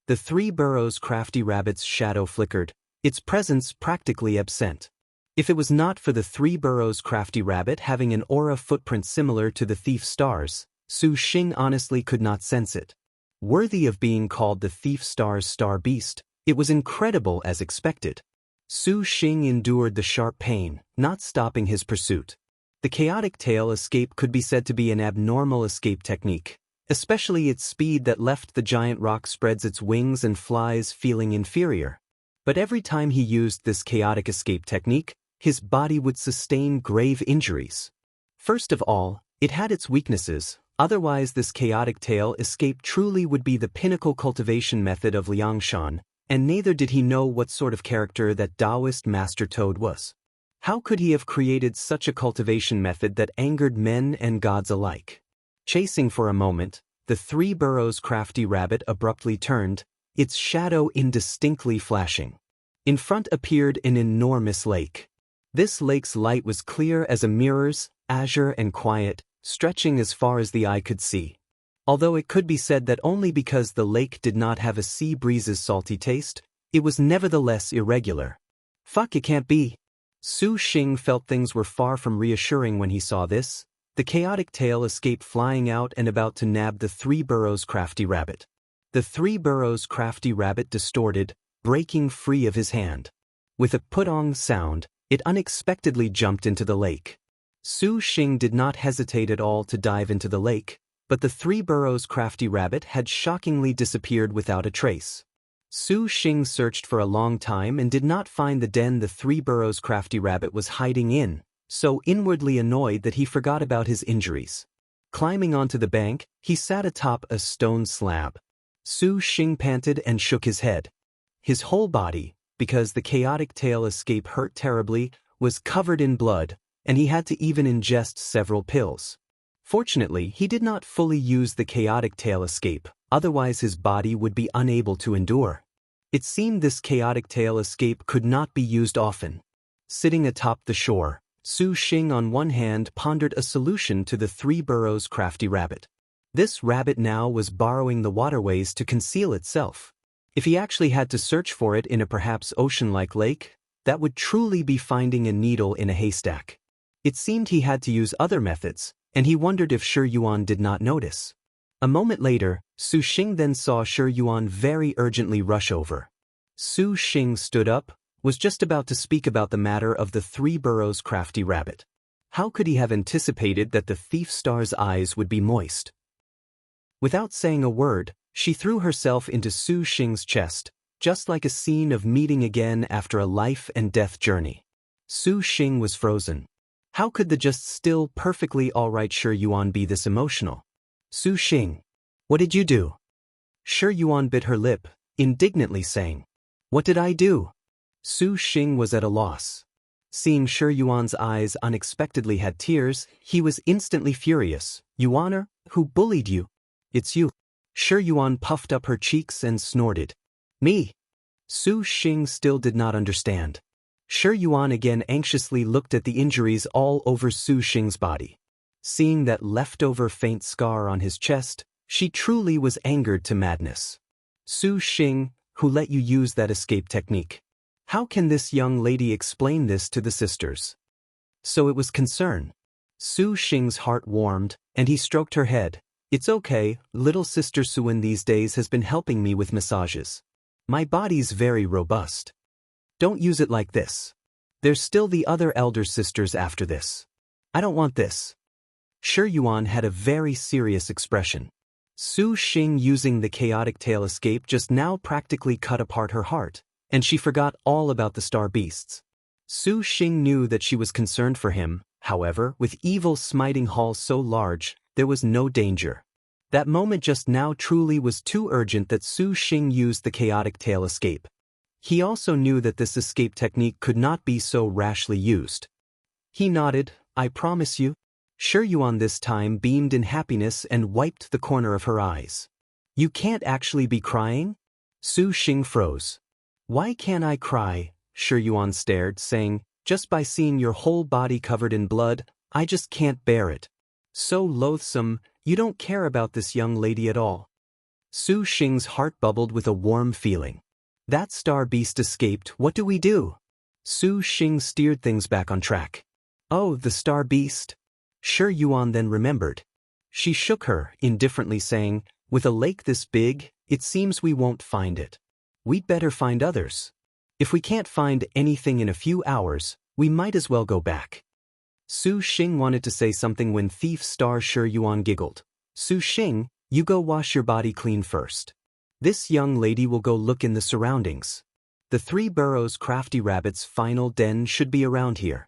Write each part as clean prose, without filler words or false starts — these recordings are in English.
The three burrows crafty rabbit's shadow flickered, its presence practically absent. If it was not for the three burrows crafty rabbit having an aura footprint similar to the thief star's, Su Xing honestly could not sense it. Worthy of being called the thief star's star beast, it was incredible as expected. Su Xing endured the sharp pain, not stopping his pursuit. The chaotic tail escape could be said to be an abnormal escape technique, especially its speed that left the giant rock spreads its wings and flies feeling inferior. But every time he used this chaotic escape technique, his body would sustain grave injuries. First of all, it had its weaknesses, otherwise this chaotic tail escape truly would be the pinnacle cultivation method of Liangshan, and neither did he know what sort of character that Taoist Master Toad was. How could he have created such a cultivation method that angered men and gods alike? Chasing for a moment, the three burrows crafty rabbit abruptly turned, its shadow indistinctly flashing. In front appeared an enormous lake. This lake's light was clear as a mirror's, azure and quiet, stretching as far as the eye could see. Although it could be said that only because the lake did not have a sea breeze's salty taste, it was nevertheless irregular. Fuck, it can't be. Su Xing felt things were far from reassuring when he saw this. The chaotic tail escaped flying out and about to nab the three burrows crafty rabbit. The three burrows crafty rabbit distorted, breaking free of his hand. With a putong sound, it unexpectedly jumped into the lake. Su Xing did not hesitate at all to dive into the lake, but the three burrows crafty rabbit had shockingly disappeared without a trace. Su Xing searched for a long time and did not find the den the three burrows crafty rabbit was hiding in, so inwardly annoyed that he forgot about his injuries. Climbing onto the bank, he sat atop a stone slab. Su Xing panted and shook his head. His whole body, because the chaotic tail escape hurt terribly, was covered in blood, and he had to even ingest several pills. Fortunately, he did not fully use the chaotic tail escape, otherwise his body would be unable to endure. It seemed this chaotic tail escape could not be used often. Sitting atop the shore, Su Xing on one hand pondered a solution to the three burrows crafty rabbit. This rabbit now was borrowing the waterways to conceal itself. If he actually had to search for it in a perhaps ocean-like lake, that would truly be finding a needle in a haystack. It seemed he had to use other methods, and he wondered if Shi Yuan did not notice. A moment later, Su Xing then saw Shi Yuan very urgently rush over. Su Xing stood up, was just about to speak about the matter of the three burrows crafty rabbit. How could he have anticipated that the thief star's eyes would be moist? Without saying a word, she threw herself into Su Xing's chest, just like a scene of meeting again after a life and death journey. Su Xing was frozen. How could the just still perfectly alright Shi Yuan be this emotional? Su Xing, what did you do? Shi Yuan bit her lip, indignantly saying, "What did I do?" Su Xing was at a loss. Seeing Shi Yuan's eyes unexpectedly had tears, he was instantly furious. "Yuaner, who bullied you?" "It's you." Shi Yuan puffed up her cheeks and snorted. "Me?" Su Xing still did not understand. Shi Yuan again anxiously looked at the injuries all over Su Xing's body. Seeing that leftover faint scar on his chest, she truly was angered to madness. "Su Xing, who let you use that escape technique? How can this young lady explain this to the sisters?" So it was concern. Su Xing's heart warmed, and he stroked her head. "It's okay, little sister Suan these days has been helping me with massages. My body's very robust. Don't use it like this. There's still the other elder sisters after this. I don't want this." Shi Yuan had a very serious expression. Su Xing using the chaotic tail escape just now practically cut apart her heart, and she forgot all about the star beasts. Su Xing knew that she was concerned for him, however, with evil smiting Hall so large, there was no danger. That moment just now truly was too urgent that Su Xing used the chaotic tail escape. He also knew that this escape technique could not be so rashly used. He nodded, "I promise you." Shi Yuan this time beamed in happiness and wiped the corner of her eyes. "You can't actually be crying?" Su Xing froze. "Why can't I cry?" Shi Yuan stared, saying, "Just by seeing your whole body covered in blood, I just can't bear it. So loathsome, you don't care about this young lady at all." Su Xing's heart bubbled with a warm feeling. That star beast escaped, what do we do? Su Xing steered things back on track. Oh, the star beast? Shi Yuan then remembered. She shook her, indifferently saying, with a lake this big, it seems we won't find it. We'd better find others. If we can't find anything in a few hours, we might as well go back. Su Xing wanted to say something when thief star Shi Yuan giggled. Su Xing, you go wash your body clean first. This young lady will go look in the surroundings. The Three Burrows Crafty Rabbit's final den should be around here.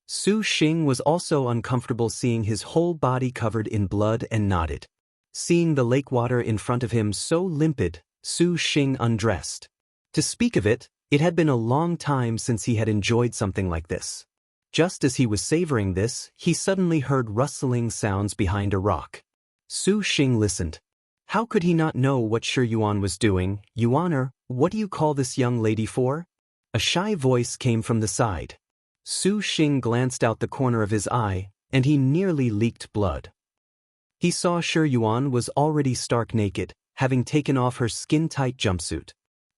Su Xing was also uncomfortable seeing his whole body covered in blood and nodded. Seeing the lake water in front of him so limpid, Su Xing undressed. To speak of it, it had been a long time since he had enjoyed something like this. Just as he was savoring this, he suddenly heard rustling sounds behind a rock. Su Xing listened. How could he not know what Shi Yuan was doing? Yuaner, what do you call this young lady for? A shy voice came from the side. Su Xing glanced out the corner of his eye, and he nearly leaked blood. He saw Shi Yuan was already stark naked, having taken off her skin-tight jumpsuit.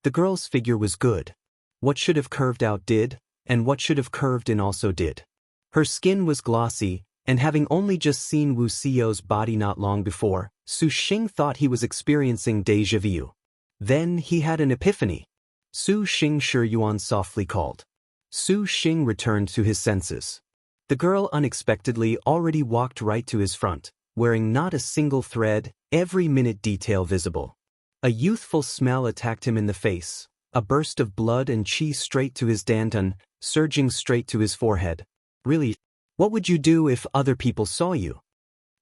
The girl's figure was good. What should have curved out did, and what should have curved in also did. Her skin was glossy, and having only just seen Wu Xiao's body not long before, Su Xing thought he was experiencing déjà vu. Then he had an epiphany. Su Xing, Shi Yuan softly called. Su Xing returned to his senses. The girl unexpectedly already walked right to his front, wearing not a single thread, every minute detail visible. A youthful smell attacked him in the face, a burst of blood and qi straight to his danton, surging straight to his forehead. Really? What would you do if other people saw you?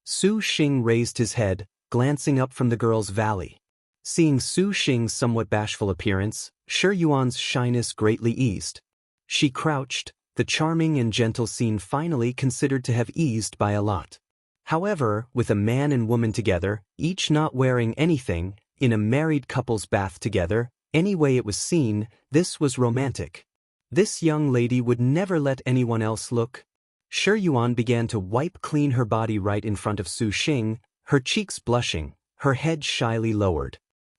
Su Xing raised his head, glancing up from the girl's valley. Seeing Su Xing's somewhat bashful appearance, Shi Yuan's shyness greatly eased. She crouched, the charming and gentle scene finally considered to have eased by a lot. However, with a man and woman together, each not wearing anything, in a married couple's bath together, any way it was seen, this was romantic. This young lady would never let anyone else look. Shi Yuan began to wipe clean her body right in front of Su Xing, her cheeks blushing, her head shyly lowered.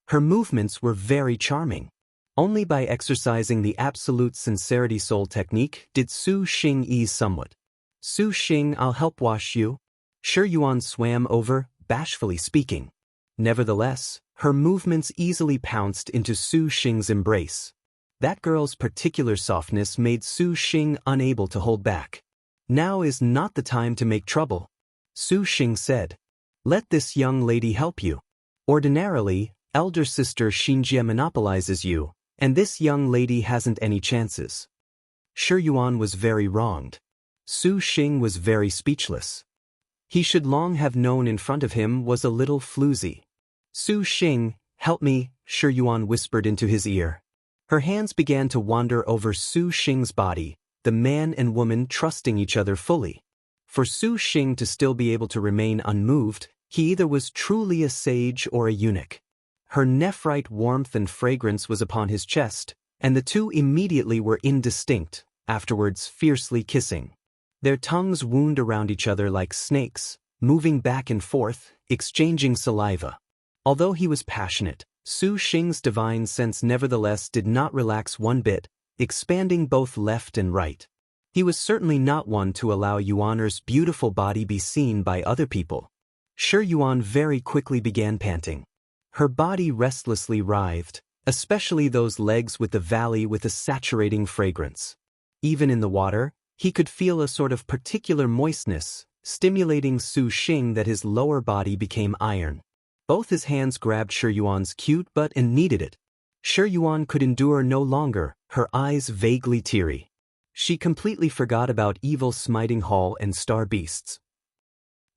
Her movements were very charming. Only by exercising the absolute sincerity soul technique did Su Xing ease somewhat. Su Xing, I'll help wash you. Shi Yuan swam over, bashfully speaking. Nevertheless, her movements easily pounced into Su Xing's embrace. That girl's particular softness made Su Xing unable to hold back. Now is not the time to make trouble, Su Xing said. Let this young lady help you. Ordinarily, elder sister Xinjie monopolizes you, and this young lady hasn't any chances. Shi Yuan was very wronged. Su Xing was very speechless. He should long have known in front of him was a little floozy. Su Xing, help me, Shi Yuan whispered into his ear. Her hands began to wander over Su Xing's body, the man and woman trusting each other fully. For Su Xing to still be able to remain unmoved, he either was truly a sage or a eunuch. Her nephrite warmth and fragrance was upon his chest, and the two immediately were indistinct, afterwards fiercely kissing. Their tongues wound around each other like snakes, moving back and forth, exchanging saliva. Although he was passionate, Su Xing's divine sense nevertheless did not relax one bit, expanding both left and right. He was certainly not one to allow Yuaner's beautiful body be seen by other people. Shi Yuan very quickly began panting. Her body restlessly writhed, especially those legs with the valley with a saturating fragrance. Even in the water, he could feel a sort of particular moistness, stimulating Su Xing that his lower body became iron. Both his hands grabbed Shi Yuan's cute butt and kneaded it. Shi Yuan could endure no longer, her eyes vaguely teary. She completely forgot about evil smiting hall and star beasts.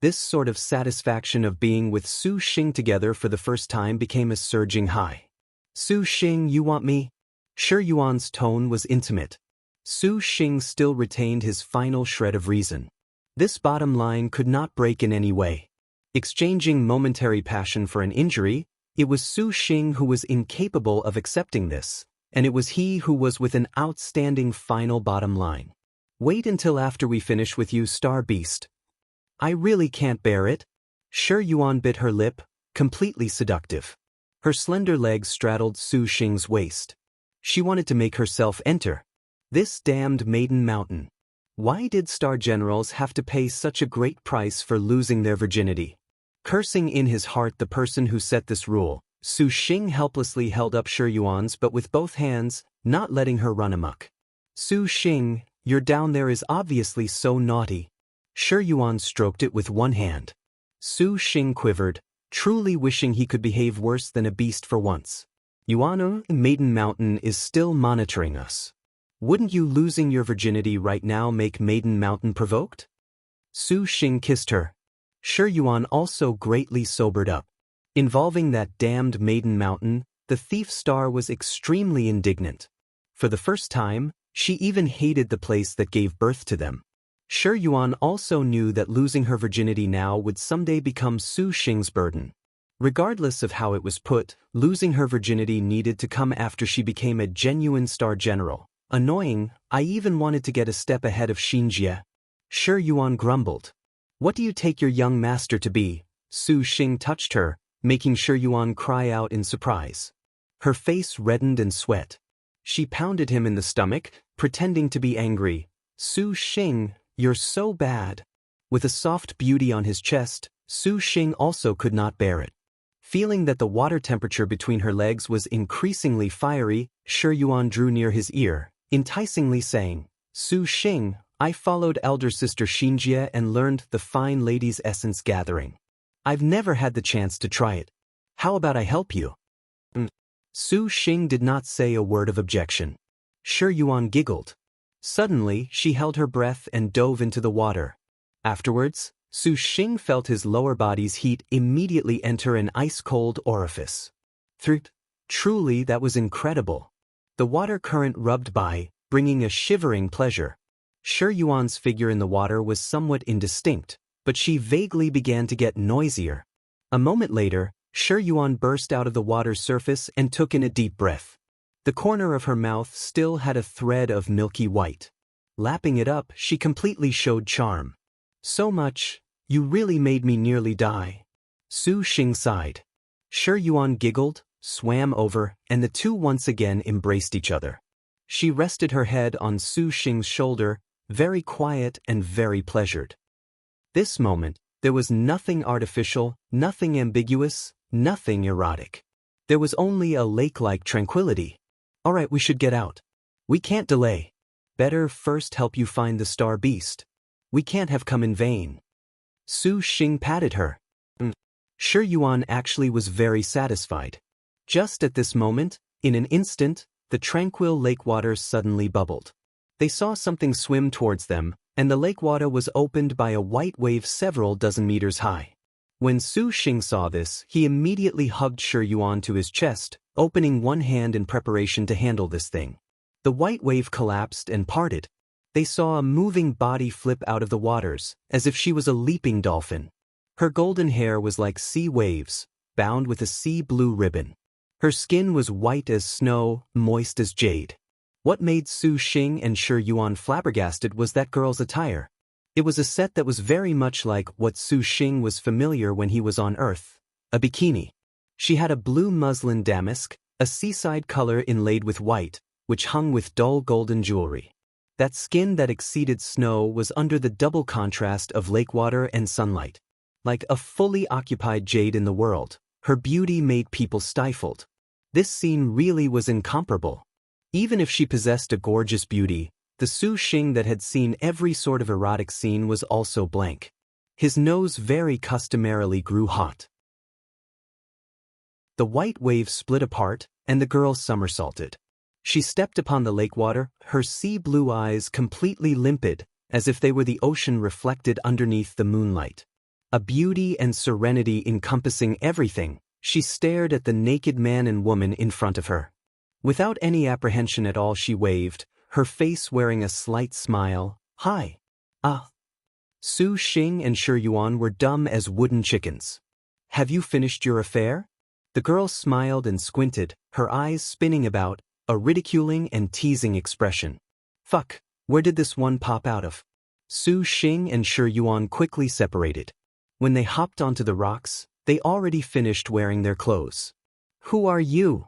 This sort of satisfaction of being with Su Xing together for the first time became a surging high. Su Xing, you want me? Shi Yuan's tone was intimate. Su Xing still retained his final shred of reason. This bottom line could not break in any way. Exchanging momentary passion for an injury, it was Su Xing who was incapable of accepting this, and it was he who was with an outstanding final bottom line. Wait until after we finish with you, Star Beast. I really can't bear it. Shi Yuan bit her lip, completely seductive. Her slender legs straddled Su Xing's waist. She wanted to make herself enter this damned Maiden Mountain. Why did star generals have to pay such a great price for losing their virginity? Cursing in his heart the person who set this rule, Su Xing helplessly held up Shi Yuan's but with both hands, not letting her run amok. Su Xing, your down there is obviously so naughty. Shi Yuan stroked it with one hand. Su Xing quivered, truly wishing he could behave worse than a beast for once. Yuan, Maiden Mountain is still monitoring us. Wouldn't you losing your virginity right now make Maiden Mountain provoked? Su Xing kissed her. Shi Yuan also greatly sobered up. Involving that damned Maiden Mountain, the thief star was extremely indignant. For the first time, she even hated the place that gave birth to them. Shi Yuan also knew that losing her virginity now would someday become Su Xing's burden. Regardless of how it was put, losing her virginity needed to come after she became a genuine star general. Annoying, I even wanted to get a step ahead of Xinjie. Shi Yuan grumbled. What do you take your young master to be? Su Xing touched her, making Shi Yuan cry out in surprise. Her face reddened and sweat. She pounded him in the stomach, pretending to be angry. Su Xing, you're so bad. With a soft beauty on his chest, Su Xing also could not bear it. Feeling that the water temperature between her legs was increasingly fiery, Shi Yuan drew near his ear, enticingly saying, Su Xing, I followed elder sister Xinjie and learned the fine lady's essence gathering. I've never had the chance to try it. How about I help you? Su Xing did not say a word of objection. Shi Yuan giggled. Suddenly, she held her breath and dove into the water. Afterwards, Su Xing felt his lower body's heat immediately enter an ice-cold orifice. Truly, that was incredible. The water current rubbed by, bringing a shivering pleasure. Shi Yuan's figure in the water was somewhat indistinct, but she vaguely began to get noisier. A moment later, Shi Yuan burst out of the water's surface and took in a deep breath. The corner of her mouth still had a thread of milky white. Lapping it up, she completely showed charm. So much, you really made me nearly die. Su Xing sighed. Shi Yuan giggled, swam over, and the two once again embraced each other. She rested her head on Su Xing's shoulder, very quiet and very pleasured. This moment, there was nothing artificial, nothing ambiguous, nothing erotic. There was only a lake-like tranquility. All right, we should get out. We can't delay. Better first help you find the star beast. We can't have come in vain. Su Xing patted her. Shi Yuan actually was very satisfied. Just at this moment, in an instant, the tranquil lake water suddenly bubbled. They saw something swim towards them, and the lake water was opened by a white wave several dozen meters high. When Su Xing saw this, he immediately hugged Shi Yuan to his chest, opening one hand in preparation to handle this thing. The white wave collapsed and parted. They saw a moving body flip out of the waters, as if she was a leaping dolphin. Her golden hair was like sea waves, bound with a sea blue ribbon. Her skin was white as snow, moist as jade. What made Su Xing and Shi Yuan flabbergasted was that girl's attire. It was a set that was very much like what Su Xing was familiar when he was on Earth, a bikini. She had a blue muslin damask, a seaside color inlaid with white, which hung with dull golden jewelry. That skin that exceeded snow was under the double contrast of lake water and sunlight. Like a fully occupied jade in the world, her beauty made people stifled. This scene really was incomparable. Even if she possessed a gorgeous beauty, the Su Xing that had seen every sort of erotic scene was also blank. His nose very customarily grew hot. The white wave split apart, and the girl somersaulted. She stepped upon the lake water, her sea blue eyes completely limpid, as if they were the ocean reflected underneath the moonlight. A beauty and serenity encompassing everything, she stared at the naked man and woman in front of her. Without any apprehension at all, she waved, her face wearing a slight smile. Hi. Ah. Su Xing and Shi Yuan were dumb as wooden chickens. Have you finished your affair? The girl smiled and squinted, her eyes spinning about, a ridiculing and teasing expression. Fuck, where did this one pop out of? Su Xing and Shi Yuan quickly separated. When they hopped onto the rocks, they already finished wearing their clothes. Who are you?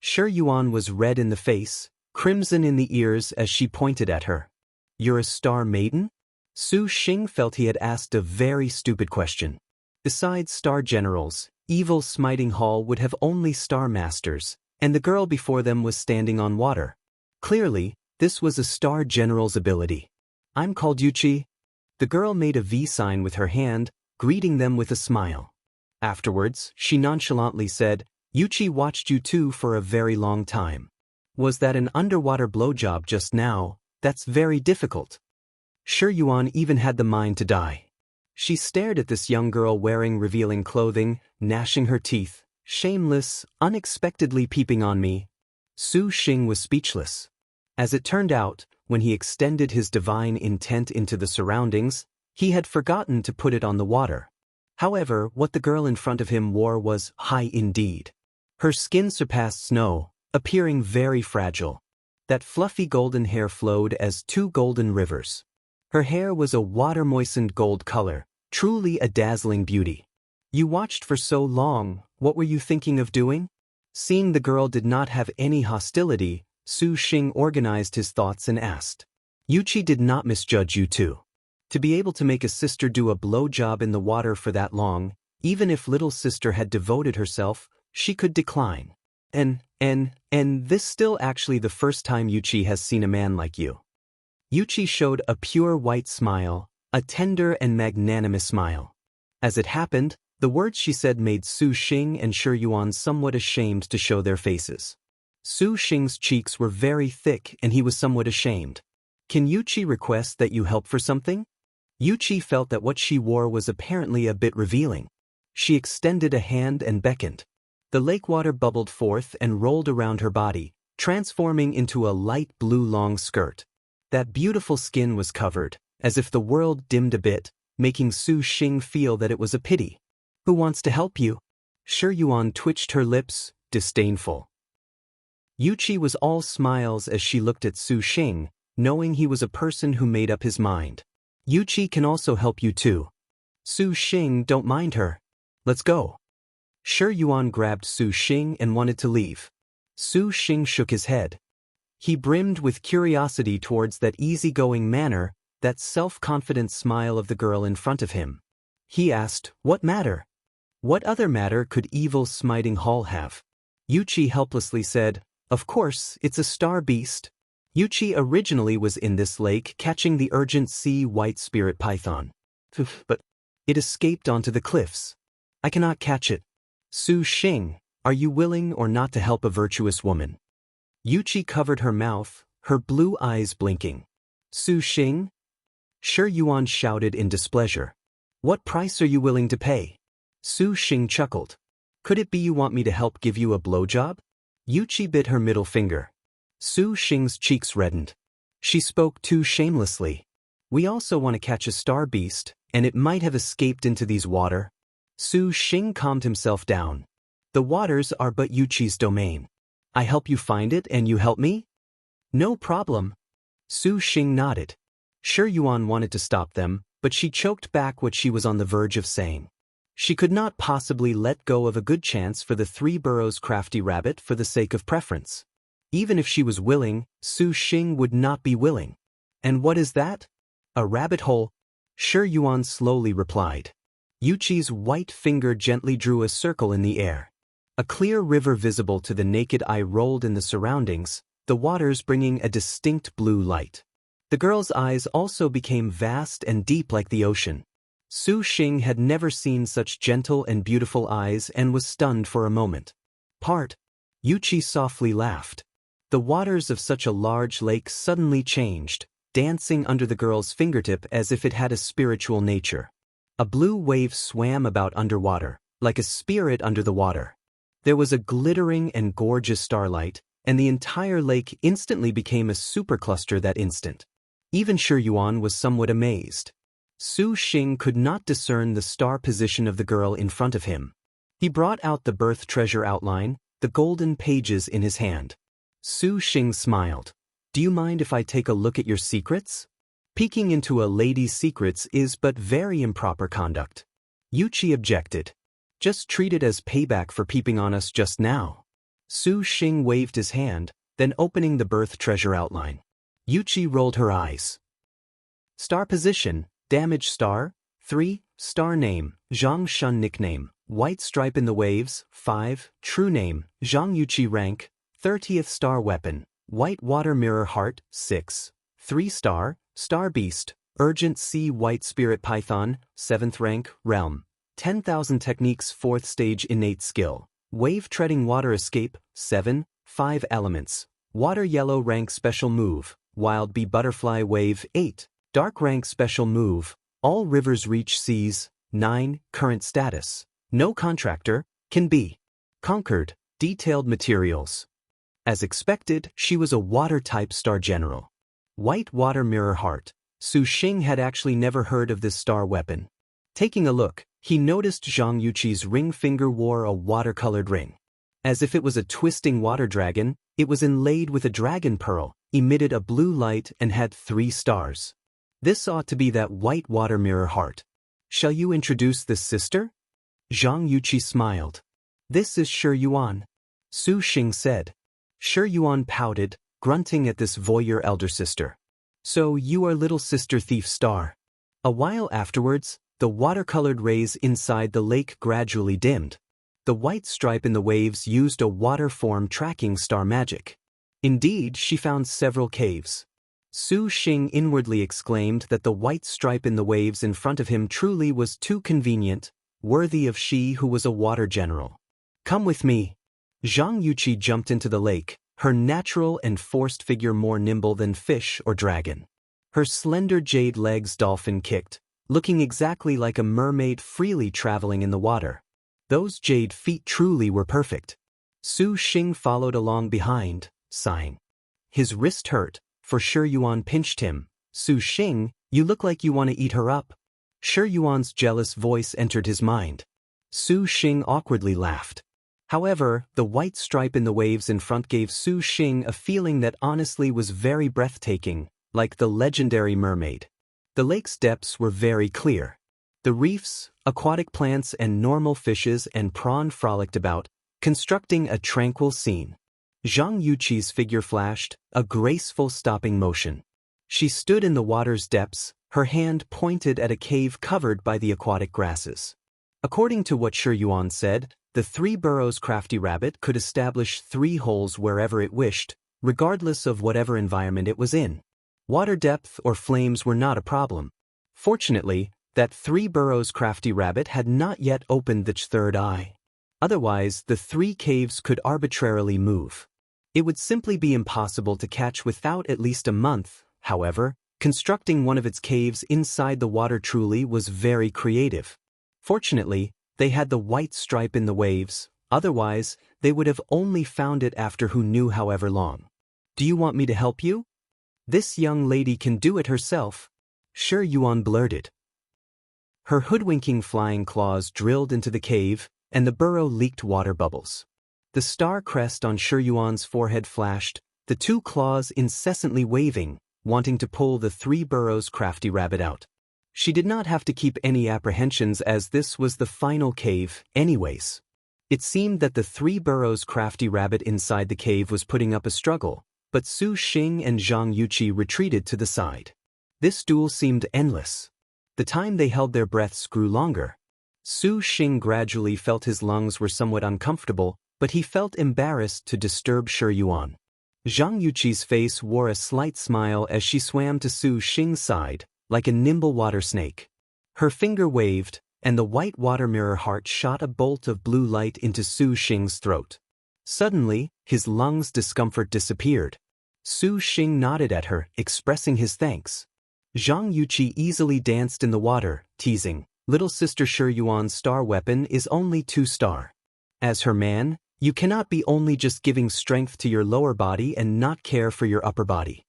Shi Yuan was red in the face, crimson in the ears as she pointed at her. You're a star maiden? Su Xing felt he had asked a very stupid question. Besides star generals, evil smiting hall would have only star masters, and the girl before them was standing on water. Clearly, this was a star general's ability. I'm called Yuchi. The girl made a V sign with her hand, greeting them with a smile. Afterwards, she nonchalantly said, Yuchi watched you two for a very long time. Was that an underwater blowjob just now? That's very difficult. Shi Yuan even had the mind to die. She stared at this young girl wearing revealing clothing, gnashing her teeth, shameless, unexpectedly peeping on me. Su Xing was speechless. As it turned out, when he extended his divine intent into the surroundings, he had forgotten to put it on the water. However, what the girl in front of him wore was high indeed. Her skin surpassed snow, appearing very fragile. That fluffy golden hair flowed as two golden rivers. Her hair was a water-moistened gold color, truly a dazzling beauty. You watched for so long, what were you thinking of doing? Seeing the girl did not have any hostility, Su Xing organized his thoughts and asked. Yuchi did not misjudge you two. To be able to make a sister do a blowjob in the water for that long, even if little sister had devoted herself, she could decline. And this still actually the first time Yuchi has seen a man like you. Yuchi showed a pure white smile, a tender and magnanimous smile. As it happened, the words she said made Su Xing and Shi Yuan somewhat ashamed to show their faces. Su Xing's cheeks were very thick and he was somewhat ashamed. Can Yuchi request that you help for something? Yuchi felt that what she wore was apparently a bit revealing. She extended a hand and beckoned. The lake water bubbled forth and rolled around her body, transforming into a light blue long skirt. That beautiful skin was covered, as if the world dimmed a bit, making Su Xing feel that it was a pity. Who wants to help you? Shi Yuan twitched her lips, disdainful. Yuchi was all smiles as she looked at Su Xing, knowing he was a person who made up his mind. Yuchi can also help you too. Su Xing, don't mind her. Let's go. Shi Yuan grabbed Su Xing and wanted to leave. Su Xing shook his head. He brimmed with curiosity towards that easygoing manner, that self-confident smile of the girl in front of him. He asked, what matter? What other matter could evil smiting hall have? Yuchi helplessly said, of course, it's a star beast. Yuchi originally was in this lake catching the urgent sea white spirit python. But it escaped onto the cliffs. I cannot catch it. Su Xing, are you willing or not to help a virtuous woman? Yuchi covered her mouth, her blue eyes blinking. Su Xing? Shi Yuan shouted in displeasure. What price are you willing to pay? Su Xing chuckled. Could it be you want me to help give you a blowjob? Yuchi bit her middle finger. Su Xing's cheeks reddened. She spoke too shamelessly. We also want to catch a star beast, and it might have escaped into these water. Su Xing calmed himself down. The waters are but Yuchi's domain. I help you find it and you help me? No problem. Su Xing nodded. Shi Yuan wanted to stop them, but she choked back what she was on the verge of saying. She could not possibly let go of a good chance for the Three Burrows crafty rabbit for the sake of preference. Even if she was willing, Su Xing would not be willing. And what is that? A rabbit hole? Shi Yuan slowly replied. Yuchi's white finger gently drew a circle in the air. A clear river visible to the naked eye rolled in the surroundings, the waters bringing a distinct blue light. The girl's eyes also became vast and deep like the ocean. Su Xing had never seen such gentle and beautiful eyes and was stunned for a moment. Yuchi softly laughed. The waters of such a large lake suddenly changed, dancing under the girl's fingertip as if it had a spiritual nature. A blue wave swam about underwater, like a spirit under the water. There was a glittering and gorgeous starlight, and the entire lake instantly became a supercluster that instant. Even Shi Yuan was somewhat amazed. Su Xing could not discern the star position of the girl in front of him. He brought out the birth treasure outline, the golden pages in his hand. Su Xing smiled. Do you mind if I take a look at your secrets? Peeking into a lady's secrets is but very improper conduct. Yuchi objected. Just treat it as payback for peeping on us just now. Su Xing waved his hand, then opening the birth treasure outline. Yuchi rolled her eyes. Star position, damage star, 3, star name, Zhang Shun nickname, white stripe in the waves, 5, true name, Zhang Yuchi rank, 30th star weapon, white water mirror heart, 6, 3 star, star beast, urgent sea white spirit python, 7th rank, realm, 10,000 techniques 4th stage innate skill, wave treading water escape, 7, 5 elements, water yellow rank special move, wild bee butterfly wave, 8, dark rank special move, all rivers reach seas, 9, current status, no contractor, can be conquered, detailed materials. As expected, she was a water-type star general. White water mirror heart. Su Xing had actually never heard of this star weapon. Taking a look, he noticed Zhang Yuqi's ring finger wore a watercolored ring. As if it was a twisting water dragon, it was inlaid with a dragon pearl, emitted a blue light and had 3 stars. This ought to be that white water mirror heart. Shall you introduce this sister? Zhang Yuqi smiled. This is Shi Yuan. Su Xing said. Shi Yuan pouted, grunting at this voyeur elder sister. So you are little sister thief star. A while afterwards, the watercolored rays inside the lake gradually dimmed. The white stripe in the waves used a water form tracking star magic. Indeed, she found several caves. Su Xing inwardly exclaimed that the white stripe in the waves in front of him truly was too convenient, worthy of she who was a water general. Come with me. Zhang Yuqi jumped into the lake, her natural and forced figure more nimble than fish or dragon. Her slender jade legs dolphin kicked, looking exactly like a mermaid freely traveling in the water. Those jade feet truly were perfect. Su Xing followed along behind, sighing. His wrist hurt, for Shi Yuan pinched him. Su Xing, you look like you want to eat her up. Shi Yuan's jealous voice entered his mind. Su Xing awkwardly laughed. However, the white stripe in the waves in front gave Su Xing a feeling that honestly was very breathtaking, like the legendary mermaid. The lake's depths were very clear. The reefs, aquatic plants and normal fishes and prawn frolicked about, constructing a tranquil scene. Zhang Yuqi's figure flashed, a graceful stopping motion. She stood in the water's depths, her hand pointed at a cave covered by the aquatic grasses. According to what Shi Yuan said, the 3 burrows crafty rabbit could establish 3 holes wherever it wished, regardless of whatever environment it was in. Water depth or flames were not a problem. Fortunately, that 3 burrows crafty rabbit had not yet opened the third eye. Otherwise, the 3 caves could arbitrarily move. It would simply be impossible to catch without at least a month. However, constructing one of its caves inside the water truly was very creative. Fortunately, they had the white stripe in the waves, otherwise, they would have only found it after who knew however long. Do you want me to help you? This young lady can do it herself, Shi Yuan blurted. Her hoodwinking flying claws drilled into the cave, and the burrow leaked water bubbles. The star crest on Shi Yuan's forehead flashed, the 2 claws incessantly waving, wanting to pull the 3 burrows crafty rabbit out. She did not have to keep any apprehensions as this was the final cave, anyways. It seemed that the 3 burrows crafty rabbit inside the cave was putting up a struggle, but Su Xing and Zhang Yuqi retreated to the side. This duel seemed endless. The time they held their breaths grew longer. Su Xing gradually felt his lungs were somewhat uncomfortable, but he felt embarrassed to disturb Shi Yuan. Zhang Yuqi's face wore a slight smile as she swam to Su Xing's side, like a nimble water snake. Her finger waved, and the white water mirror heart shot a bolt of blue light into Su Xing's throat. Suddenly, his lungs' discomfort disappeared. Su Xing nodded at her, expressing his thanks. Zhang Yuqi easily danced in the water, teasing, "Little sister Shi Yuan's star weapon is only 2 star. As her man, you cannot be only just giving strength to your lower body and not care for your upper body."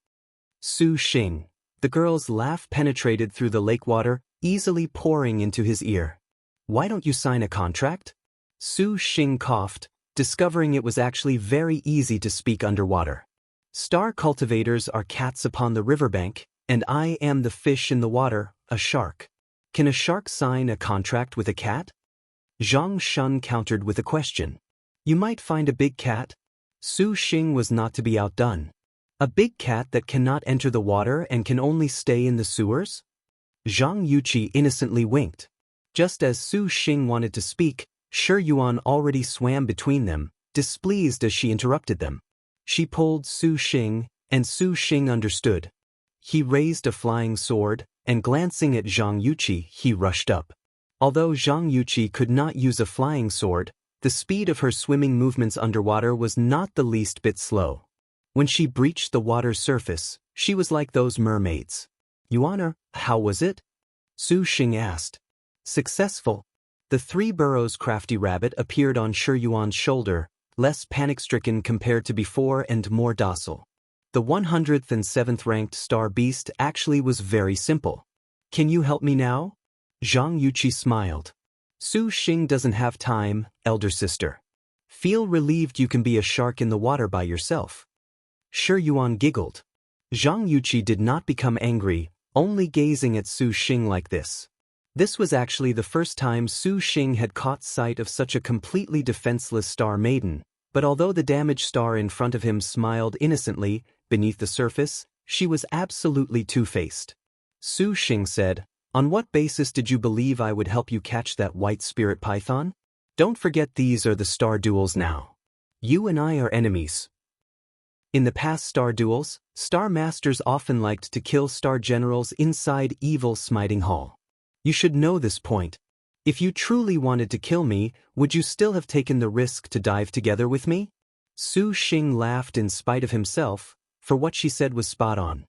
Su Xing. The girl's laugh penetrated through the lake water, easily pouring into his ear. "Why don't you sign a contract?" Su Xing coughed, discovering it was actually very easy to speak underwater. "Star cultivators are cats upon the riverbank, and I am the fish in the water, a shark. Can a shark sign a contract with a cat?" Zhang Shun countered with a question. You might find a big cat? Su Xing was not to be outdone. A big cat that cannot enter the water and can only stay in the sewers? Zhang Yuqi innocently winked. Just as Su Xing wanted to speak, Shi Yuan already swam between them, displeased as she interrupted them. She pulled Su Xing, and Su Xing understood. He raised a flying sword, and glancing at Zhang Yuqi, he rushed up. Although Zhang Yuqi could not use a flying sword, the speed of her swimming movements underwater was not the least bit slow. When she breached the water's surface, she was like those mermaids. Yuan, how was it? Su Xing asked. Successful. The three burrows crafty rabbit appeared on Shi Yuan's shoulder, less panic-stricken compared to before and more docile. The 107th ranked star beast actually was very simple. Can you help me now? Zhang Yuqi smiled. Su Xing doesn't have time, elder sister. Feel relieved you can be a shark in the water by yourself. Shi Yuan giggled. Zhang Yuqi did not become angry, only gazing at Su Xing like this. This was actually the first time Su Xing had caught sight of such a completely defenseless star maiden, but although the damaged star in front of him smiled innocently, beneath the surface, she was absolutely two-faced. Su Xing said, "On what basis did you believe I would help you catch that white spirit python? Don't forget these are the star duels now. You and I are enemies." In the past star duels, star masters often liked to kill star generals inside evil smiting hall. You should know this point. If you truly wanted to kill me, would you still have taken the risk to dive together with me? Su Xing laughed in spite of himself, for what she said was spot on.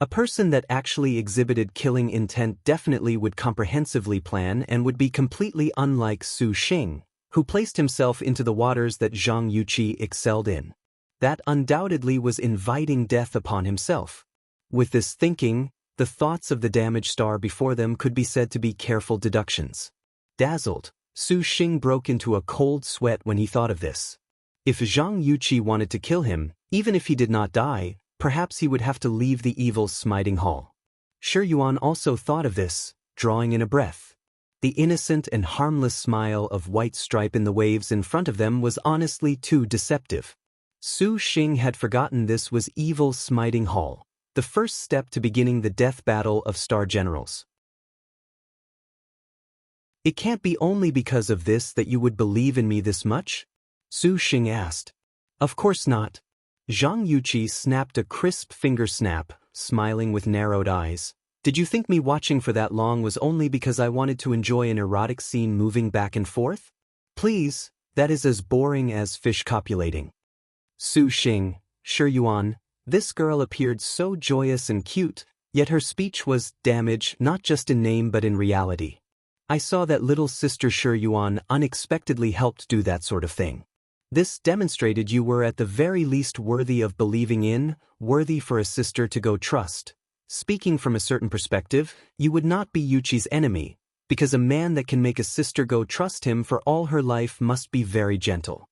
A person that actually exhibited killing intent definitely would comprehensively plan and would be completely unlike Su Xing, who placed himself into the waters that Zhang Yuqi excelled in. That undoubtedly was inviting death upon himself. With this thinking, the thoughts of the damaged star before them could be said to be careful deductions. Dazzled, Su Xing broke into a cold sweat when he thought of this. If Zhang Yuqi wanted to kill him, even if he did not die, perhaps he would have to leave the evil smiting hall. Shi Yuan also thought of this, drawing in a breath. The innocent and harmless smile of white stripe in the waves in front of them was honestly too deceptive. Su Xing had forgotten this was evil smiting hall, the first step to beginning the death battle of star generals. It can't be only because of this that you would believe in me this much? Su Xing asked. Of course not. Zhang Yuqi snapped a crisp finger snap, smiling with narrowed eyes. Did you think me watching for that long was only because I wanted to enjoy an erotic scene moving back and forth? Please, that is as boring as fish copulating. Su Xing, Shi Yuan, this girl appeared so joyous and cute, yet her speech was damage not just in name but in reality. I saw that little sister Shi Yuan unexpectedly helped do that sort of thing. This demonstrated you were at the very least worthy of believing in, worthy for a sister to go trust. Speaking from a certain perspective, you would not be Yuqi's enemy, because a man that can make a sister go trust him for all her life must be very gentle.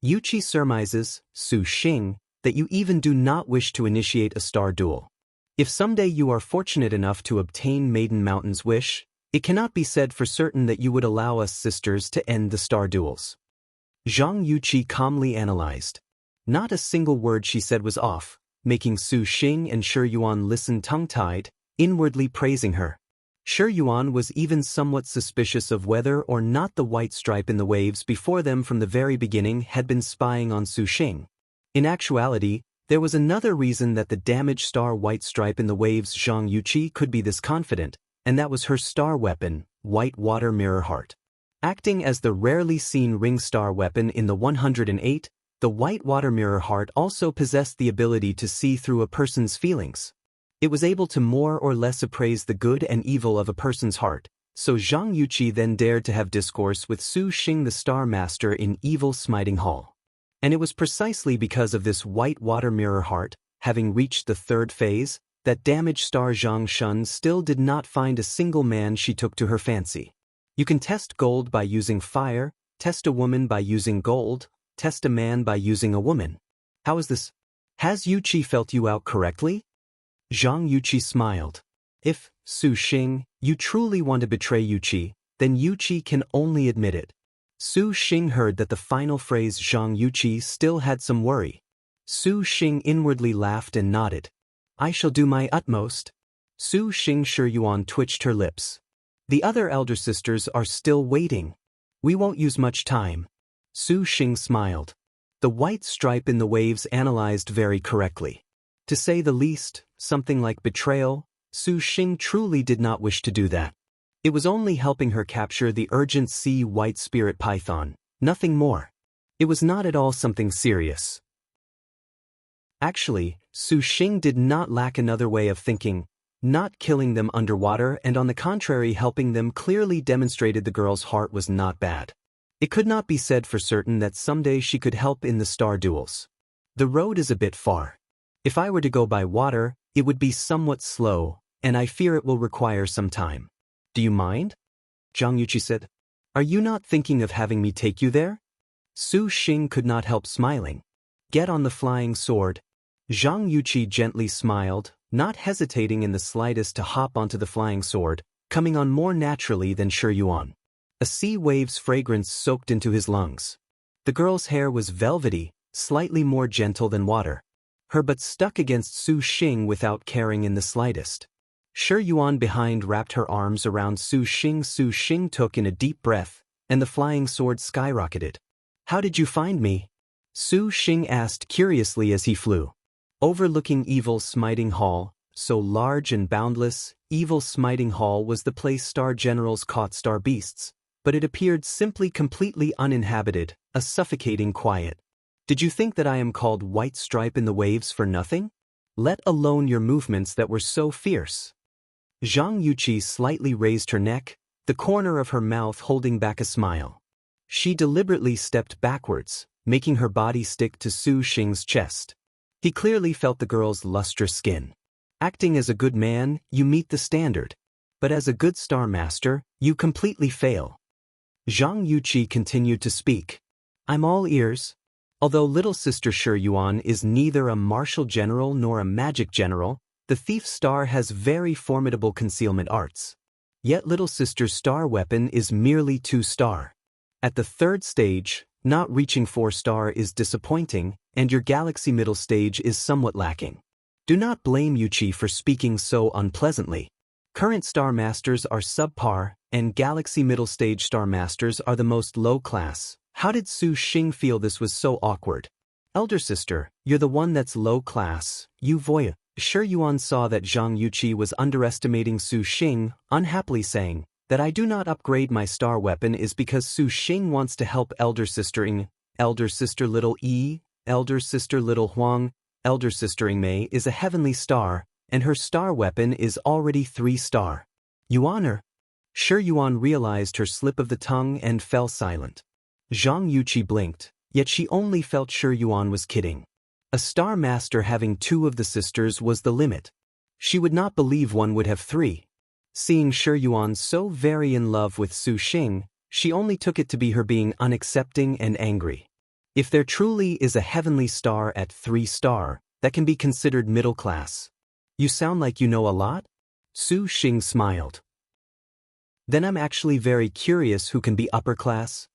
Yuqi surmises, Su Xing, that you even do not wish to initiate a star duel. If someday you are fortunate enough to obtain Maiden Mountain's wish, it cannot be said for certain that you would allow us sisters to end the star duels. Zhang Yuqi calmly analyzed. Not a single word she said was off, making Su Xing and Shi Yuan listen tongue-tied, inwardly praising her. Shi Yuan was even somewhat suspicious of whether or not the white stripe in the waves before them from the very beginning had been spying on Su Xing. In actuality, there was another reason that the damaged star white stripe in the waves Zhang Yuqi could be this confident, and that was her star weapon, White Water Mirror Heart. Acting as the rarely seen ring star weapon in the 108, the White Water Mirror Heart also possessed the ability to see through a person's feelings. It was able to more or less appraise the good and evil of a person's heart, so Zhang Yuqi then dared to have discourse with Su Xing the Star Master in Evil Smiting Hall. And it was precisely because of this White Water Mirror Heart, having reached the third phase, that damaged star Zhang Shun still did not find a single man she took to her fancy. You can test gold by using fire, test a woman by using gold, test a man by using a woman. How is this? Has Yuqi felt you out correctly? Zhang Yuqi smiled. If, Su Xing, you truly want to betray Yuqi, then Yuqi can only admit it. Su Xing heard that the final phrase Zhang Yuqi still had some worry. Su Xing inwardly laughed and nodded. I shall do my utmost. Su Xing Shiyuan twitched her lips. The other elder sisters are still waiting. We won't use much time. Su Xing smiled. The white stripe in the waves analyzed very correctly. To say the least, something like betrayal, Su Xing truly did not wish to do that. It was only helping her capture the urgent sea white spirit python, nothing more. It was not at all something serious. Actually, Su Xing did not lack another way of thinking, not killing them underwater and on the contrary helping them clearly demonstrated the girl's heart was not bad. It could not be said for certain that someday she could help in the star duels. The road is a bit far. If I were to go by water, it would be somewhat slow, and I fear it will require some time. Do you mind? Zhang Yuqi said. Are you not thinking of having me take you there? Su Xing could not help smiling. Get on the flying sword. Zhang Yuqi gently smiled, not hesitating in the slightest to hop onto the flying sword, coming on more naturally than Shiyuan. A sea wave's fragrance soaked into his lungs. The girl's hair was velvety, slightly more gentle than water. Her butt stuck against Su Xing without caring in the slightest. Shiyuan behind wrapped her arms around Su Xing. Su Xing took in a deep breath, and the flying sword skyrocketed. How did you find me? Su Xing asked curiously as he flew. Overlooking Evil Smiting Hall, so large and boundless, Evil Smiting Hall was the place star generals caught star beasts, but it appeared simply completely uninhabited, a suffocating quiet. Did you think that I am called White Stripe in the Waves for nothing? Let alone your movements that were so fierce. Zhang Yuqi slightly raised her neck, the corner of her mouth holding back a smile. She deliberately stepped backwards, making her body stick to Su Xing's chest. He clearly felt the girl's lustrous skin. Acting as a good man, you meet the standard. But as a good star master, you completely fail. Zhang Yuqi continued to speak. I'm all ears. Although little sister Shiyuan is neither a martial general nor a magic general, the thief star has very formidable concealment arts. Yet little sister's star weapon is merely 2-star. At the third stage, not reaching 4-star is disappointing, and your galaxy middle stage is somewhat lacking. Do not blame Yuqi for speaking so unpleasantly. Current star masters are subpar, and galaxy middle stage star masters are the most low class. How did Su Xing feel this was so awkward? Elder sister, you're the one that's low class, you voyeur. Shiyuan saw that Zhang Yuqi was underestimating Su Xing, unhappily saying, that I do not upgrade my star weapon is because Su Xing wants to help elder sister Ing, elder sister little E, elder sister little Huang, elder sister Ing Mei is a heavenly star, and her star weapon is already 3-star. Yuan er? Shiyuan realized her slip of the tongue and fell silent. Zhang Yuqi blinked, yet she only felt Shiyuan was kidding. A star master having 2 of the sisters was the limit. She would not believe one would have 3. Seeing Shiyuan so very in love with Su Xing, she only took it to be her being unaccepting and angry. If there truly is a heavenly star at 3-star, that can be considered middle class. You sound like you know a lot? Su Xing smiled. Then I'm actually very curious who can be upper class.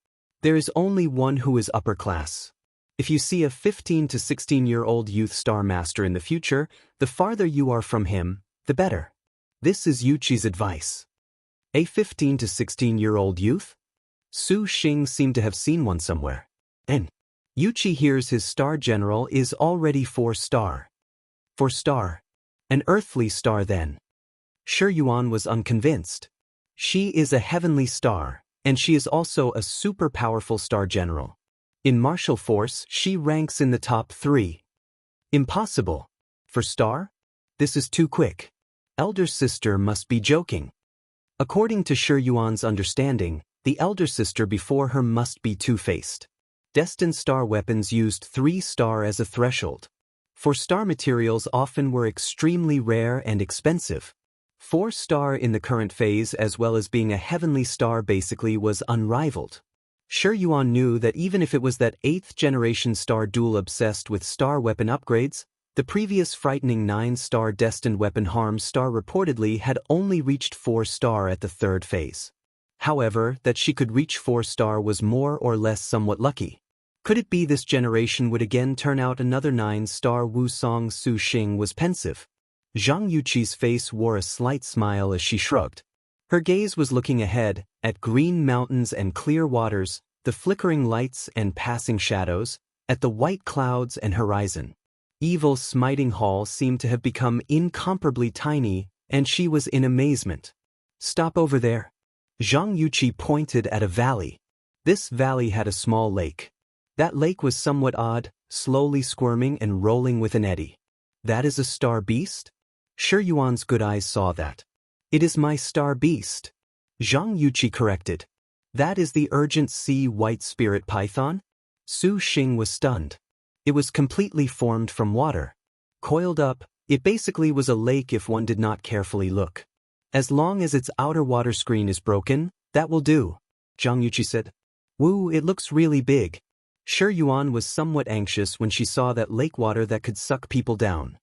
There is only one who is upper class. If you see a 15 to 16-year-old youth star master in the future, the farther you are from him, the better. This is Yuqi's advice. A 15 to 16-year-old youth? Su Xing seemed to have seen one somewhere. And Yuqi hears his star general is already 4-star. 4-star. An earthly star then. Shiyuan was unconvinced. She is a heavenly star, and she is also a super powerful star general. In martial force, she ranks in the top 3. Impossible. For star? This is too quick. Elder sister must be joking. According to Shiyuan's understanding, the elder sister before her must be two-faced. Destined star weapons used 3-star as a threshold. 4-star materials often were extremely rare and expensive. 4-star in the current phase as well as being a heavenly star basically was unrivaled. Shiyuan knew that even if it was that 8th-generation star duel obsessed with star weapon upgrades, the previous frightening 9-star destined weapon harm star reportedly had only reached 4-star at the 3rd phase. However, that she could reach 4-star was more or less somewhat lucky. Could it be this generation would again turn out another 9-star? Wusong Su Xing was pensive. Zhang Yuqi's face wore a slight smile as she shrugged. Her gaze was looking ahead, at green mountains and clear waters, the flickering lights and passing shadows, at the white clouds and horizon. Evil Smiting Hall seemed to have become incomparably tiny, and she was in amazement. Stop over there. Zhang Yuqi pointed at a valley. This valley had a small lake. That lake was somewhat odd, slowly squirming and rolling with an eddy. That is a star beast? Shi Yuan's good eyes saw that. It is my star beast. Zhang Yuqi corrected. That is the urgent sea white spirit python? Su Xing was stunned. It was completely formed from water. Coiled up, it basically was a lake if one did not carefully look. As long as its outer water screen is broken, that will do, Zhang Yuqi said. Woo, it looks really big. Shi Yuan was somewhat anxious when she saw that lake water that could suck people down.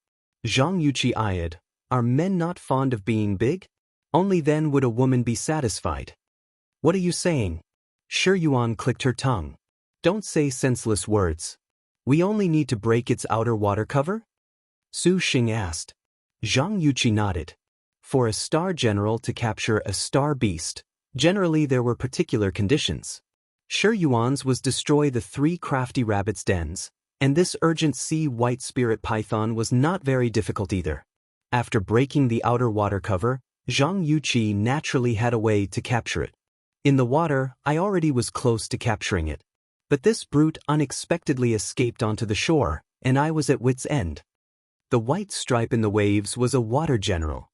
Zhang Yuqi eyed. Are men not fond of being big? Only then would a woman be satisfied. What are you saying? Shi Yuan clicked her tongue. Don't say senseless words. We only need to break its outer water cover? Su Xing asked. Zhang Yuqi nodded. For a star general to capture a star beast, generally there were particular conditions. Shi Yuan's was destroy the 3 crafty rabbits' dens, and this urgent sea white spirit python was not very difficult either. After breaking the outer water cover, Zhang Yuqi naturally had a way to capture it. In the water, I already was close to capturing it. But this brute unexpectedly escaped onto the shore, and I was at wit's end. The white stripe in the waves was a water general.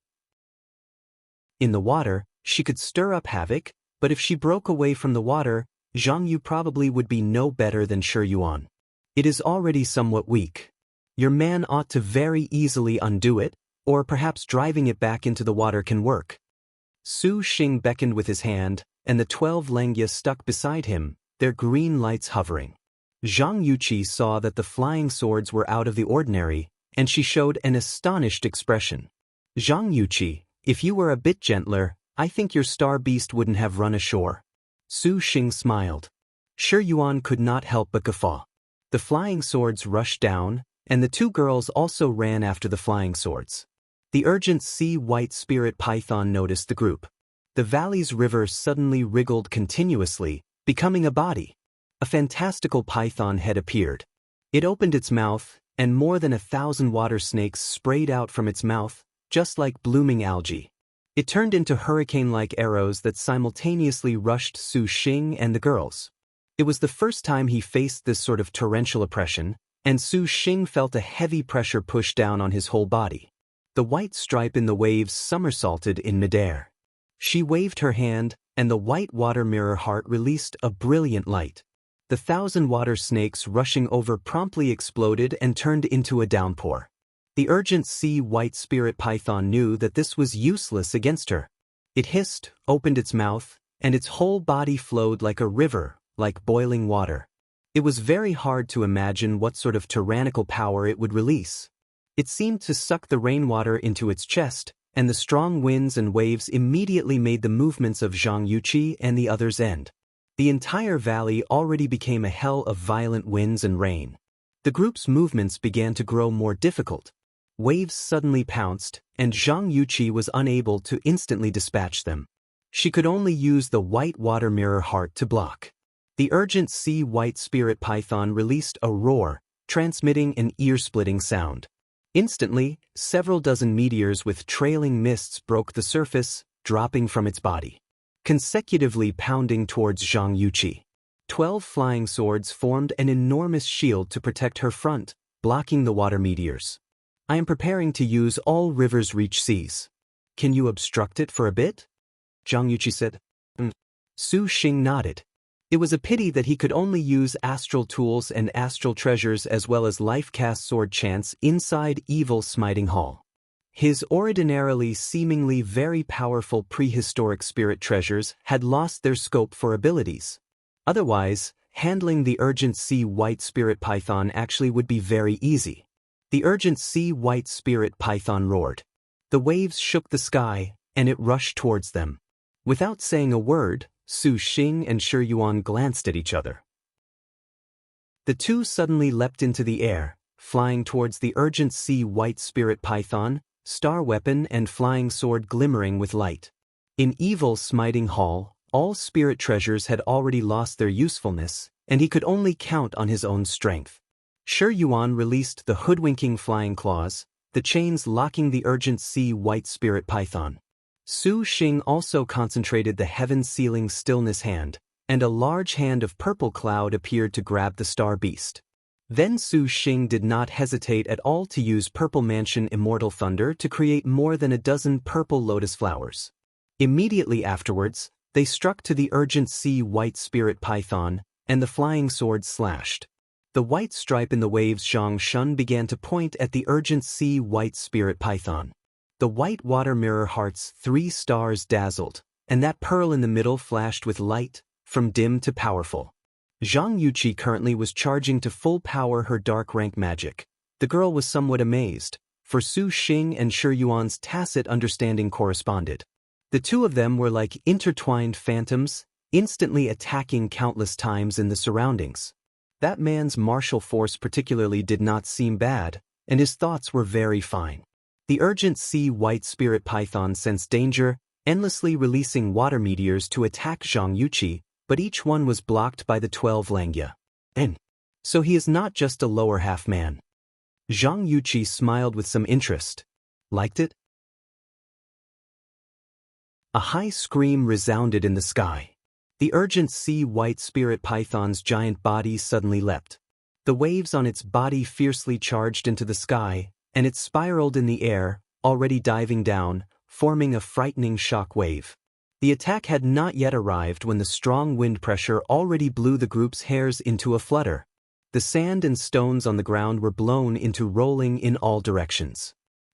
In the water, she could stir up havoc, but if she broke away from the water, Zhang Yu probably would be no better than Shi Yuan. It is already somewhat weak. Your man ought to very easily undo it, or perhaps driving it back into the water can work. Su Xing beckoned with his hand, and the 12 Lengya stuck beside him, their green lights hovering. Zhang Yuqi saw that the flying swords were out of the ordinary, and she showed an astonished expression. Zhang Yuqi, if you were a bit gentler, I think your star beast wouldn't have run ashore. Su Xing smiled. Shi Yuan could not help but guffaw. The flying swords rushed down, and the 2 girls also ran after the flying swords. The urgent sea white spirit python noticed the group. The valley's river suddenly wriggled continuously, becoming a body. A fantastical python head appeared. It opened its mouth, and more than 1,000 water snakes sprayed out from its mouth, just like blooming algae. It turned into hurricane-like arrows that simultaneously rushed Su Xing and the girls. It was the first time he faced this sort of torrential oppression, and Su Xing felt a heavy pressure push down on his whole body. The white stripe in the waves somersaulted in midair. She waved her hand, and the white water mirror heart released a brilliant light. The 1,000 water snakes rushing over promptly exploded and turned into a downpour. The urgent sea white spirit python knew that this was useless against her. It hissed, opened its mouth, and its whole body flowed like a river, like boiling water. It was very hard to imagine what sort of tyrannical power it would release. It seemed to suck the rainwater into its chest, and the strong winds and waves immediately made the movements of Zhang Yuqi and the others end. The entire valley already became a hell of violent winds and rain. The group's movements began to grow more difficult. Waves suddenly pounced, and Zhang Yuqi was unable to instantly dispatch them. She could only use the white water mirror heart to block. The urgent sea white spirit python released a roar, transmitting an ear-splitting sound. Instantly, several dozen meteors with trailing mists broke the surface, dropping from its body, consecutively pounding towards Zhang Yuqi. 12 flying swords formed an enormous shield to protect her front, blocking the water meteors. I am preparing to use all rivers reach seas. Can you obstruct it for a bit? Zhang Yuqi said. Su Xing nodded. It was a pity that he could only use astral tools and astral treasures as well as life-cast sword chants inside Evil Smiting Hall. His ordinarily seemingly very powerful prehistoric spirit treasures had lost their scope for abilities. Otherwise, handling the urgent sea white spirit python actually would be very easy. The urgent sea white spirit python roared. The waves shook the sky, and it rushed towards them. Without saying a word, Su Xing and Shi Yuan glanced at each other. The two suddenly leapt into the air, flying towards the urgent sea white spirit python, star weapon and flying sword glimmering with light. In Evil Smiting Hall, all spirit treasures had already lost their usefulness, and he could only count on his own strength. Shi Yuan released the hoodwinking flying claws, the chains locking the urgent sea white spirit python. Su Xing also concentrated the heaven-sealing stillness hand, and a large hand of purple cloud appeared to grab the star beast. Then Su Xing did not hesitate at all to use Purple Mansion Immortal Thunder to create more than a dozen purple lotus flowers. Immediately afterwards, they struck to the urgent sea white spirit python, and the flying sword slashed. The white stripe in the waves Zhang Shun began to point at the urgent sea white spirit python. The white water mirror heart's 3 stars dazzled, and that pearl in the middle flashed with light, from dim to powerful. Zhang Yuqi currently was charging to full power her dark rank magic. The girl was somewhat amazed, for Su Xing and Shi Yuan's tacit understanding corresponded. The two of them were like intertwined phantoms, instantly attacking countless times in the surroundings. That man's martial force particularly did not seem bad, and his thoughts were very fine. The urgent sea white spirit python sensed danger, endlessly releasing water meteors to attack Zhang Yuqi, but each one was blocked by the 12 Langya. And so he is not just a lower half man. Zhang Yuqi smiled with some interest. Liked it? A high scream resounded in the sky. The urgent sea white spirit python's giant body suddenly leapt. The waves on its body fiercely charged into the sky, and it spiraled in the air, already diving down, forming a frightening shock wave. The attack had not yet arrived when the strong wind pressure already blew the group's hairs into a flutter. The sand and stones on the ground were blown into rolling in all directions.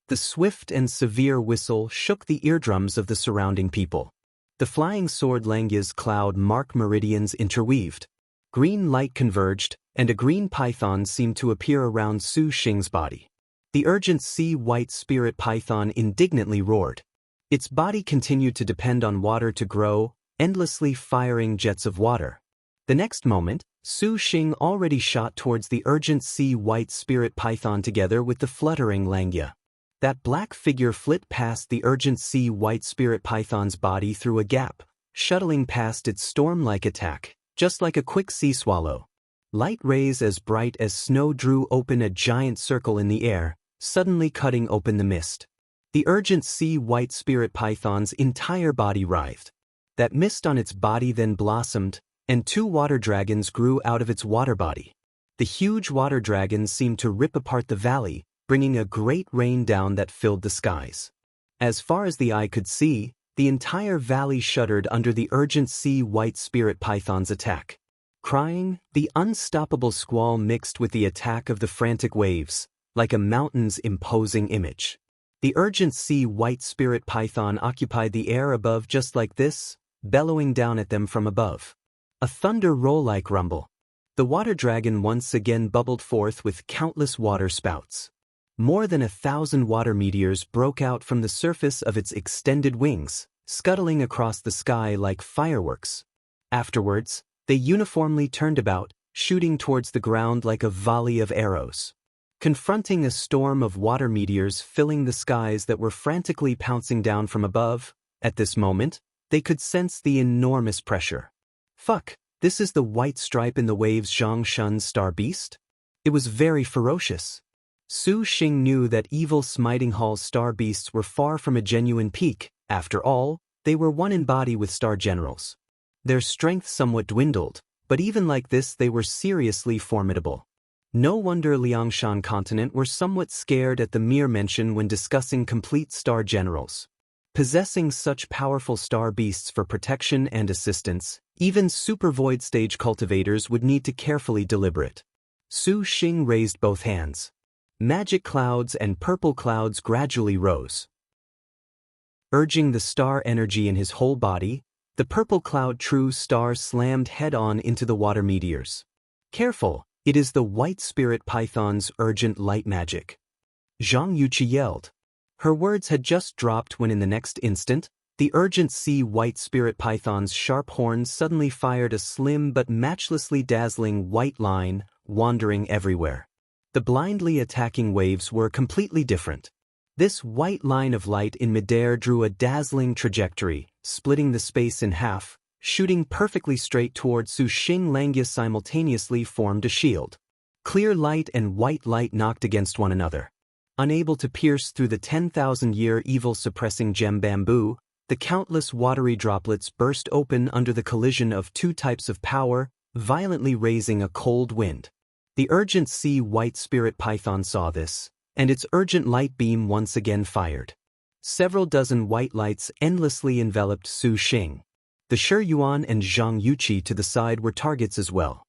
The swift and severe whistle shook the eardrums of the surrounding people. The flying sword Langya's cloud mark meridians interweaved. Green light converged, and a green python seemed to appear around Su Xing's body. The urgent sea white spirit python indignantly roared. Its body continued to depend on water to grow, endlessly firing jets of water. The next moment, Su Xing already shot towards the urgent sea white spirit python together with the fluttering Langya. That black figure flit past the urgent sea white spirit python's body through a gap, shuttling past its storm-like attack, just like a quick sea swallow. Light rays as bright as snow drew open a giant circle in the air, suddenly cutting open the mist. The urgent sea white spirit python's entire body writhed. That mist on its body then blossomed, and 2 water dragons grew out of its water body. The huge water dragons seemed to rip apart the valley, bringing a great rain down that filled the skies. As far as the eye could see, the entire valley shuddered under the urgent sea white spirit python's attack. Crying, the unstoppable squall mixed with the attack of the frantic waves, like a mountain's imposing image. The urgent sea white spirit python occupied the air above just like this, bellowing down at them from above. A thunder roll-like rumble. The water dragon once again bubbled forth with countless water spouts. More than 1,000 water meteors broke out from the surface of its extended wings, scuttling across the sky like fireworks. Afterwards, they uniformly turned about, shooting towards the ground like a volley of arrows. Confronting a storm of water meteors filling the skies that were frantically pouncing down from above, at this moment, they could sense the enormous pressure. Fuck, this is the white stripe in the waves Zhang Shun's star beast? It was very ferocious. Su Xing knew that Evil Smiting Hall's star beasts were far from a genuine peak. After all, they were one in body with star generals. Their strength somewhat dwindled, but even like this they were seriously formidable. No wonder Liangshan continent were somewhat scared at the mere mention when discussing complete star generals. Possessing such powerful star beasts for protection and assistance, even super void stage cultivators would need to carefully deliberate. Su Xing raised both hands. Magic clouds and purple clouds gradually rose. Urging the star energy in his whole body, the purple cloud true star slammed head-on into the water meteors. Careful, it is the white spirit python's urgent light magic. Zhang Yuqi yelled. Her words had just dropped when in the next instant, The urgent sea white spirit python's sharp horns suddenly fired a slim but matchlessly dazzling white line, wandering everywhere. The blindly attacking waves were completely different. This white line of light in midair drew a dazzling trajectory, splitting the space in half, shooting perfectly straight toward Su Xing. Langya simultaneously formed a shield. Clear light and white light knocked against one another. Unable to pierce through the 10,000-year evil-suppressing gem bamboo, the countless watery droplets burst open under the collision of two types of power, violently raising a cold wind. The urgent sea white spirit python saw this, and its urgent light beam once again fired. Several dozen white lights endlessly enveloped Su Xing. The Shi Yuan and Zhang Yuqi to the side were targets as well.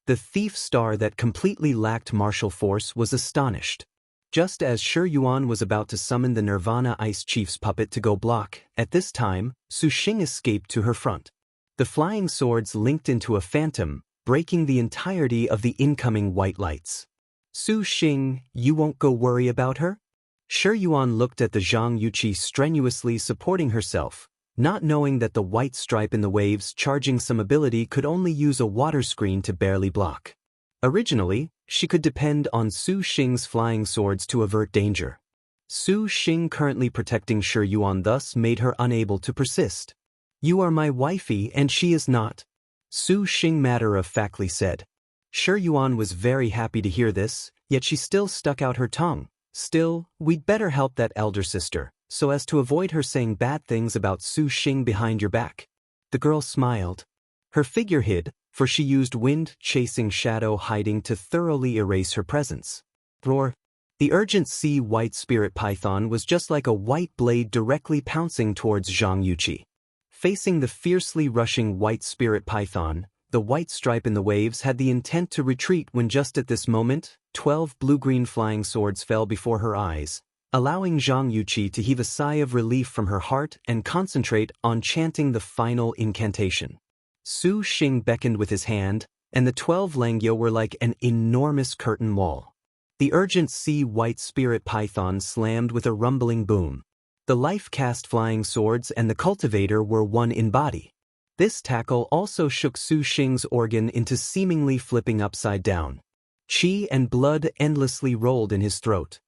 The thief star that completely lacked martial force was astonished. Just as Shi Yuan was about to summon the Nirvana Ice Chief's puppet to go block, at this time, Su Xing escaped to her front. The flying swords linked into a phantom, breaking the entirety of the incoming white lights. Su Xing, you won't go worry about her? Shi Yuan looked at the Zhang Yuqi strenuously supporting herself, not knowing that the white stripe in the waves charging some ability could only use a water screen to barely block. Originally, she could depend on Su Xing's flying swords to avert danger. Su Xing currently protecting Shi Yuan thus made her unable to persist. You are my wifey and she is not, Su Xing matter-of-factly said. Shi Yuan was very happy to hear this, yet she still stuck out her tongue. Still, we'd better help that elder sister, so as to avoid her saying bad things about Su Xing behind your back. The girl smiled. Her figure hid, for she used wind-chasing shadow hiding to thoroughly erase her presence. Roar! The urgent sea white spirit python was just like a white blade directly pouncing towards Zhang Yuqi. Facing the fiercely rushing white spirit python, the white stripe in the waves had the intent to retreat when just at this moment, 12 blue-green flying swords fell before her eyes, allowing Zhang Yuqi to heave a sigh of relief from her heart and concentrate on chanting the final incantation. Su Xing beckoned with his hand, and the 12 Langya were like an enormous curtain wall. The urgent sea white spirit python slammed with a rumbling boom. The life-cast flying swords and the cultivator were one in body. This tackle also shook Su Xing's organ into seemingly flipping upside down. Qi and blood endlessly rolled in his throat.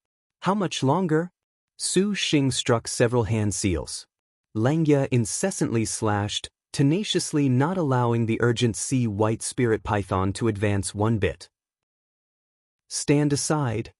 How much longer? Su Xing struck several hand seals. Langya incessantly slashed, tenaciously not allowing the urgent sea white spirit python to advance one bit. Stand aside,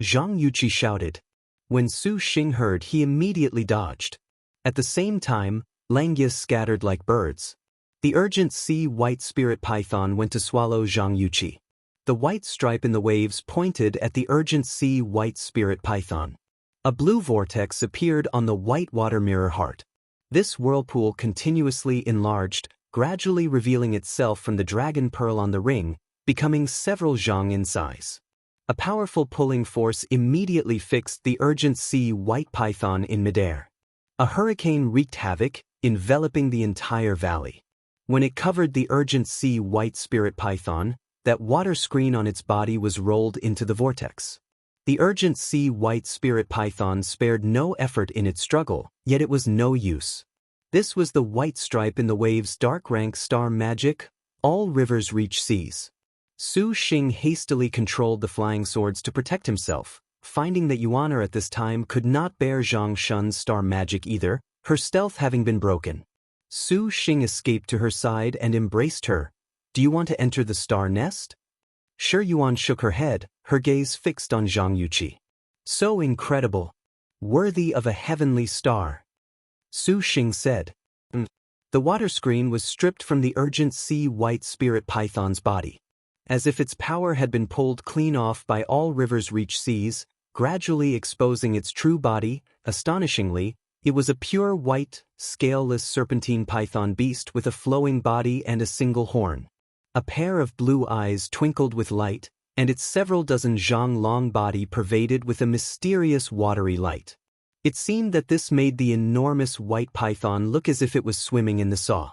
Zhang Yuqi shouted. When Su Xing heard, he immediately dodged. At the same time, Langya scattered like birds. The urgent sea white spirit python went to swallow Zhang Yuqi. The white stripe in the waves pointed at the urgent sea white spirit python. A blue vortex appeared on the white water mirror heart. This whirlpool continuously enlarged, gradually revealing itself from the dragon pearl on the ring, becoming several zhang in size. A powerful pulling force immediately fixed the urgent sea white python in midair. A hurricane wreaked havoc, enveloping the entire valley. When it covered the urgent sea white spirit python, that water screen on its body was rolled into the vortex. The urgent sea white spirit python spared no effort in its struggle, yet it was no use. This was the white stripe in the wave's dark rank star magic, all rivers reach seas. Su Xing hastily controlled the flying swords to protect himself, finding that Yuaner at this time could not bear Zhang Shun's star magic either, her stealth having been broken. Su Xing escaped to her side and embraced her. Do you want to enter the star nest? Shi Yuan shook her head, her gaze fixed on Zhang Yuqi. So incredible. Worthy of a heavenly star. Su Xing said. The water screen was stripped from the urgent sea white spirit python's body. As if its power had been pulled clean off by all rivers reach seas, gradually exposing its true body. Astonishingly, it was a pure white, scaleless serpentine python beast with a flowing body and a single horn. A pair of blue eyes twinkled with light, and its several dozen zhang long body pervaded with a mysterious watery light. It seemed that this made the enormous white python look as if it was swimming in the saw.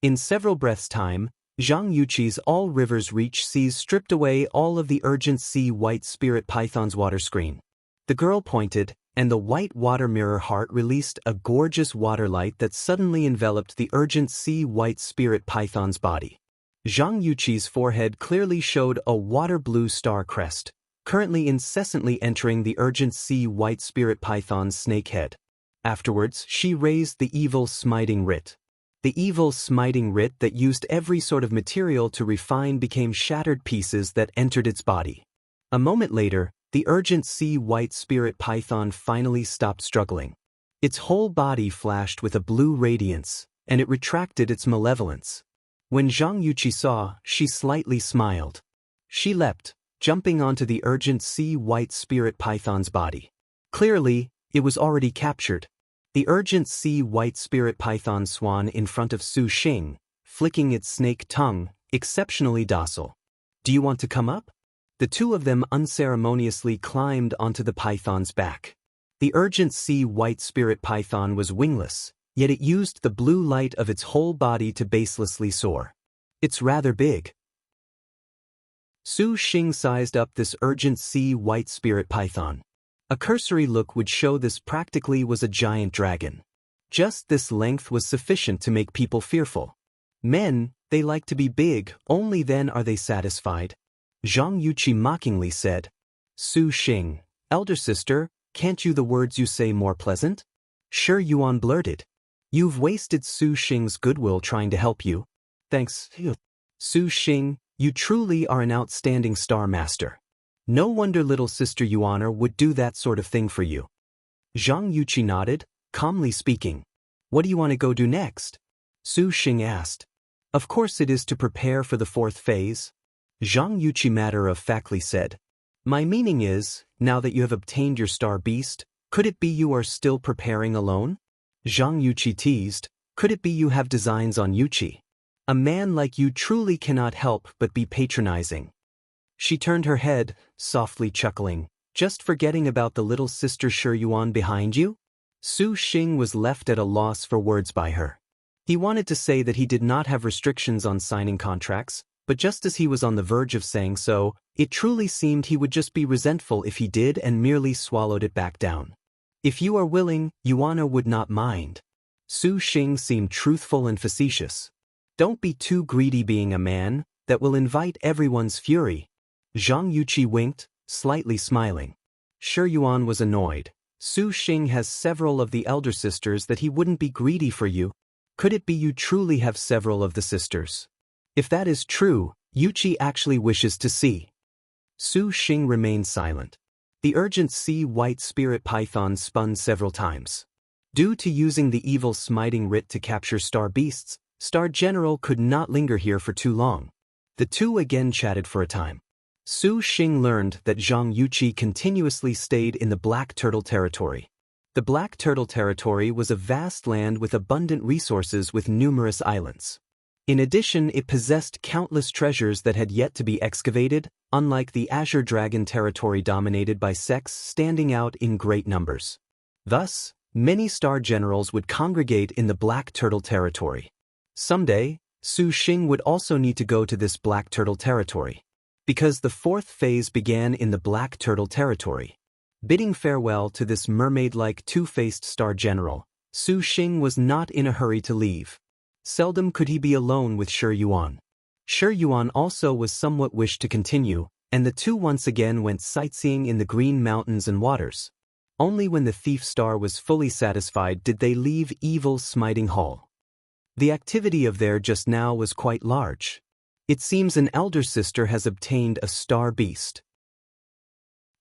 In several breaths' time, Zhang Yuqi's all rivers reach seas stripped away all of the urgent sea white spirit python's water screen. The girl pointed, and the white water mirror heart released a gorgeous water light that suddenly enveloped the urgent sea white spirit python's body. Zhang Yuqi's forehead clearly showed a water-blue star crest, currently incessantly entering the urgent sea white spirit python's snake head. Afterwards, she raised the evil smiting writ. The evil smiting writ that used every sort of material to refine became shattered pieces that entered its body. A moment later, the urgent sea white spirit python finally stopped struggling. Its whole body flashed with a blue radiance, and it retracted its malevolence. When Zhang Yuqi saw, she slightly smiled. She leapt, jumping onto the urgent sea white spirit python's body. Clearly, it was already captured. The urgent sea white spirit python swam in front of Su Xing, flicking its snake tongue, exceptionally docile. "Do you want to come up?" The two of them unceremoniously climbed onto the python's back. The urgent sea white spirit python was wingless, yet it used the blue light of its whole body to baselessly soar. "It's rather big." Su Xing sized up this urgent sea white spirit python. A cursory look would show this practically was a giant dragon. Just this length was sufficient to make people fearful. Men, they like to be big, only then are they satisfied. Zhang Yuqi mockingly said. "Su Xing, elder sister, can't you the words you say more pleasant?" Shi Yuan blurted. "You've wasted Su Xing's goodwill trying to help you." "Thanks, Su Xing, you truly are an outstanding star master. No wonder little sister Yuaner would do that sort of thing for you." Zhang Yuqi nodded, calmly speaking. "What do you want to go do next?" Su Xing asked. "Of course it is to prepare for the fourth phase." Zhang Yuqi matter-of-factly said. "My meaning is, now that you have obtained your star beast, could it be you are still preparing alone?" Zhang Yuqi teased. "Could it be you have designs on Yuqi? A man like you truly cannot help but be patronizing." She turned her head, softly chuckling. "Just forgetting about the little sister Shi Yuan behind you?" Su Xing was left at a loss for words by her. He wanted to say that he did not have restrictions on signing contracts, but just as he was on the verge of saying so, it truly seemed he would just be resentful if he did and merely swallowed it back down. "If you are willing, Yuana would not mind." Su Xing seemed truthful and facetious. "Don't be too greedy being a man, that will invite everyone's fury." Zhang Yuqi winked, slightly smiling. Shi Yuan was annoyed. "Su Xing has several of the elder sisters that he wouldn't be greedy for you. Could it be you truly have several of the sisters? If that is true, Yuqi actually wishes to see." Su Xing remained silent. The urgent sea white spirit python spun several times. Due to using the evil smiting writ to capture star beasts, Star General could not linger here for too long. The two again chatted for a time. Su Xing learned that Zhang Yuqi continuously stayed in the Black Turtle Territory. The Black Turtle Territory was a vast land with abundant resources with numerous islands. In addition, it possessed countless treasures that had yet to be excavated, unlike the Azure Dragon territory dominated by sects standing out in great numbers. Thus, many star generals would congregate in the Black Turtle Territory. Someday, Su Xing would also need to go to this Black Turtle Territory. Because the fourth phase began in the Black Turtle Territory. Bidding farewell to this mermaid-like two-faced star general, Su Xing was not in a hurry to leave. Seldom could he be alone with Shi Yuan. Shi Yuan also was somewhat wished to continue, and the two once again went sightseeing in the green mountains and waters. Only when the thief star was fully satisfied did they leave evil smiting Hall. The activity of there just now was quite large. It seems an elder sister has obtained a star beast.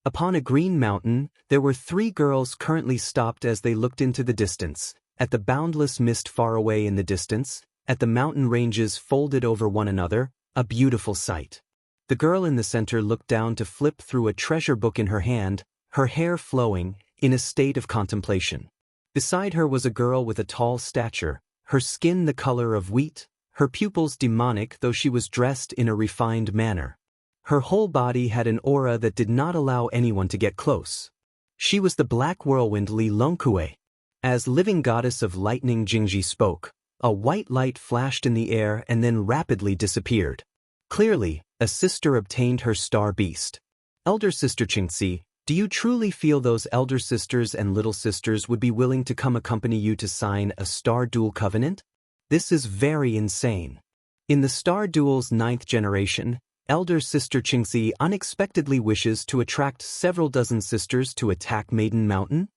Upon a green mountain, there were 3 girls currently stopped as they looked into the distance. At the boundless mist far away in the distance, at the mountain ranges folded over one another, a beautiful sight. The girl in the center looked down to flip through a treasure book in her hand, her hair flowing, in a state of contemplation. Beside her was a girl with a tall stature, her skin the color of wheat, her pupils demonic though she was dressed in a refined manner. Her whole body had an aura that did not allow anyone to get close. She was the black whirlwind Li Longkue. As living goddess of lightning Jingji spoke, a white light flashed in the air and then rapidly disappeared. Clearly, a sister obtained her star beast. Elder sister Qingxi, Do you truly feel those elder sisters and little sisters would be willing to come accompany you to sign a Star Duel covenant? This is very insane. In the Star Duel's 9th generation, elder sister Qingxi unexpectedly wishes to attract several dozen sisters to attack Maiden Mountain.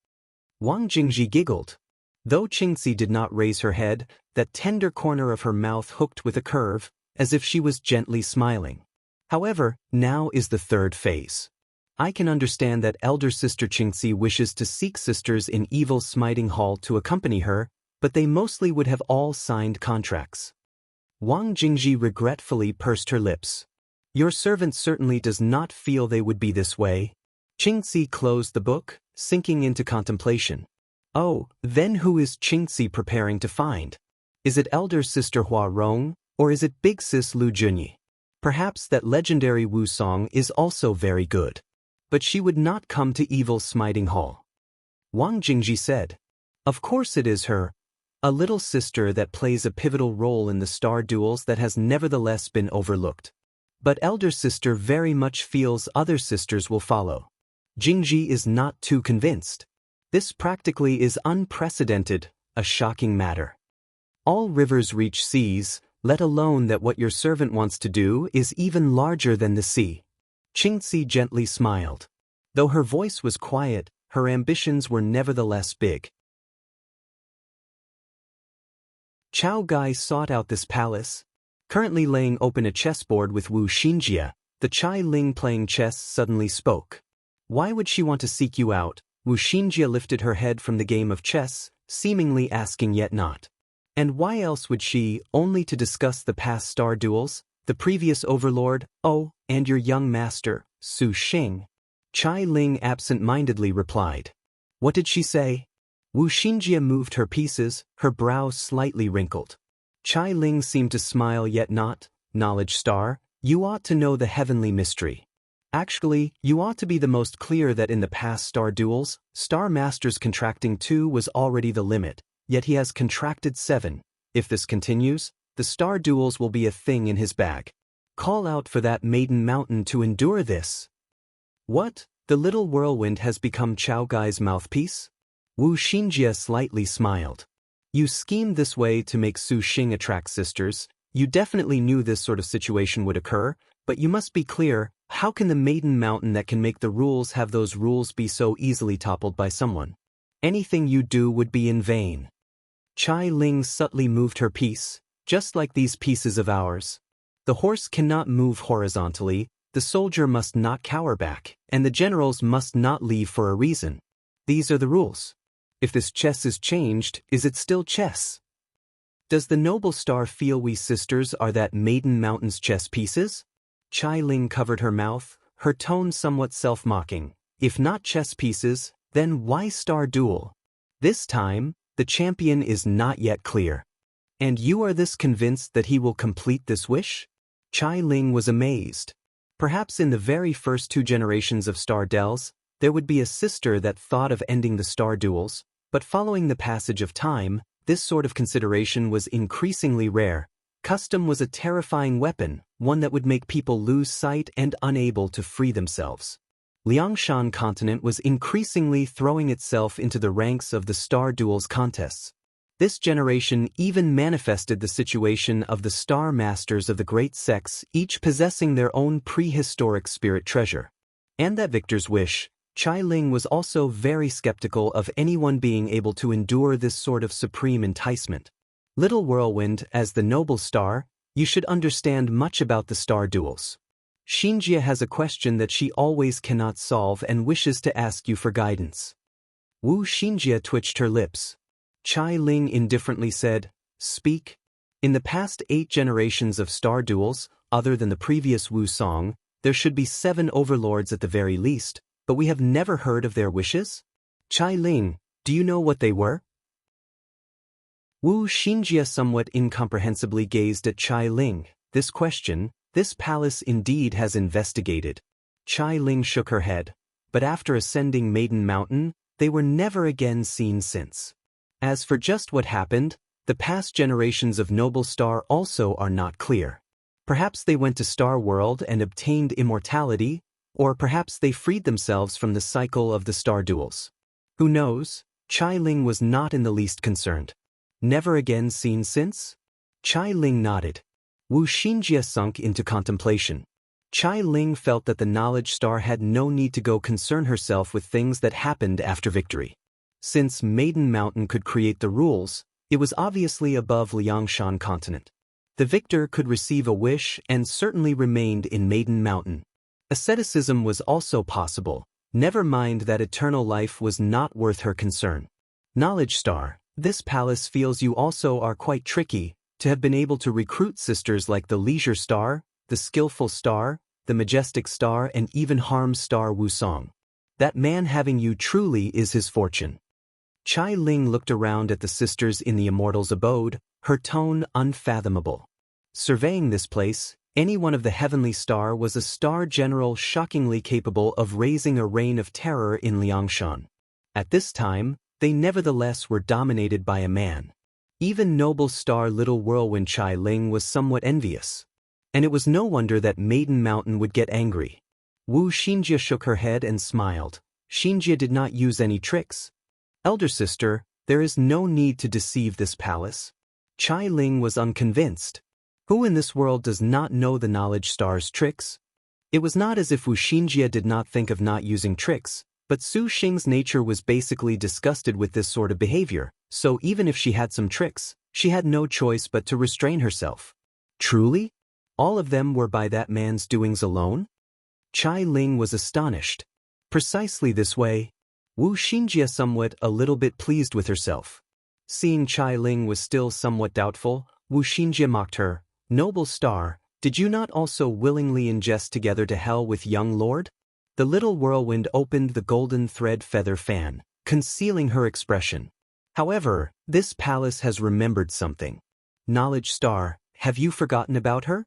Wang Jingji giggled. Though Qingxi did not raise her head, that tender corner of her mouth hooked with a curve, as if she was gently smiling. However, now is the 3rd phase. I can understand that elder sister Qingxi wishes to seek sisters in Evil Smiting Hall to accompany her, but they mostly would have all signed contracts. Wang Jingji regretfully pursed her lips. Your servant certainly does not feel they would be this way. Qingxi closed the book, sinking into contemplation. Oh, then who is Qingxi preparing to find? Is it elder sister Hua Rong, or is it big sis Lu Junyi? Perhaps that legendary Wu song is also very good. But she would not come to Evil Smiting Hall. Wang Jingji said. Of course it is her. A little sister that plays a pivotal role in the Star Duels that has nevertheless been overlooked. But elder sister very much feels other sisters will follow. Jingji is not too convinced. This practically is unprecedented, a shocking matter. All rivers reach seas, let alone that what your servant wants to do is even larger than the sea. Qingxi gently smiled. Though her voice was quiet, her ambitions were nevertheless big. Chao Gai sought out this palace. Currently laying open a chessboard with Wu Xinjie, the Chai Ling playing chess suddenly spoke. Why would she want to seek you out? Wu Xinjie lifted her head from the game of chess, seemingly asking yet not. And why else would she, only to discuss the past Star Duels, the previous overlord, oh, and your young master, Su Xing? Chai Ling absent-mindedly replied. What did she say? Wu Xinjie moved her pieces, her brow slightly wrinkled. Chai Ling seemed to smile yet not. Knowledge Star, you ought to know the heavenly mystery. Actually, you ought to be the most clear that in the past Star Duels, Star Master's contracting 2 was already the limit, yet he has contracted 7. If this continues, the Star Duels will be a thing in his bag. Call out for that Maiden Mountain to endure this. What? The little whirlwind has become Chao Gai's mouthpiece? Wu Xinjie slightly smiled. You schemed this way to make Su Xing attract sisters. You definitely knew this sort of situation would occur, but you must be clear, how can the Maiden Mountain that can make the rules have those rules be so easily toppled by someone? Anything you do would be in vain. Chai Ling subtly moved her piece, just like these pieces of ours. The horse cannot move horizontally, the soldier must not cower back, and the generals must not leave for a reason. These are the rules. If this chess is changed, is it still chess? Does the noble star feel we sisters are that Maiden Mountain's chess pieces? Chai Ling covered her mouth, her tone somewhat self-mocking. If not chess pieces, then why Star Duel? This time, the champion is not yet clear. And you are this convinced that he will complete this wish? Chai Ling was amazed. Perhaps in the very first 2 generations of Star Dels, there would be a sister that thought of ending the Star Duels, but following the passage of time, this sort of consideration was increasingly rare. Custom was a terrifying weapon, one that would make people lose sight and unable to free themselves. Liangshan continent was increasingly throwing itself into the ranks of the Star Duels contests. This generation even manifested the situation of the Star Masters of the Great Sects, each possessing their own prehistoric spirit treasure. And that victor's wish, Chai Ling was also very skeptical of anyone being able to endure this sort of supreme enticement. Little Whirlwind, as the noble star, you should understand much about the Star Duels. Xinjie has a question that she always cannot solve and wishes to ask you for guidance. Wu Xinjie twitched her lips. Chai Ling indifferently said, Speak. In the past 8 generations of Star Duels, other than the previous Wu song, there should be 7 overlords at the very least, but we have never heard of their wishes? Chai Ling, do you know what they were? Wu Xinjie somewhat incomprehensibly gazed at Chai Ling. This question, this palace indeed has investigated. Chai Ling shook her head, but after ascending Maiden Mountain, they were never again seen since. As for just what happened, the past generations of Noble Star also are not clear. Perhaps they went to Star World and obtained immortality, Or perhaps they freed themselves from the cycle of the star duels. Who knows? Chai Ling was not in the least concerned. Never again seen since? Chai Ling nodded. Wu Xinjie sunk into contemplation. Chai Ling felt that the knowledge star had no need to go concern herself with things that happened after victory. Since Maiden Mountain could create the rules, it was obviously above Liangshan continent. The victor could receive a wish and certainly remained in Maiden Mountain. Asceticism was also possible, never mind that eternal life was not worth her concern. Knowledge star, this palace feels you also are quite tricky, to have been able to recruit sisters like the leisure star, the skillful star, the majestic star and even harm star Wusong. That man having you truly is his fortune. Chai Ling looked around at the sisters in the immortal's abode, her tone unfathomable. Surveying this place, any one of the heavenly star was a star general shockingly capable of raising a reign of terror in Liangshan. At this time, they nevertheless were dominated by a man. Even noble star Little Whirlwind Chai Ling was somewhat envious. And it was no wonder that Maiden Mountain would get angry. Wu Xinjie shook her head and smiled. Xinjie did not use any tricks. Elder sister, there is no need to deceive this palace. Chai Ling was unconvinced. Who in this world does not know the knowledge star's tricks? It was not as if Wu Xinjie did not think of not using tricks, but Su Xing's nature was basically disgusted with this sort of behavior, so even if she had some tricks, she had no choice but to restrain herself. Truly? All of them were by that man's doings alone? Chai Ling was astonished. Precisely this way. Wu Xinjie somewhat a little bit pleased with herself. Seeing Chai Ling was still somewhat doubtful, Wu Xinjie mocked her. Noble star, did you not also willingly ingest together to hell with young lord? The little whirlwind opened the golden thread feather fan, concealing her expression. However, this palace has remembered something. Knowledge star, have you forgotten about her?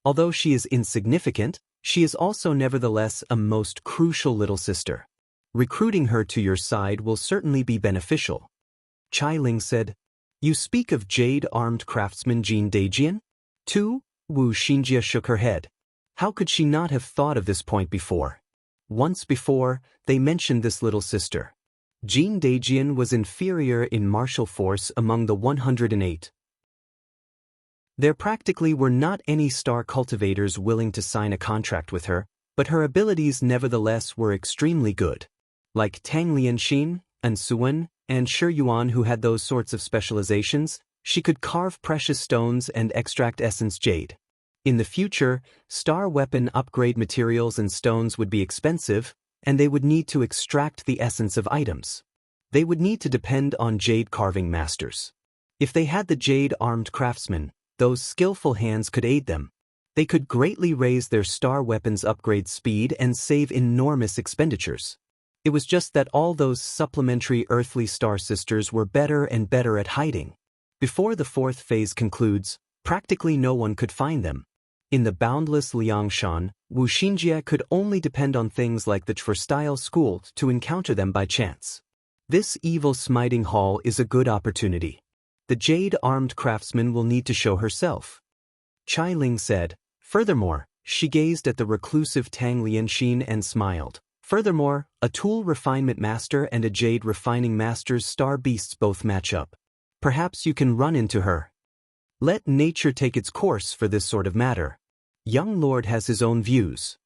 Although she is insignificant, she is also nevertheless a most crucial little sister. Recruiting her to your side will certainly be beneficial. Chai Ling said, You speak of jade-armed craftsman Jin Daijian? Too? Wu Xinjie shook her head. How could she not have thought of this point before? Once before, they mentioned this little sister. Jin Daijian was inferior in martial force among the 108. There practically were not any star cultivators willing to sign a contract with her, but her abilities nevertheless were extremely good. Like Tang Lianxin, and Suwen, and Shi Yuan who had those sorts of specializations, she could carve precious stones and extract essence jade. In the future, star weapon upgrade materials and stones would be expensive, and they would need to extract the essence of items. They would need to depend on jade carving masters. If they had the jade-armed craftsmen, those skillful hands could aid them. They could greatly raise their star weapons upgrade speed and save enormous expenditures. It was just that all those supplementary earthly star sisters were better and better at hiding. Before the fourth phase concludes, practically no one could find them. In the boundless Liangshan, Wu Xinjie could only depend on things like the Tver-style school to encounter them by chance. This evil smiting hall is a good opportunity. The jade-armed craftsman will need to show herself. Chai Ling said. Furthermore, she gazed at the reclusive Tang Lianxin and smiled. Furthermore, a tool refinement master and a jade refining master's star beasts both match up. Perhaps you can run into her. Let nature take its course for this sort of matter. Young lord has his own views.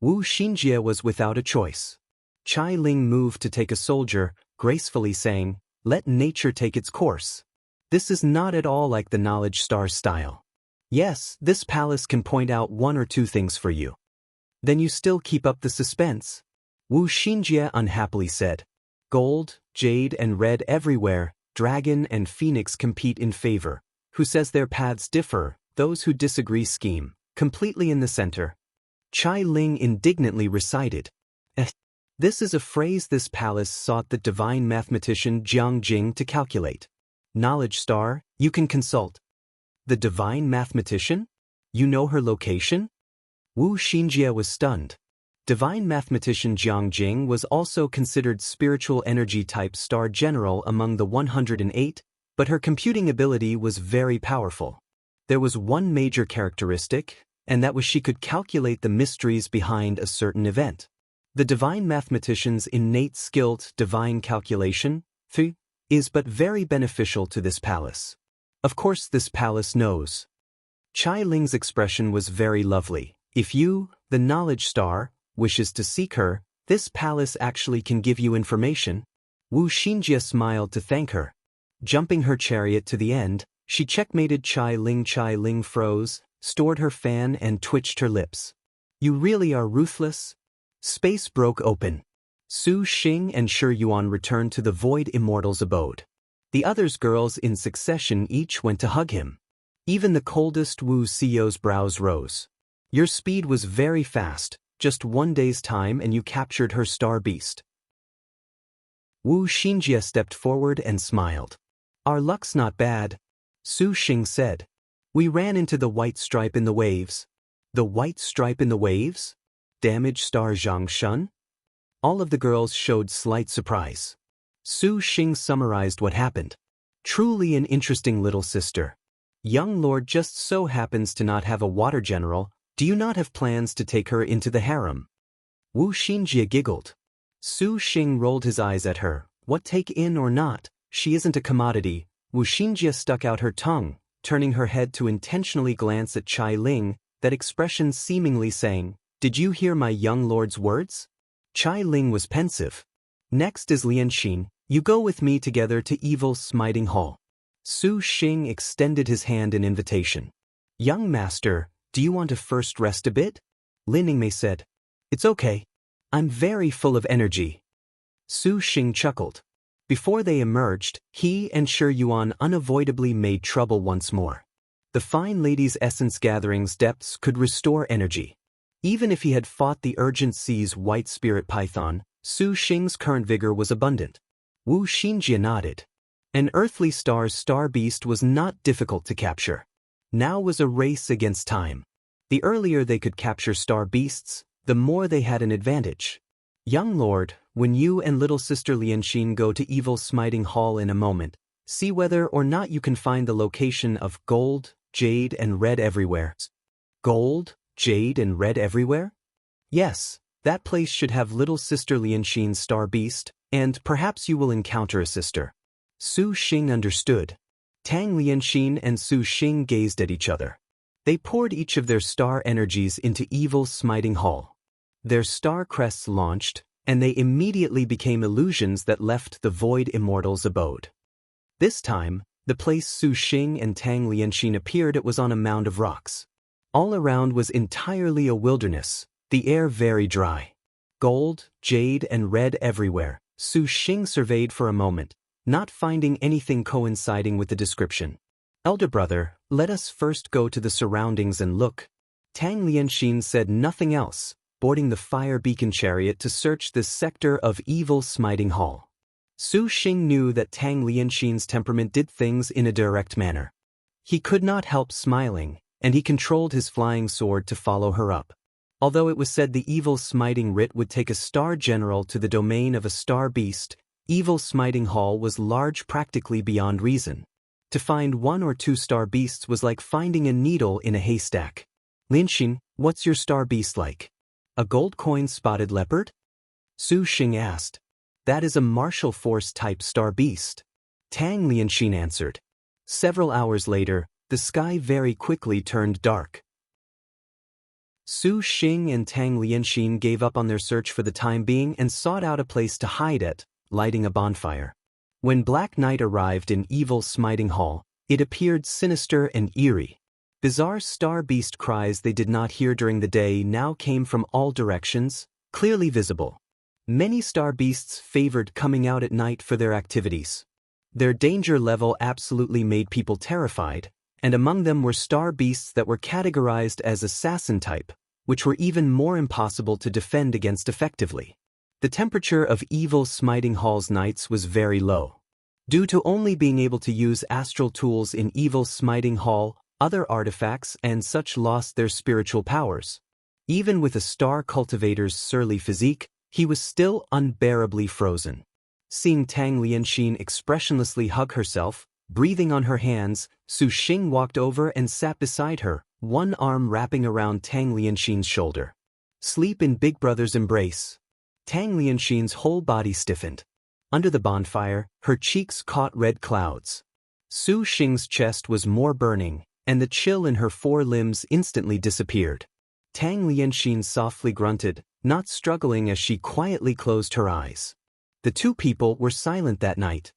Wu Xinjie was without a choice. Chai Ling moved to take a soldier, gracefully saying, Let nature take its course. This is not at all like the knowledge star style. Yes, this palace can point out one or two things for you. Then you still keep up the suspense? Wu Xinjie unhappily said. Gold, jade and red everywhere, dragon and phoenix compete in favor. Who says their paths differ, those who disagree scheme, completely in the center. Chai Ling indignantly recited. This is a phrase this palace sought the divine mathematician Jiang Jing to calculate. Knowledge star, you can consult. The divine mathematician? You know her location? Wu Xinjie was stunned. Divine mathematician Jiang Jing was also considered spiritual energy type star general among the 108, but her computing ability was very powerful. There was one major characteristic, and that was she could calculate the mysteries behind a certain event. The divine mathematician's innate skill to divine calculation, is but very beneficial to this palace. Of course this palace knows. Chai Ling's expression was very lovely. If you, the knowledge star, wishes to seek her, this palace actually can give you information. Wu Xinjie smiled to thank her. Jumping her chariot to the end, she checkmated Chai Ling. Chai Ling froze, stored her fan and twitched her lips. You really are ruthless? Space broke open. Su Xing and Shi Yuan returned to the Void Immortal's abode. The others girls in succession each went to hug him. Even the coldest Wu Xiao's brows rose. Your speed was very fast, just 1 day's time and you captured her star beast. Wu Xinjie stepped forward and smiled. Our luck's not bad, Su Xing said. We ran into the white stripe in the waves. The white stripe in the waves? Damaged star Zhang Shun? All of the girls showed slight surprise. Su Xing summarized what happened. Truly an interesting little sister. Young lord just so happens to not have a water general. Do you not have plans to take her into the harem? Wu Xinjie giggled. Su Xing rolled his eyes at her. What, take in or not? She isn't a commodity. Wu Xinjie stuck out her tongue, turning her head to intentionally glance at Chai Ling, that expression seemingly saying, Did you hear my young lord's words? Chai Ling was pensive. Next is Lianxin. You go with me together to Evil Smiting Hall. Su Xing extended his hand in invitation. Young master, do you want to first rest a bit? Lin Yingmei said. It's okay. I'm very full of energy. Su Xing chuckled. Before they emerged, he and Shi Yuan unavoidably made trouble once more. The fine lady's essence gathering's depths could restore energy. Even if he had fought the Urgent Sea's white spirit python, Su Xing's current vigor was abundant. Wu Xinjie nodded. An earthly star's star beast was not difficult to capture. Now was a race against time. The earlier they could capture star beasts, the more they had an advantage. Young lord, when you and little sister Lianxin go to Evil Smiting Hall in a moment, see whether or not you can find the location of gold, jade and red everywhere. Gold, jade and red everywhere? Yes, that place should have little sister Lianxin's star beast, and perhaps you will encounter a sister. Su Xing understood. Tang Lianxin and Su Xing gazed at each other. They poured each of their star energies into Evil Smiting Hall. Their star crests launched, and they immediately became illusions that left the Void Immortal's abode. This time, the place Su Xing and Tang Lianxin appeared at was on a mound of rocks. All around was entirely a wilderness, the air very dry. Gold, jade and red everywhere. Su Xing surveyed for a moment, not finding anything coinciding with the description. Elder brother, let us first go to the surroundings and look. Tang Lianxin said nothing else, boarding the fire beacon chariot to search this sector of Evil Smiting Hall. Su Xing knew that Tang Lianxin's temperament did things in a direct manner. He could not help smiling, and he controlled his flying sword to follow her up. Although it was said the Evil Smiting Writ would take a star general to the domain of a star beast, Evil Smiting Hall was large practically beyond reason. To find 1 or 2 star beasts was like finding a needle in a haystack. Lianxin, what's your star beast like? A gold coin spotted leopard? Su Xing asked. That is a martial force type star beast. Tang Lianxin answered. Several hours later, the sky very quickly turned dark. Su Xing and Tang Lianxin gave up on their search for the time being and sought out a place to hide at, lighting a bonfire. When black night arrived in Evil Smiting Hall, it appeared sinister and eerie. Bizarre star beast cries they did not hear during the day now came from all directions, clearly visible. Many star beasts favored coming out at night for their activities. Their danger level absolutely made people terrified, and among them were star beasts that were categorized as assassin type, which were even more impossible to defend against effectively. The temperature of Evil Smiting Hall's nights was very low. Due to only being able to use astral tools in Evil Smiting Hall, other artifacts and such lost their spiritual powers. Even with a star cultivator's surly physique, he was still unbearably frozen. Seeing Tang Lianxin expressionlessly hug herself, breathing on her hands, Su Xing walked over and sat beside her, one arm wrapping around Tang Lianxin's shoulder. Sleep in Big Brother's embrace. Tang Lianxin's whole body stiffened. Under the bonfire, her cheeks caught red clouds. Su Xing's chest was more burning, and the chill in her 4 limbs instantly disappeared. Tang Lianxin softly grunted, not struggling as she quietly closed her eyes. The 2 people were silent that night.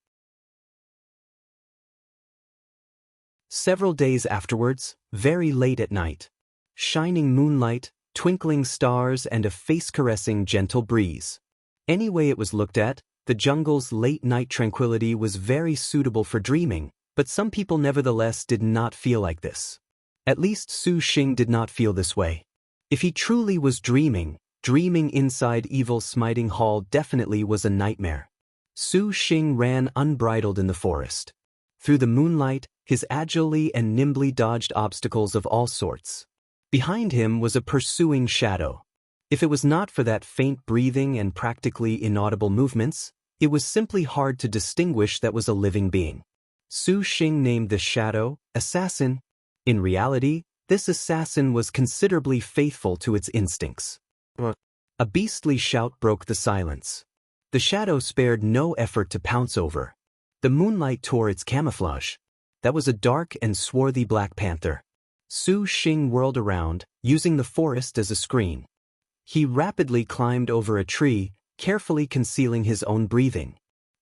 Several days afterwards, very late at night. Shining moonlight, twinkling stars and a face-caressing gentle breeze. Any way it was looked at, the jungle's late-night tranquility was very suitable for dreaming, but some people nevertheless did not feel like this. At least Su Xing did not feel this way. If he truly was dreaming inside Evil Smiting Hall definitely was a nightmare. Su Xing ran unbridled in the forest. Through the moonlight, his agilely and nimbly dodged obstacles of all sorts. Behind him was a pursuing shadow. If it was not for that faint breathing and practically inaudible movements, it was simply hard to distinguish that was a living being. Su Xing named this shadow Assassin. In reality, this assassin was considerably faithful to its instincts. A beastly shout broke the silence. The shadow spared no effort to pounce over. The moonlight tore its camouflage. That was a dark and swarthy black panther. Su Xing whirled around, using the forest as a screen. He rapidly climbed over a tree, carefully concealing his own breathing.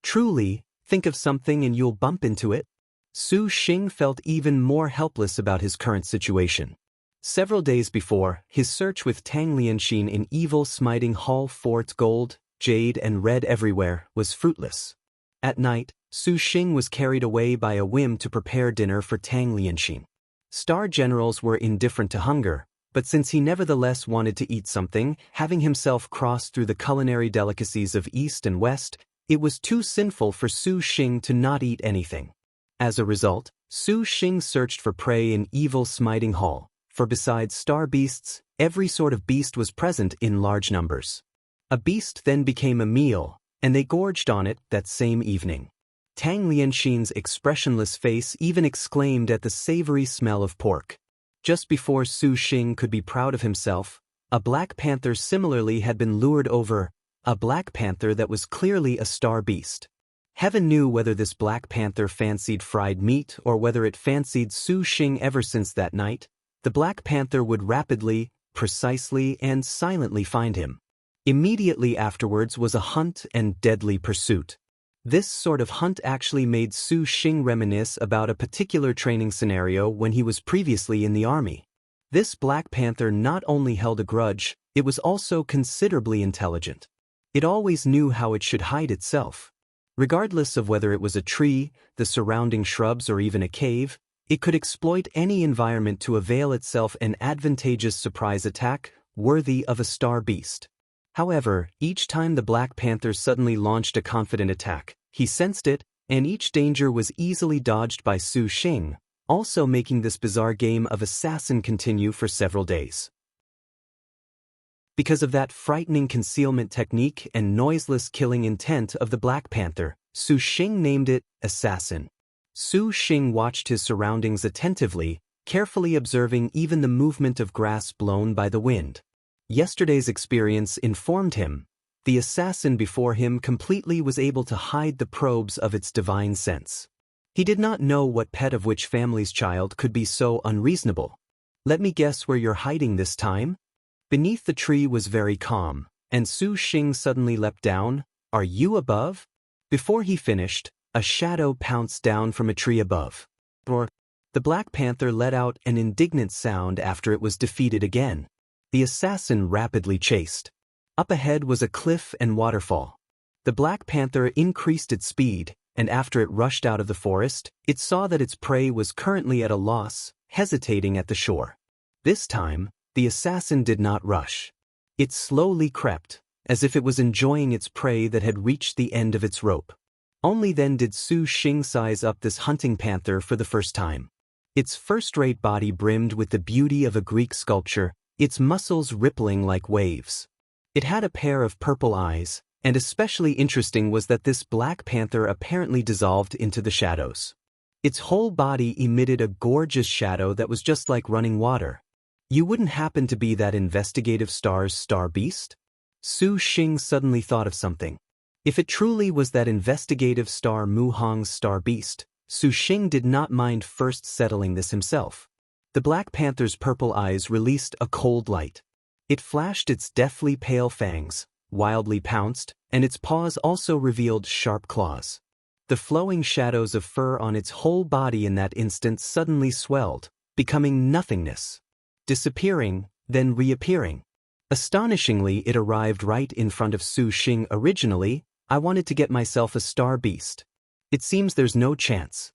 Truly, think of something and you'll bump into it. Su Xing felt even more helpless about his current situation. Several days before, his search with Tang Lianxin in Evil Smiting Hall Fort's gold, jade and red everywhere was fruitless. At night, Su Xing was carried away by a whim to prepare dinner for Tang Lianxin. Star generals were indifferent to hunger, but since he nevertheless wanted to eat something, having himself crossed through the culinary delicacies of East and West, it was too sinful for Su Xing to not eat anything. As a result, Su Xing searched for prey in Evil Smiting Hall, for besides star beasts, every sort of beast was present in large numbers. A beast then became a meal, and they gorged on it that same evening. Tang Lianxin's expressionless face even exclaimed at the savory smell of pork. Just before Su Xing could be proud of himself, a black panther similarly had been lured over, a black panther that was clearly a star beast. Heaven knew whether this black panther fancied fried meat or whether it fancied Su Xing. Ever since that night, the black panther would rapidly, precisely and silently find him. Immediately afterwards was a hunt and deadly pursuit. This sort of hunt actually made Su Xing reminisce about a particular training scenario when he was previously in the army. This black panther not only held a grudge, it was also considerably intelligent. It always knew how it should hide itself. Regardless of whether it was a tree, the surrounding shrubs or even a cave, it could exploit any environment to avail itself an advantageous surprise attack, worthy of a star beast. However, each time the black panther suddenly launched a confident attack, he sensed it, and each danger was easily dodged by Su Xing, also making this bizarre game of assassin continue for several days. Because of that frightening concealment technique and noiseless killing intent of the black panther, Su Xing named it Assassin. Su Xing watched his surroundings attentively, carefully observing even the movement of grass blown by the wind. Yesterday's experience informed him. The assassin before him completely was able to hide the probes of its divine sense. He did not know what pet of which family's child could be so unreasonable. Let me guess where you're hiding this time? Beneath the tree was very calm, and Su Xing suddenly leapt down. Are you above? Before he finished, a shadow pounced down from a tree above. The black panther let out an indignant sound after it was defeated again. The assassin rapidly chased. Up ahead was a cliff and waterfall. The black panther increased its speed, and after it rushed out of the forest, it saw that its prey was currently at a loss, hesitating at the shore. This time, the assassin did not rush. It slowly crept, as if it was enjoying its prey that had reached the end of its rope. Only then did Su Xing size up this hunting panther for the first time. Its first-rate body brimmed with the beauty of a Greek sculpture, its muscles rippling like waves. It had a pair of purple eyes, and especially interesting was that this black panther apparently dissolved into the shadows. Its whole body emitted a gorgeous shadow that was just like running water. You wouldn't happen to be that investigative star's star beast? Su Xing suddenly thought of something. If it truly was that investigative star Mu Hong's star beast, Su Xing did not mind first settling this himself. The Black Panther's purple eyes released a cold light. It flashed its deathly pale fangs, wildly pounced, and its paws also revealed sharp claws. The flowing shadows of fur on its whole body in that instant suddenly swelled, becoming nothingness. Disappearing, then reappearing. Astonishingly, it arrived right in front of Su Xing. Originally, I wanted to get myself a star beast. It seems there's no chance.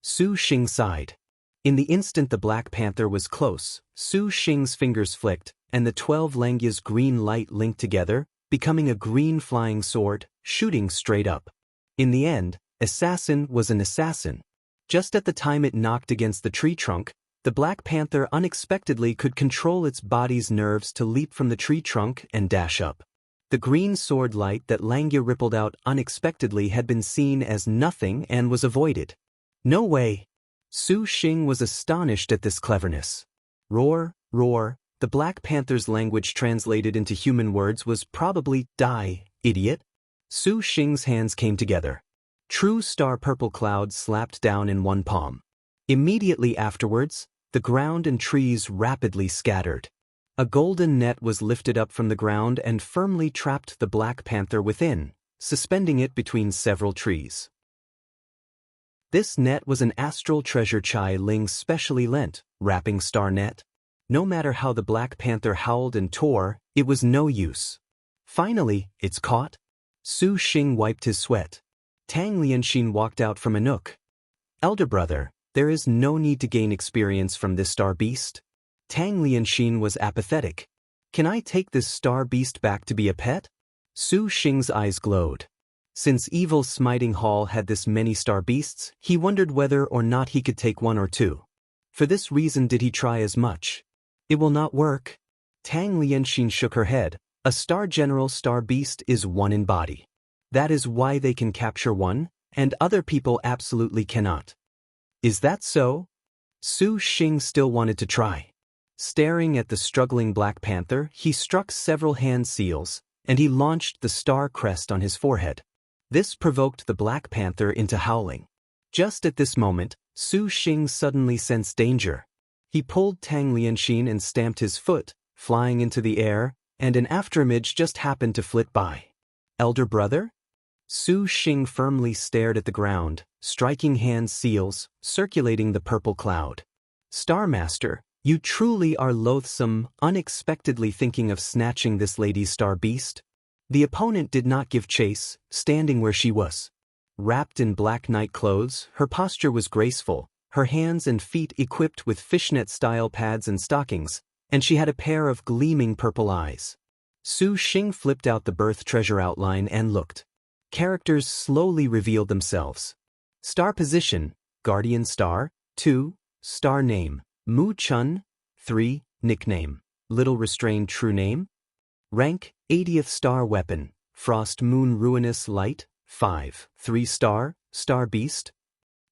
Su Xing sighed. In the instant the Black Panther was close, Su Xing's fingers flicked, and the 12 Langya's green light linked together, becoming a green flying sword, shooting straight up. In the end, assassin was an assassin. Just at the time it knocked against the tree trunk, the Black Panther unexpectedly could control its body's nerves to leap from the tree trunk and dash up. The green sword light that Langya rippled out unexpectedly had been seen as nothing and was avoided. No way! Su Xing was astonished at this cleverness. Roar, roar, the Black Panther's language translated into human words was probably die, idiot. Su Xing's hands came together. True star purple clouds slapped down in one palm. Immediately afterwards, the ground and trees rapidly scattered. A golden net was lifted up from the ground and firmly trapped the Black Panther within, suspending it between several trees. This net was an astral treasure Chai Ling specially lent, wrapping star net. No matter how the Black Panther howled and tore, it was no use. Finally, it's caught. Su Xing wiped his sweat. Tang Lianxin walked out from a nook. Elder brother, there is no need to gain experience from this star beast. Tang Lianxin was apathetic. Can I take this star beast back to be a pet? Su Xing's eyes glowed. Since Evil Smiting Hall had this many star beasts, he wondered whether or not he could take one or two. For this reason did he try as much. It will not work. Tang Lianxin shook her head. A star general star beast is one in body. That is why they can capture one, and other people absolutely cannot. Is that so? Su Xing still wanted to try. Staring at the struggling Black Panther, he struck several hand seals, and he launched the star crest on his forehead. This provoked the Black Panther into howling. Just at this moment, Su Xing suddenly sensed danger. He pulled Tang Lianxin and stamped his foot, flying into the air, and an afterimage just happened to flit by. Elder brother? Su Xing firmly stared at the ground, striking hand seals, circulating the purple cloud. Star Master, you truly are loathsome, unexpectedly thinking of snatching this lady's star beast? The opponent did not give chase, standing where she was. Wrapped in black night clothes, her posture was graceful, her hands and feet equipped with fishnet-style pads and stockings, and she had a pair of gleaming purple eyes. Su Xing flipped out the birth treasure outline and looked. Characters slowly revealed themselves. Star position, Guardian Star. 2. Star name, Mu Chun. 3. Nickname, Little Restrained True Name. Rank, 80th star weapon, Frost Moon Ruinous Light. 5. 3 star, Star Beast.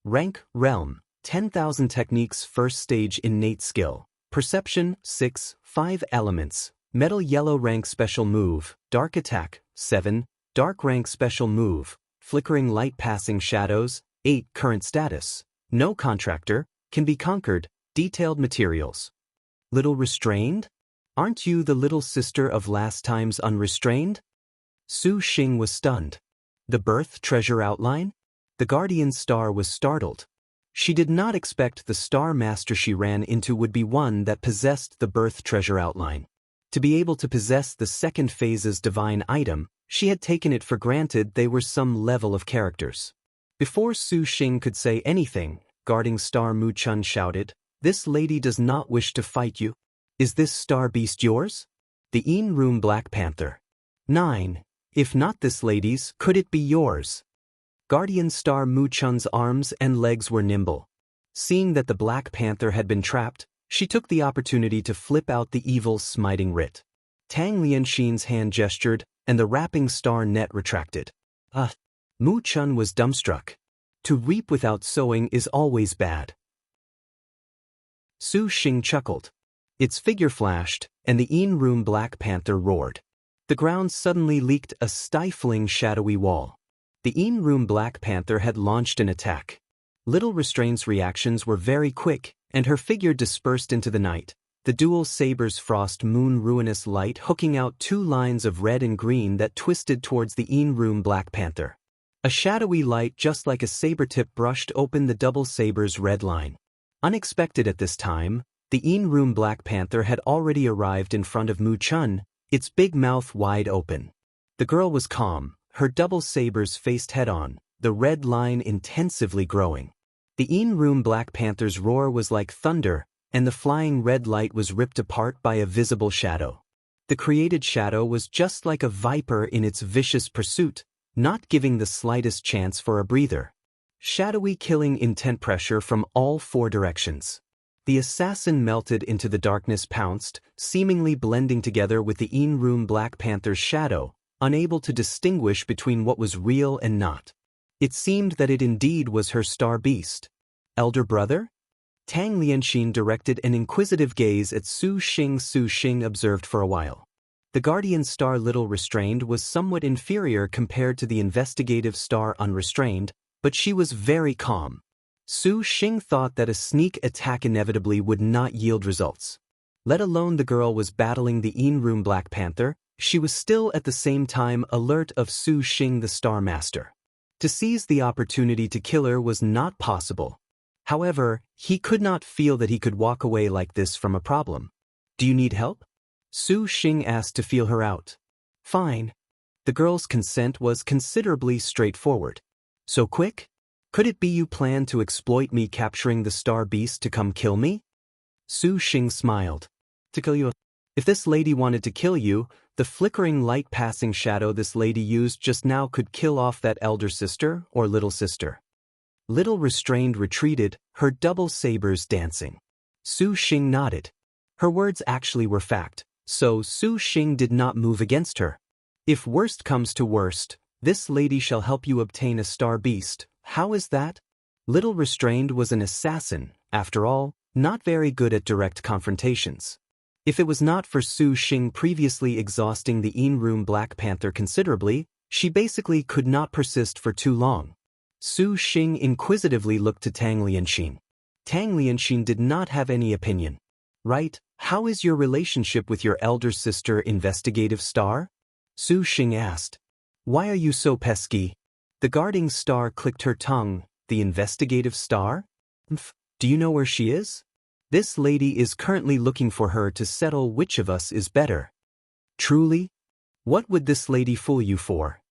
Rank, Realm, 10,000 Techniques First Stage Innate Skill. Perception, 6. 5 Elements, Metal Yellow Rank Special Move, Dark Attack. 7. Dark Rank Special Move, Flickering Light Passing Shadows. 8. Current Status, No Contractor, Can be Conquered, Detailed Materials. Little Restrained? Aren't you the little sister of last time's Unrestrained? Su Xing was stunned. The birth treasure outline? The Guardian Star was startled. She did not expect the Star Master she ran into would be one that possessed the birth treasure outline. To be able to possess the second phase's divine item, she had taken it for granted they were some level of characters. Before Su Xing could say anything, Guarding Star Mu Chun shouted, "This lady does not wish to fight you. Is this star beast yours?" The In Room Black Panther. 9. If not this lady's, could it be yours? Guardian Star Mu Chun's arms and legs were nimble. Seeing that the Black Panther had been trapped, she took the opportunity to flip out the evil smiting writ. Tang Lianxin's hand gestured, and the wrapping star net retracted. Mu Chun was dumbstruck. To reap without sowing is always bad. Su Xing chuckled. Its figure flashed, and the in-room Black Panther roared. The ground suddenly leaked a stifling shadowy wall. The in-room Black Panther had launched an attack. Little Restraint's reactions were very quick, and her figure dispersed into the night, the dual saber's frost moon ruinous light hooking out two lines of red and green that twisted towards the in-room Black Panther. A shadowy light just like a saber tip brushed open the double saber's red line. Unexpected at this time, the in-room Black Panther had already arrived in front of Mu Chun, its big mouth wide open. The girl was calm, her double sabers faced head-on, the red line intensively growing. The in-room Black Panther's roar was like thunder, and the flying red light was ripped apart by a visible shadow. The created shadow was just like a viper in its vicious pursuit, not giving the slightest chance for a breather. Shadowy killing intent pressure from all four directions. The assassin melted into the darkness pounced, seemingly blending together with the in-room Black Panther's shadow, unable to distinguish between what was real and not. It seemed that it indeed was her star beast. Elder brother? Tang Lianxin directed an inquisitive gaze at Su Xing. Su Xing observed for a while. The guardian star Little Restrained was somewhat inferior compared to the investigative star Unrestrained, but she was very calm. Su Xing thought that a sneak attack inevitably would not yield results. Let alone the girl was battling the in-room Black Panther, she was still at the same time alert of Su Xing the Star Master. To seize the opportunity to kill her was not possible. However, he could not feel that he could walk away like this from a problem. Do you need help? Su Xing asked to feel her out. Fine. The girl's consent was considerably straightforward. So quick? Could it be you plan to exploit me capturing the star beast to come kill me? Su Xing smiled. To kill you? If this lady wanted to kill you, the flickering light passing shadow this lady used just now could kill off that elder sister or little sister. Little Restrained retreated, her double sabers dancing. Su Xing nodded. Her words actually were fact, so Su Xing did not move against her. If worst comes to worst, this lady shall help you obtain a star beast. How is that? Little Restrained was an assassin, after all, not very good at direct confrontations. If it was not for Su Xing previously exhausting the in-room Black Panther considerably, she basically could not persist for too long. Su Xing inquisitively looked to Tang Lianxin. Tang Lianxin did not have any opinion. Right, how is your relationship with your elder sister Investigative Star? Su Xing asked. Why are you so pesky? The guarding star clicked her tongue. The Investigative Star? Do you know where she is? This lady is currently looking for her to settle which of us is better. Truly? What would this lady fool you for?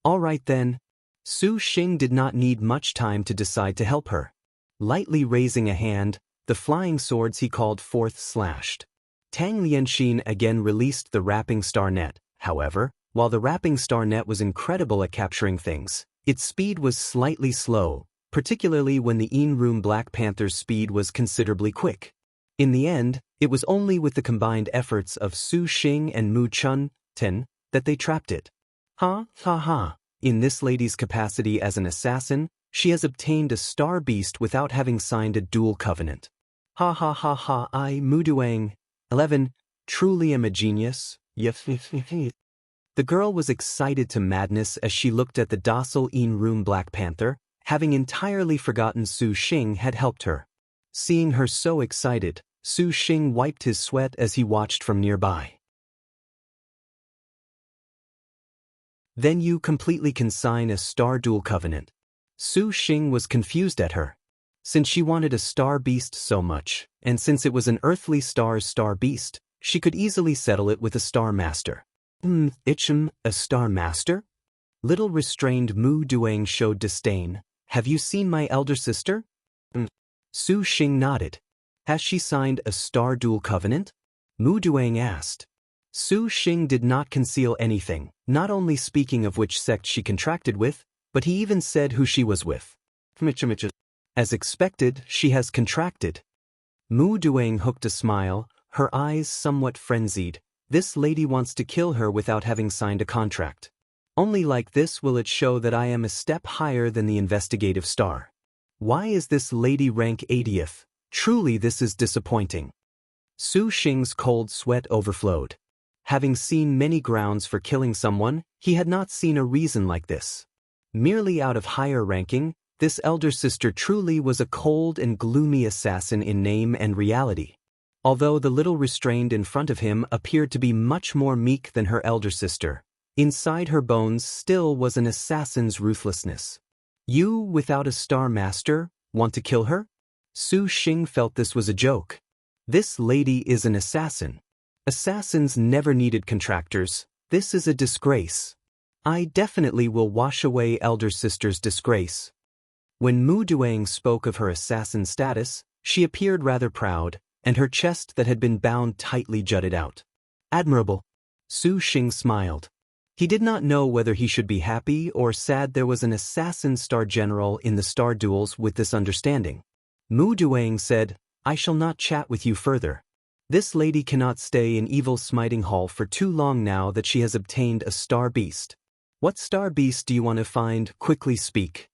All right then. Su Xing did not need much time to decide to help her. Lightly raising a hand, the flying swords he called forth slashed. Tang Lianxin again released the wrapping star net. However, while the wrapping star net was incredible at capturing things, its speed was slightly slow, particularly when the in-room Black Panther's speed was considerably quick. In the end, it was only with the combined efforts of Su Xing and Mu Chun that they trapped it. Ha ha ha. In this lady's capacity as an assassin, she has obtained a star beast without having signed a dual covenant. Ha ha ha ha. I, Mu Duang. 11. Truly am a genius. The girl was excited to madness as she looked at the docile in-room Black Panther, having entirely forgotten Su Xing had helped her. Seeing her so excited, Su Xing wiped his sweat as he watched from nearby. Then you completely consign a star dual covenant. Su Xing was confused at her. Since she wanted a star beast so much, and since it was an earthly star's star beast, she could easily settle it with a star master. A star master? Little Restrained Mu Duang showed disdain. Have you seen my elder sister? Su Xing nodded. Has she signed a star dual covenant? Mu Duang asked. Su Xing did not conceal anything, not only speaking of which sect she contracted with, but he even said who she was with. As expected, she has contracted. Mu Duang hooked a smile, her eyes somewhat frenzied. This lady wants to kill her without having signed a contract. Only like this will it show that I am a step higher than the investigative star. Why is this lady rank 80th? Truly this is disappointing. Su Xing's cold sweat overflowed. Having seen many grounds for killing someone, he had not seen a reason like this. Merely out of higher ranking, this elder sister truly was a cold and gloomy assassin in name and reality. Although the little restrained in front of him appeared to be much more meek than her elder sister, inside her bones still was an assassin's ruthlessness. You, without a star master, want to kill her? Su Xing felt this was a joke. This lady is an assassin. Assassins never needed contractors. This is a disgrace. I definitely will wash away elder sister's disgrace. When Mu Duang spoke of her assassin status, she appeared rather proud, and her chest that had been bound tightly jutted out. Admirable. Su Xing smiled. He did not know whether he should be happy or sad there was an assassin star general in the star duels with this understanding. Mu Duang said, I shall not chat with you further. This lady cannot stay in Evil Smiting Hall for too long now that she has obtained a star beast. What star beast do you want to find? Quickly speak.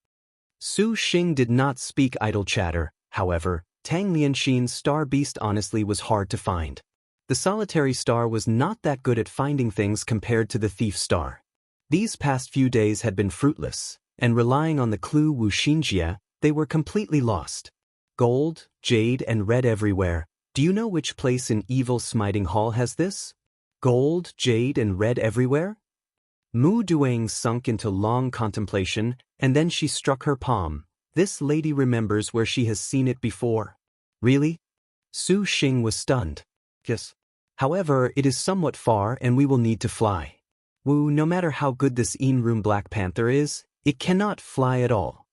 Su Xing did not speak idle chatter, however. Tang Lianxin's star beast honestly was hard to find. The solitary star was not that good at finding things compared to the thief star. These past few days had been fruitless, and relying on the clue Wu Xinjia, they were completely lost. Gold, jade and red everywhere. Do you know which place in Evil Smiting Hall has this? Gold, jade and red everywhere? Mu Duang sunk into long contemplation, and then she struck her palm. This lady remembers where she has seen it before. Really? Su Xing was stunned. Yes. However, it is somewhat far and we will need to fly. Wu, no matter how good this In-Room Black Panther is, it cannot fly at all.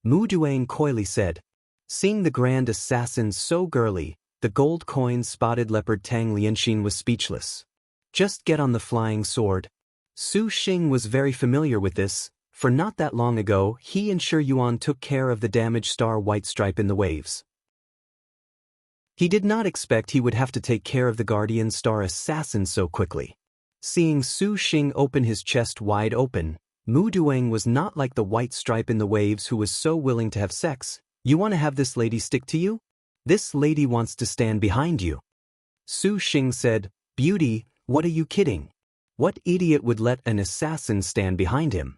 Mu Duang coyly said. Seeing the grand assassin so girly, the gold coin-spotted leopard Tang Lianxin was speechless. Just get on the flying sword. Su Xing was very familiar with this, for not that long ago he and Shi Yuan took care of the damaged star White Stripe in the waves. He did not expect he would have to take care of the guardian star assassin so quickly. Seeing Su Xing open his chest wide open, Mu Duang was not like the White Stripe in the waves who was so willing to have sex. You want to have this lady stick to you? This lady wants to stand behind you. Su Xing said, Beauty, what are you kidding? What idiot would let an assassin stand behind him?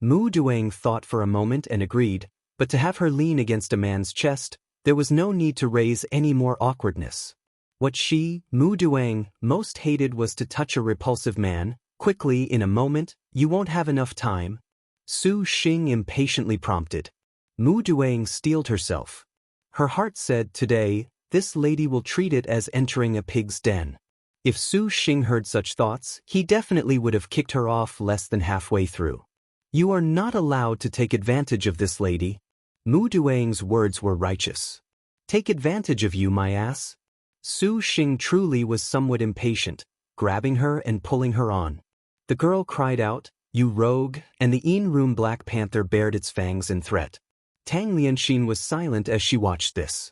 Mu Duang thought for a moment and agreed, but to have her lean against a man's chest, there was no need to raise any more awkwardness. What she, Mu Duang, most hated was to touch a repulsive man, quickly in a moment. You won't have enough time. Su Xing impatiently prompted. Mu Duang steeled herself. Her heart said, today, this lady will treat it as entering a pig's den. If Su Xing heard such thoughts, he definitely would have kicked her off less than halfway through. You are not allowed to take advantage of this lady. Mu Duang's words were righteous. Take advantage of you, my ass. Su Xing truly was somewhat impatient, grabbing her and pulling her on. The girl cried out, you rogue, and the In-Room Black Panther bared its fangs in threat. Tang Lianxin was silent as she watched this.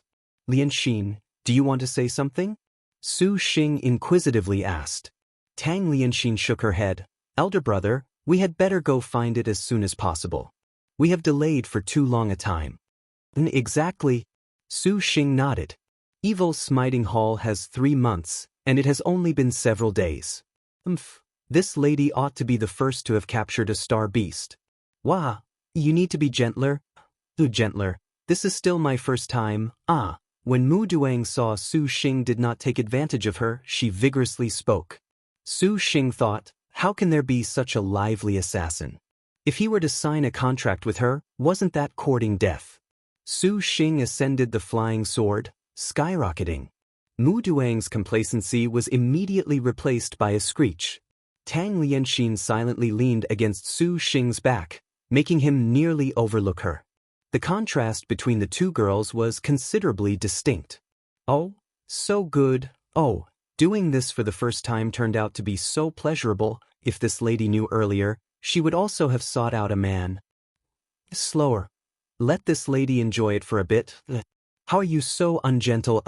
Lianxin, do you want to say something? Su Xing inquisitively asked. Tang Lianxin shook her head. Elder brother, we had better go find it as soon as possible. We have delayed for too long a time. Exactly. Su Xing nodded. Evil Smiting Hall has 3 months, and it has only been several days. This lady ought to be the first to have captured a star beast. Wah, you need to be gentler. Gentler. This is still my first time. When Mu Duang saw Su Xing did not take advantage of her, she vigorously spoke. Su Xing thought, how can there be such a lively assassin? If he were to sign a contract with her, wasn't that courting death? Su Xing ascended the flying sword, skyrocketing. Mu Duang's complacency was immediately replaced by a screech. Tang Lianxin silently leaned against Su Xing's back, making him nearly overlook her. The contrast between the two girls was considerably distinct. Oh, so good. Oh, doing this for the first time turned out to be so pleasurable. If this lady knew earlier, she would also have sought out a man. Slower. Let this lady enjoy it for a bit. How are you so ungentle?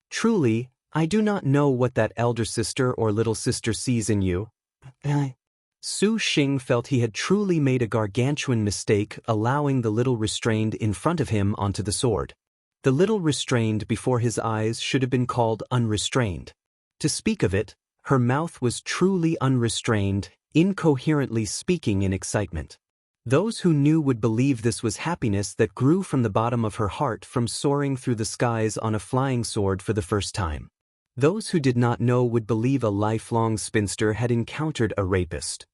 Truly, I do not know what that elder sister or little sister sees in you. Su Xing felt he had truly made a gargantuan mistake allowing the little restrained in front of him onto the sword. The little restrained before his eyes should have been called unrestrained. To speak of it, her mouth was truly unrestrained, incoherently speaking in excitement. Those who knew would believe this was happiness that grew from the bottom of her heart from soaring through the skies on a flying sword for the first time. Those who did not know would believe a lifelong spinster had encountered a rapist.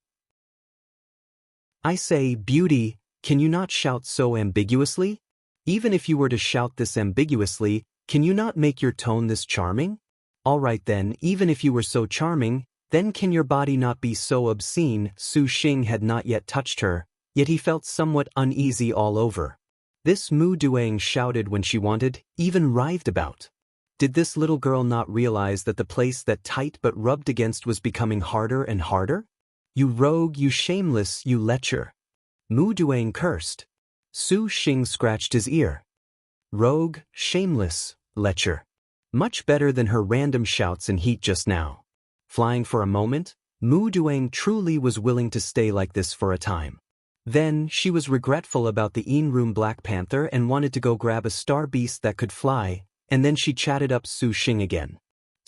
I say, beauty, can you not shout so ambiguously? Even if you were to shout this ambiguously, can you not make your tone this charming? All right then, even if you were so charming, then can your body not be so obscene? Su Xing had not yet touched her, yet he felt somewhat uneasy all over. This Mu Duang shouted when she wanted, even writhed about. Did this little girl not realize that the place that tight but rubbed against was becoming harder and harder? You rogue, you shameless, you lecher. Mu Duang cursed. Su Xing scratched his ear. Rogue, shameless, lecher. Much better than her random shouts and heat just now. Flying for a moment, Mu Duang truly was willing to stay like this for a time. Then, she was regretful about the in-room Black Panther and wanted to go grab a star beast that could fly, and then she chatted up Su Xing again.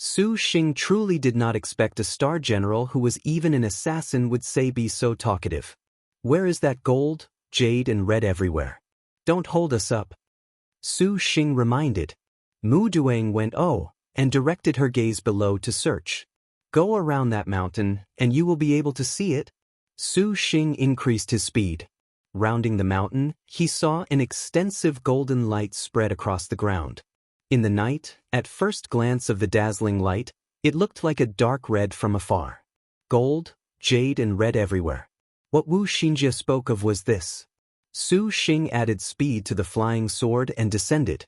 Su Xing truly did not expect a star general who was even an assassin would say be so talkative. Where is that gold, jade and red everywhere? Don't hold us up. Su Xing reminded. Mu Duang went and directed her gaze below to search. Go around that mountain, and you will be able to see it. Su Xing increased his speed. Rounding the mountain, he saw an extensive golden light spread across the ground. In the night, at first glance of the dazzling light, it looked like a dark red from afar. Gold, jade and red everywhere. What Wu Xinjie spoke of was this. Su Xing added speed to the flying sword and descended.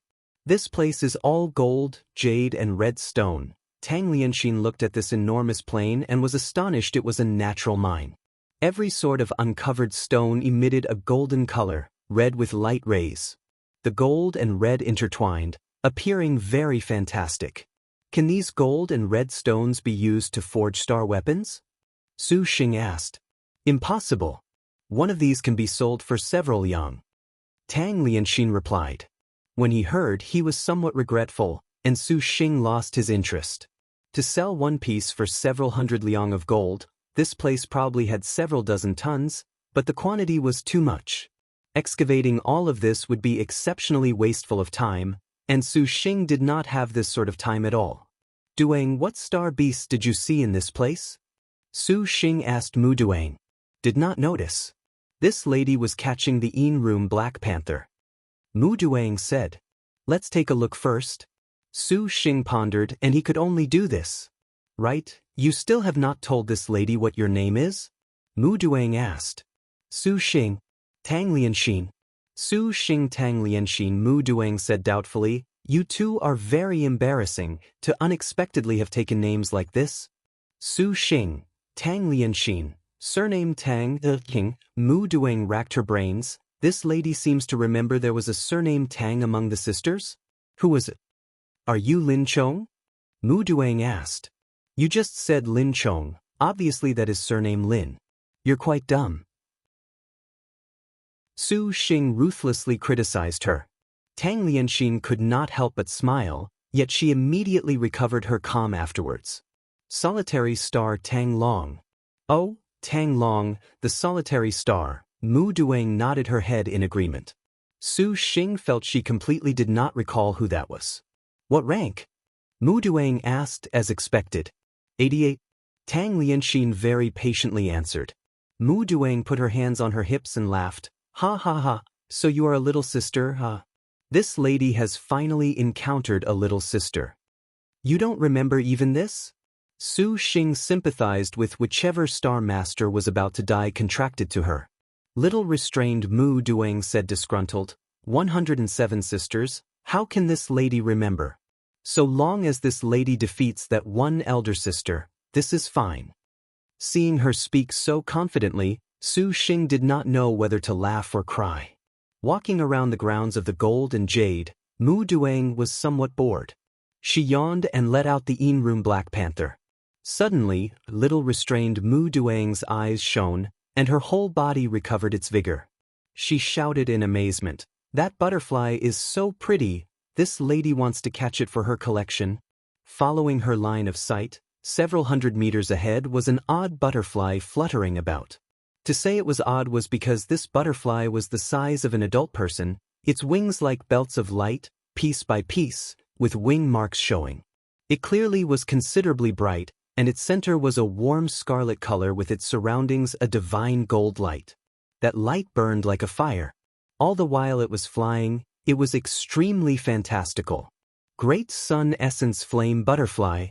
This place is all gold, jade and red stone. Tang Lianxin looked at this enormous plain and was astonished it was a natural mine. Every sort of uncovered stone emitted a golden color, red with light rays. The gold and red intertwined, appearing very fantastic. Can these gold and red stones be used to forge star weapons? Su Xing asked. Impossible. One of these can be sold for several yang. Tang Lianxin replied. When he heard, he was somewhat regretful, and Su Xing lost his interest. To sell one piece for several hundred liang of gold, this place probably had several dozen tons, but the quantity was too much. Excavating all of this would be exceptionally wasteful of time, and Su Xing did not have this sort of time at all. Duang, what star beasts did you see in this place? Su Xing asked Mu Duang. Did not notice. This lady was catching the in-room Black Panther. Mu Duang said. Let's take a look first. Su Xing pondered, and he could only do this. Right, you still have not told this lady what your name is? Mu Duang asked. Su Xing. Tang Lianxin. Su Xing Tang Lianxin, Mu Duang said doubtfully. You two are very embarrassing, to unexpectedly have taken names like this. Su Xing. Tang Lianxin. Surname Tang, King. Mu Duang racked her brains. This lady seems to remember there was a surname Tang among the sisters? Who was it? Are you Lin Chong? Mu Duang asked. You just said Lin Chong, obviously that is surname Lin. You're quite dumb. Su Xing ruthlessly criticized her. Tang Lianxin could not help but smile, yet she immediately recovered her calm afterwards. Solitary star Tang Long. Oh, Tang Long, the solitary star. Mu Duang nodded her head in agreement. Su Xing felt she completely did not recall who that was. What rank? Mu Duang asked as expected. 88. Tang Lianxin very patiently answered. Mu Duang put her hands on her hips and laughed. Ha ha ha, so you are a little sister, huh? This lady has finally encountered a little sister. You don't remember even this? Su Xing sympathized with whichever star master was about to die contracted to her. Little restrained Mu Duang said disgruntled. 107 sisters, how can this lady remember? So long as this lady defeats that one elder sister, this is fine. Seeing her speak so confidently, Su Xing did not know whether to laugh or cry. Walking around the grounds of the gold and jade, Mu Duang was somewhat bored. She yawned and let out the in-room Black Panther. Suddenly, little restrained Mu Duang's eyes shone, and her whole body recovered its vigor. She shouted in amazement, "That butterfly is so pretty, this lady wants to catch it for her collection." Following her line of sight, several hundred meters ahead was an odd butterfly fluttering about. To say it was odd was because this butterfly was the size of an adult person, its wings like belts of light, piece by piece, with wing marks showing. It clearly was considerably bright, and its center was a warm scarlet color with its surroundings a divine gold light. That light burned like a fire. All the while it was flying, it was extremely fantastical. Great Sun Essence Flame Butterfly.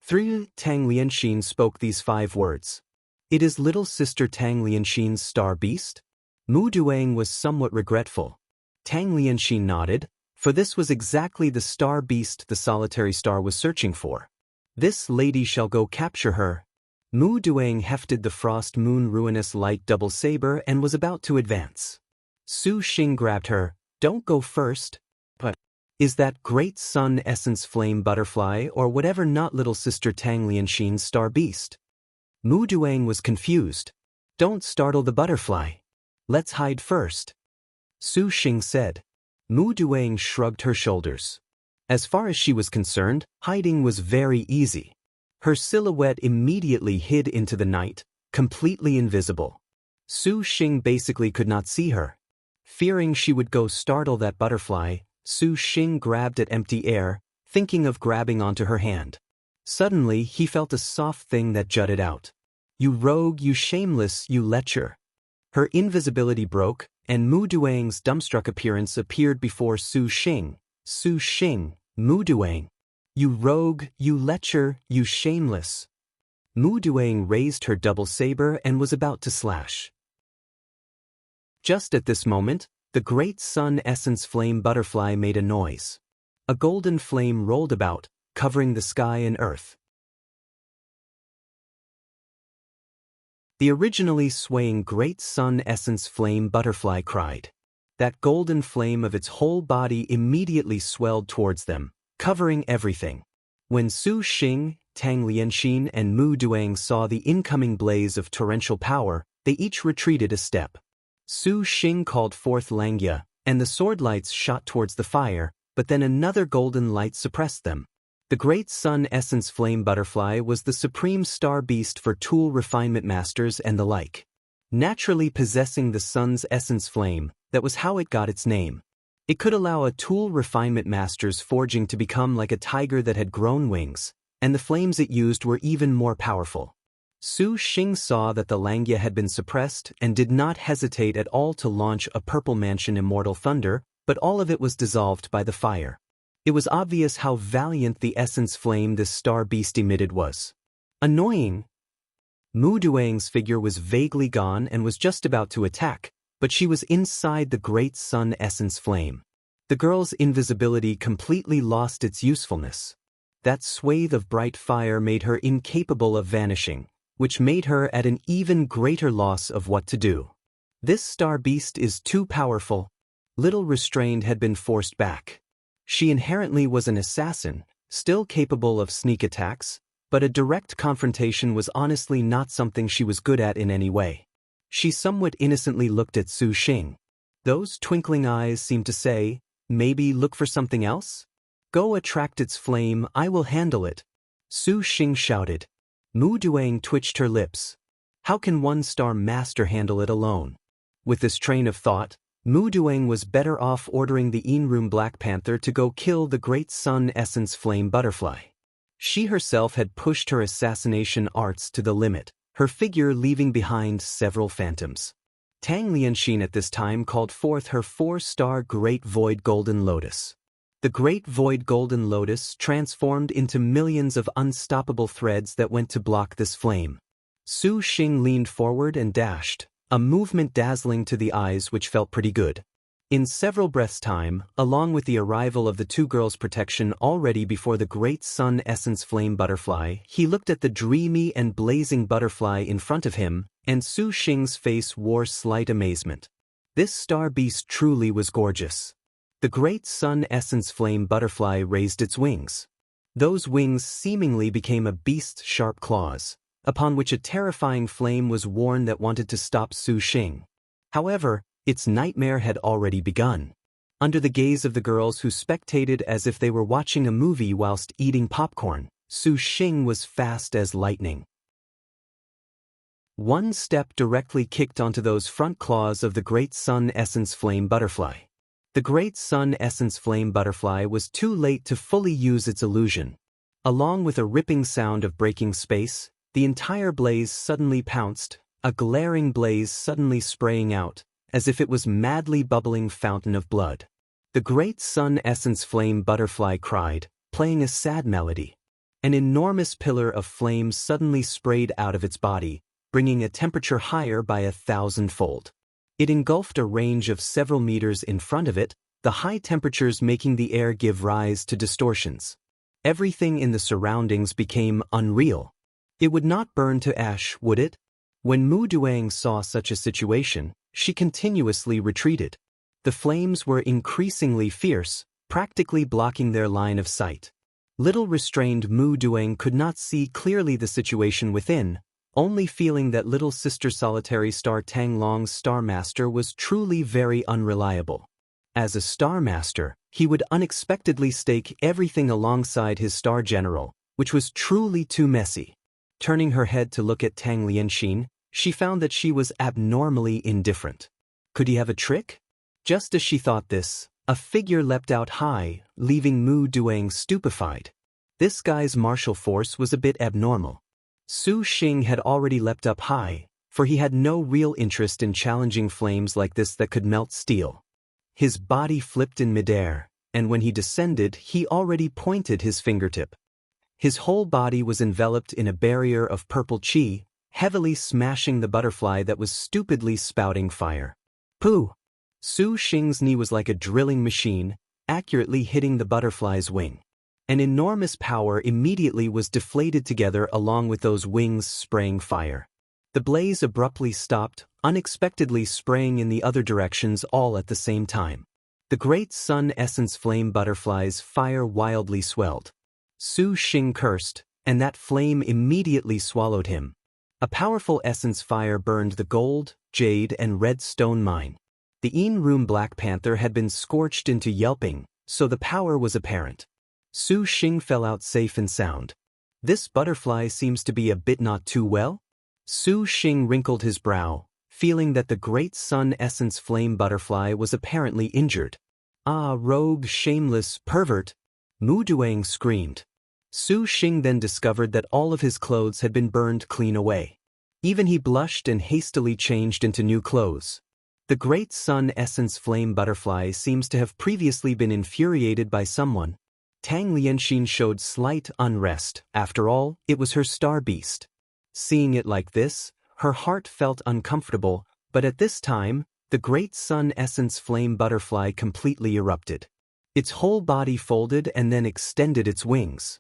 Through Tang Lianxin spoke these 5 words. "It is little sister Tang Lianxin's star beast?" Mu Duang was somewhat regretful. Tang Lianxin nodded, for this was exactly the star beast the solitary star was searching for. "This lady shall go capture her." Mu Duang hefted the Frost Moon Ruinous Light double saber and was about to advance. Su Xing grabbed her. "Don't go first." "But is that Great Sun Essence Flame Butterfly or whatever not little sister Tang Lianxin's star beast?" Mu Duang was confused. "Don't startle the butterfly. Let's hide first," Su Xing said. Mu Duang shrugged her shoulders. As far as she was concerned, hiding was very easy. Her silhouette immediately hid into the night, completely invisible. Su Xing basically could not see her. Fearing she would go startle that butterfly, Su Xing grabbed at empty air, thinking of grabbing onto her hand. Suddenly, he felt a soft thing that jutted out. "You rogue, you shameless, you lecher." Her invisibility broke, and Mu Duang's dumbstruck appearance appeared before Su Xing. "Su Xing, Mu Duang. You rogue, you lecher, you shameless." Mu Duang raised her double saber and was about to slash. Just at this moment, the Great Sun Essence Flame Butterfly made a noise. A golden flame rolled about, covering the sky and earth. The originally swaying Great Sun Essence Flame Butterfly cried. That golden flame of its whole body immediately swelled towards them, covering everything. When Su Xing, Tang Lianxin, and Mu Duang saw the incoming blaze of torrential power, they each retreated a step. Su Xing called forth Langya, and the sword lights shot towards the fire, but then another golden light suppressed them. The Great Sun Essence Flame Butterfly was the supreme star beast for tool refinement masters and the like. Naturally possessing the sun's essence flame, that was how it got its name. It could allow a tool refinement master's forging to become like a tiger that had grown wings, and the flames it used were even more powerful. Su Xing saw that the Langya had been suppressed and did not hesitate at all to launch a Purple Mansion Immortal Thunder, but all of it was dissolved by the fire. It was obvious how valiant the essence flame this star beast emitted was. Annoying. Mu Duang's figure was vaguely gone and was just about to attack, but she was inside the Great Sun Essence Flame. The girl's invisibility completely lost its usefulness. That swathe of bright fire made her incapable of vanishing, which made her at an even greater loss of what to do. This star beast is too powerful. Little Restrained had been forced back. She inherently was an assassin, still capable of sneak attacks, but a direct confrontation was honestly not something she was good at in any way. She somewhat innocently looked at Su Xing. Those twinkling eyes seemed to say, "Maybe look for something else? Go attract its flame, I will handle it." Su Xing shouted. Mu Duang twitched her lips. How can one star master handle it alone? With this train of thought, Mu Duang was better off ordering the In-Room Black Panther to go kill the Great Sun Essence Flame Butterfly. She herself had pushed her assassination arts to the limit, her figure leaving behind several phantoms. Tang Lianxin at this time called forth her 4-star Great Void Golden Lotus. The Great Void Golden Lotus transformed into millions of unstoppable threads that went to block this flame. Su Xing leaned forward and dashed, a movement dazzling to the eyes which felt pretty good. In several breaths' time, along with the arrival of the two girls' protection already before the Great Sun Essence Flame Butterfly, he looked at the dreamy and blazing butterfly in front of him, and Su Xing's face wore slight amazement. This star beast truly was gorgeous. The Great Sun Essence Flame Butterfly raised its wings. Those wings seemingly became a beast's sharp claws, upon which a terrifying flame was worn that wanted to stop Su Xing. However, its nightmare had already begun. Under the gaze of the girls who spectated as if they were watching a movie whilst eating popcorn, Su Xing was fast as lightning. One step directly kicked onto those front claws of the Great Sun Essence Flame Butterfly. The Great Sun Essence Flame Butterfly was too late to fully use its illusion. Along with a ripping sound of breaking space, the entire blaze suddenly pounced, a glaring blaze suddenly spraying out, as if it was madly bubbling fountain of blood. The Great Sun Essence Flame Butterfly cried, playing a sad melody. An enormous pillar of flame suddenly sprayed out of its body, bringing a temperature higher by 1,000-fold. It engulfed a range of several meters in front of it, the high temperatures making the air give rise to distortions. Everything in the surroundings became unreal. It would not burn to ash, would it? When Mu Duang saw such a situation, she continuously retreated. The flames were increasingly fierce, practically blocking their line of sight. Little restrained Mu Duang could not see clearly the situation within, only feeling that little sister Solitary Star Tang Long's Star Master was truly very unreliable. As a Star Master, he would unexpectedly stake everything alongside his Star General, which was truly too messy. Turning her head to look at Tang Lianxin, she found that she was abnormally indifferent. Could he have a trick? Just as she thought this, a figure leapt out high, leaving Mu Duang stupefied. This guy's martial force was a bit abnormal. Su Xing had already leapt up high, for he had no real interest in challenging flames like this that could melt steel. His body flipped in midair, and when he descended, he already pointed his fingertip. His whole body was enveloped in a barrier of purple qi, heavily smashing the butterfly that was stupidly spouting fire. Pooh! Su Xing's knee was like a drilling machine, accurately hitting the butterfly's wing. An enormous power immediately was deflated together along with those wings spraying fire. The blaze abruptly stopped, unexpectedly spraying in the other directions all at the same time. The Great Sun Essence Flame Butterfly's fire wildly swelled. Su Xing cursed, and that flame immediately swallowed him. A powerful essence fire burned the gold, jade, and red stone mine. The In-Room Black Panther had been scorched into yelping, so the power was apparent. Su Xing fell out safe and sound. This butterfly seems to be a bit not too well? Su Xing wrinkled his brow, feeling that the Great Sun Essence Flame Butterfly was apparently injured. Ah, rogue, shameless, pervert! Mu Duang screamed. Su Xing then discovered that all of his clothes had been burned clean away. Even he blushed and hastily changed into new clothes. The Great Sun Essence Flame Butterfly seems to have previously been infuriated by someone. Tang Lianxin showed slight unrest. After all, it was her star beast. Seeing it like this, her heart felt uncomfortable, but at this time, the Great Sun Essence Flame Butterfly completely erupted. Its whole body folded and then extended its wings.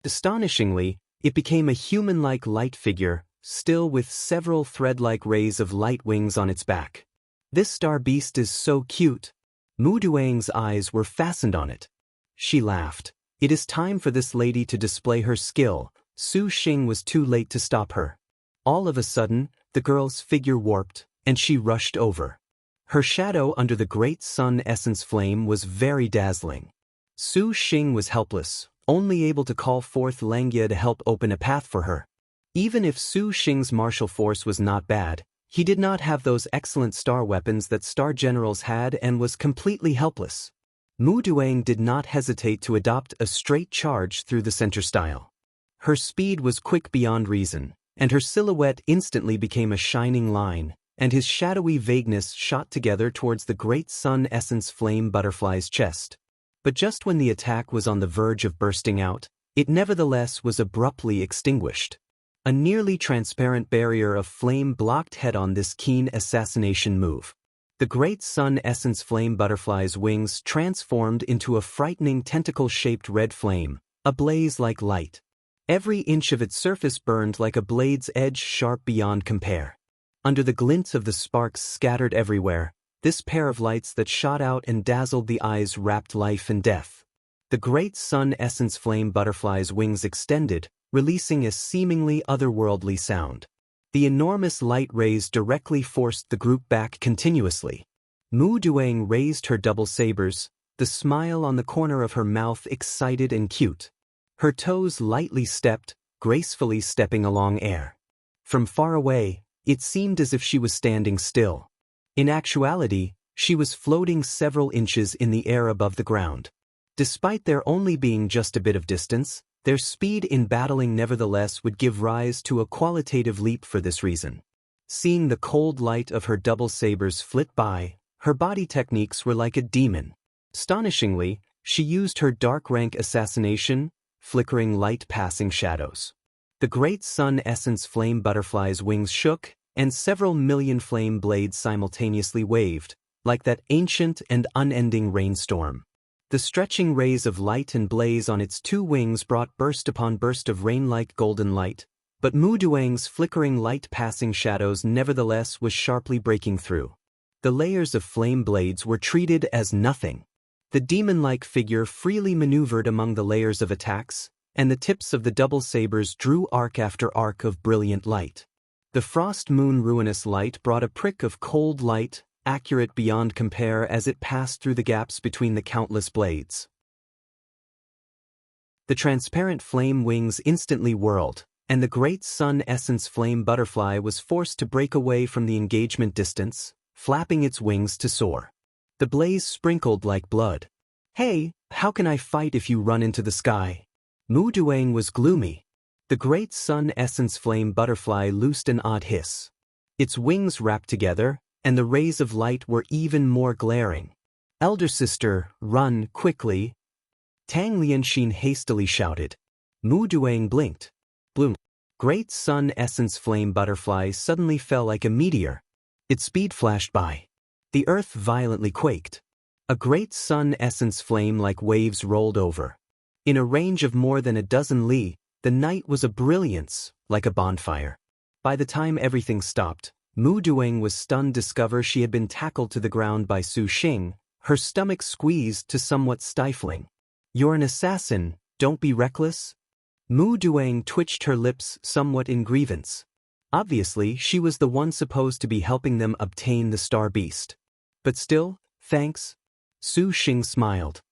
Astonishingly, it became a human-like light figure, still with several thread-like rays of light wings on its back. This star beast is so cute. Mu Duang's eyes were fastened on it. She laughed. It is time for this lady to display her skill. Su Xing was too late to stop her. All of a sudden, the girl's figure warped, and she rushed over. Her shadow under the Great Sun Essence Flame was very dazzling. Su Xing was helpless, only able to call forth Langjie to help open a path for her. Even if Su Xing's martial force was not bad, he did not have those excellent star weapons that star generals had and was completely helpless. Mu Duang did not hesitate to adopt a straight charge through the center style. Her speed was quick beyond reason, and her silhouette instantly became a shining line, and his shadowy vagueness shot together towards the Great Sun Essence Flame Butterfly's chest. But just when the attack was on the verge of bursting out, it nevertheless was abruptly extinguished. A nearly transparent barrier of flame blocked head-on this keen assassination move. The Great Sun Essence Flame Butterfly's wings transformed into a frightening tentacle-shaped red flame, ablaze like light. Every inch of its surface burned like a blade's edge, sharp beyond compare. Under the glint of the sparks scattered everywhere, this pair of lights that shot out and dazzled the eyes wrapped life and death. The great sun essence flame butterfly's wings extended, releasing a seemingly otherworldly sound. The enormous light rays directly forced the group back continuously. Mu Duang raised her double sabers, the smile on the corner of her mouth excited and cute. Her toes lightly stepped, gracefully stepping along air. From far away, it seemed as if she was standing still. In actuality, she was floating several inches in the air above the ground. Despite there only being just a bit of distance, their speed in battling nevertheless would give rise to a qualitative leap for this reason. Seeing the cold light of her double sabers flit by, her body techniques were like a demon. Astonishingly, she used her dark rank assassination, flickering light passing shadows. The great sun essence flame butterfly's wings shook, and several million flame blades simultaneously waved, like that ancient and unending rainstorm. The stretching rays of light and blaze on its two wings brought burst upon burst of rain-like golden light, but Mu Duang's flickering light-passing shadows nevertheless was sharply breaking through. The layers of flame blades were treated as nothing. The demon-like figure freely maneuvered among the layers of attacks, and the tips of the double sabers drew arc after arc of brilliant light. The frost moon ruinous light brought a prick of cold light, accurate beyond compare as it passed through the gaps between the countless blades. The transparent flame wings instantly whirled, and the great sun essence flame butterfly was forced to break away from the engagement distance, flapping its wings to soar. The blaze sprinkled like blood. "Hey, how can I fight if you run into the sky?" Mu Duang was gloomy. The great sun essence flame butterfly loosed an odd hiss. Its wings wrapped together, and the rays of light were even more glaring. "Elder sister, run, quickly!" Tang Lianxin hastily shouted. Mu Duang blinked. Bloom. Great sun essence flame butterfly suddenly fell like a meteor. Its speed flashed by. The earth violently quaked. A great sun essence flame like waves rolled over. In a range of more than a dozen li, the night was a brilliance, like a bonfire. By the time everything stopped, Mu Duang was stunned to discover she had been tackled to the ground by Su Xing, her stomach squeezed to somewhat stifling. "You're an assassin, don't be reckless." Mu Duang twitched her lips somewhat in grievance. Obviously, she was the one supposed to be helping them obtain the star beast. But still, thanks. Su Xing smiled.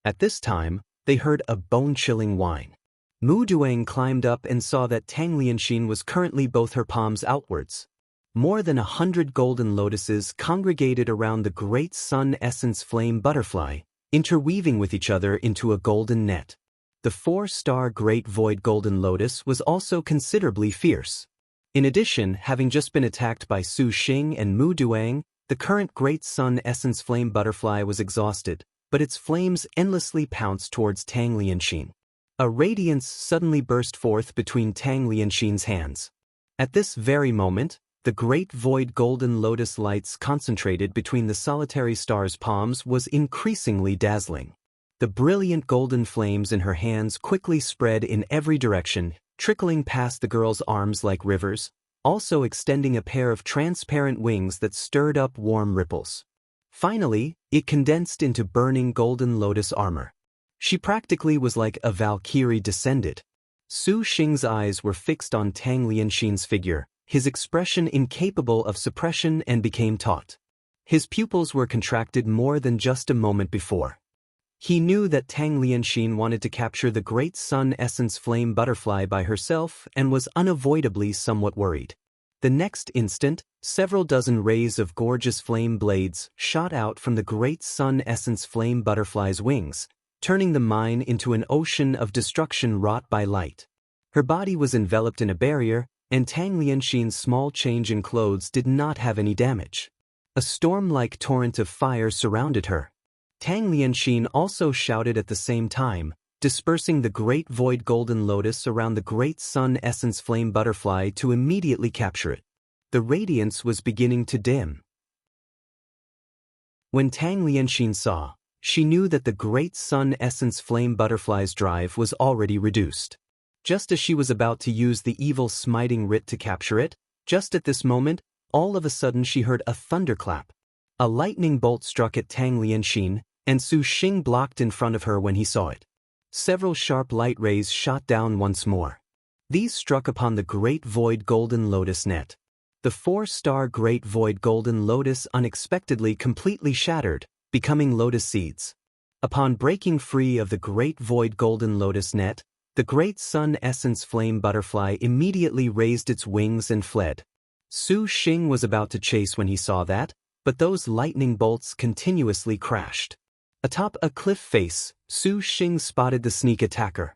At this time, they heard a bone-chilling whine. Mu Duang climbed up and saw that Tang Lianxin was currently both her palms outwards. More than 100 golden lotuses congregated around the great sun essence flame butterfly, interweaving with each other into a golden net. The 4-star great void golden lotus was also considerably fierce. In addition, having just been attacked by Su Xing and Mu Duang, the current great sun essence flame butterfly was exhausted, but its flames endlessly pounced towards Tang Lianxin. A radiance suddenly burst forth between Tang Lianxin's hands. At this very moment, the great void golden lotus lights concentrated between the solitary star's palms was increasingly dazzling. The brilliant golden flames in her hands quickly spread in every direction, trickling past the girl's arms like rivers, also extending a pair of transparent wings that stirred up warm ripples. Finally, it condensed into burning golden lotus armor. She practically was like a Valkyrie descended. Su Xing's eyes were fixed on Tang Lianxin's figure, his expression incapable of suppression, and became taut. His pupils were contracted more than just a moment before. He knew that Tang Lianxin wanted to capture the great sun essence flame butterfly by herself and was unavoidably somewhat worried. The next instant, several dozen rays of gorgeous flame blades shot out from the great sun essence flame butterfly's wings, turning the mine into an ocean of destruction wrought by light. Her body was enveloped in a barrier, and Tang Lianxin's small change in clothes did not have any damage. A storm-like torrent of fire surrounded her. Tang Lianxin also shouted at the same time, dispersing the great void golden lotus around the great sun essence flame butterfly to immediately capture it. The radiance was beginning to dim. When Tang Lianxin saw, she knew that the great sun essence flame butterfly's drive was already reduced. Just as she was about to use the evil smiting writ to capture it, just at this moment, all of a sudden she heard a thunderclap. A lightning bolt struck at Tang Lianxin, and Su Xing blocked in front of her when he saw it. Several sharp light rays shot down once more. These struck upon the Great Void Golden Lotus net. The 4-star Great Void Golden Lotus unexpectedly completely shattered, becoming lotus seeds. Upon breaking free of the Great Void Golden Lotus net, the Great Sun Essence Flame Butterfly immediately raised its wings and fled. Su Xing was about to chase when he saw that, but those lightning bolts continuously crashed. Atop a cliff face, Su Xing spotted the sneak attacker.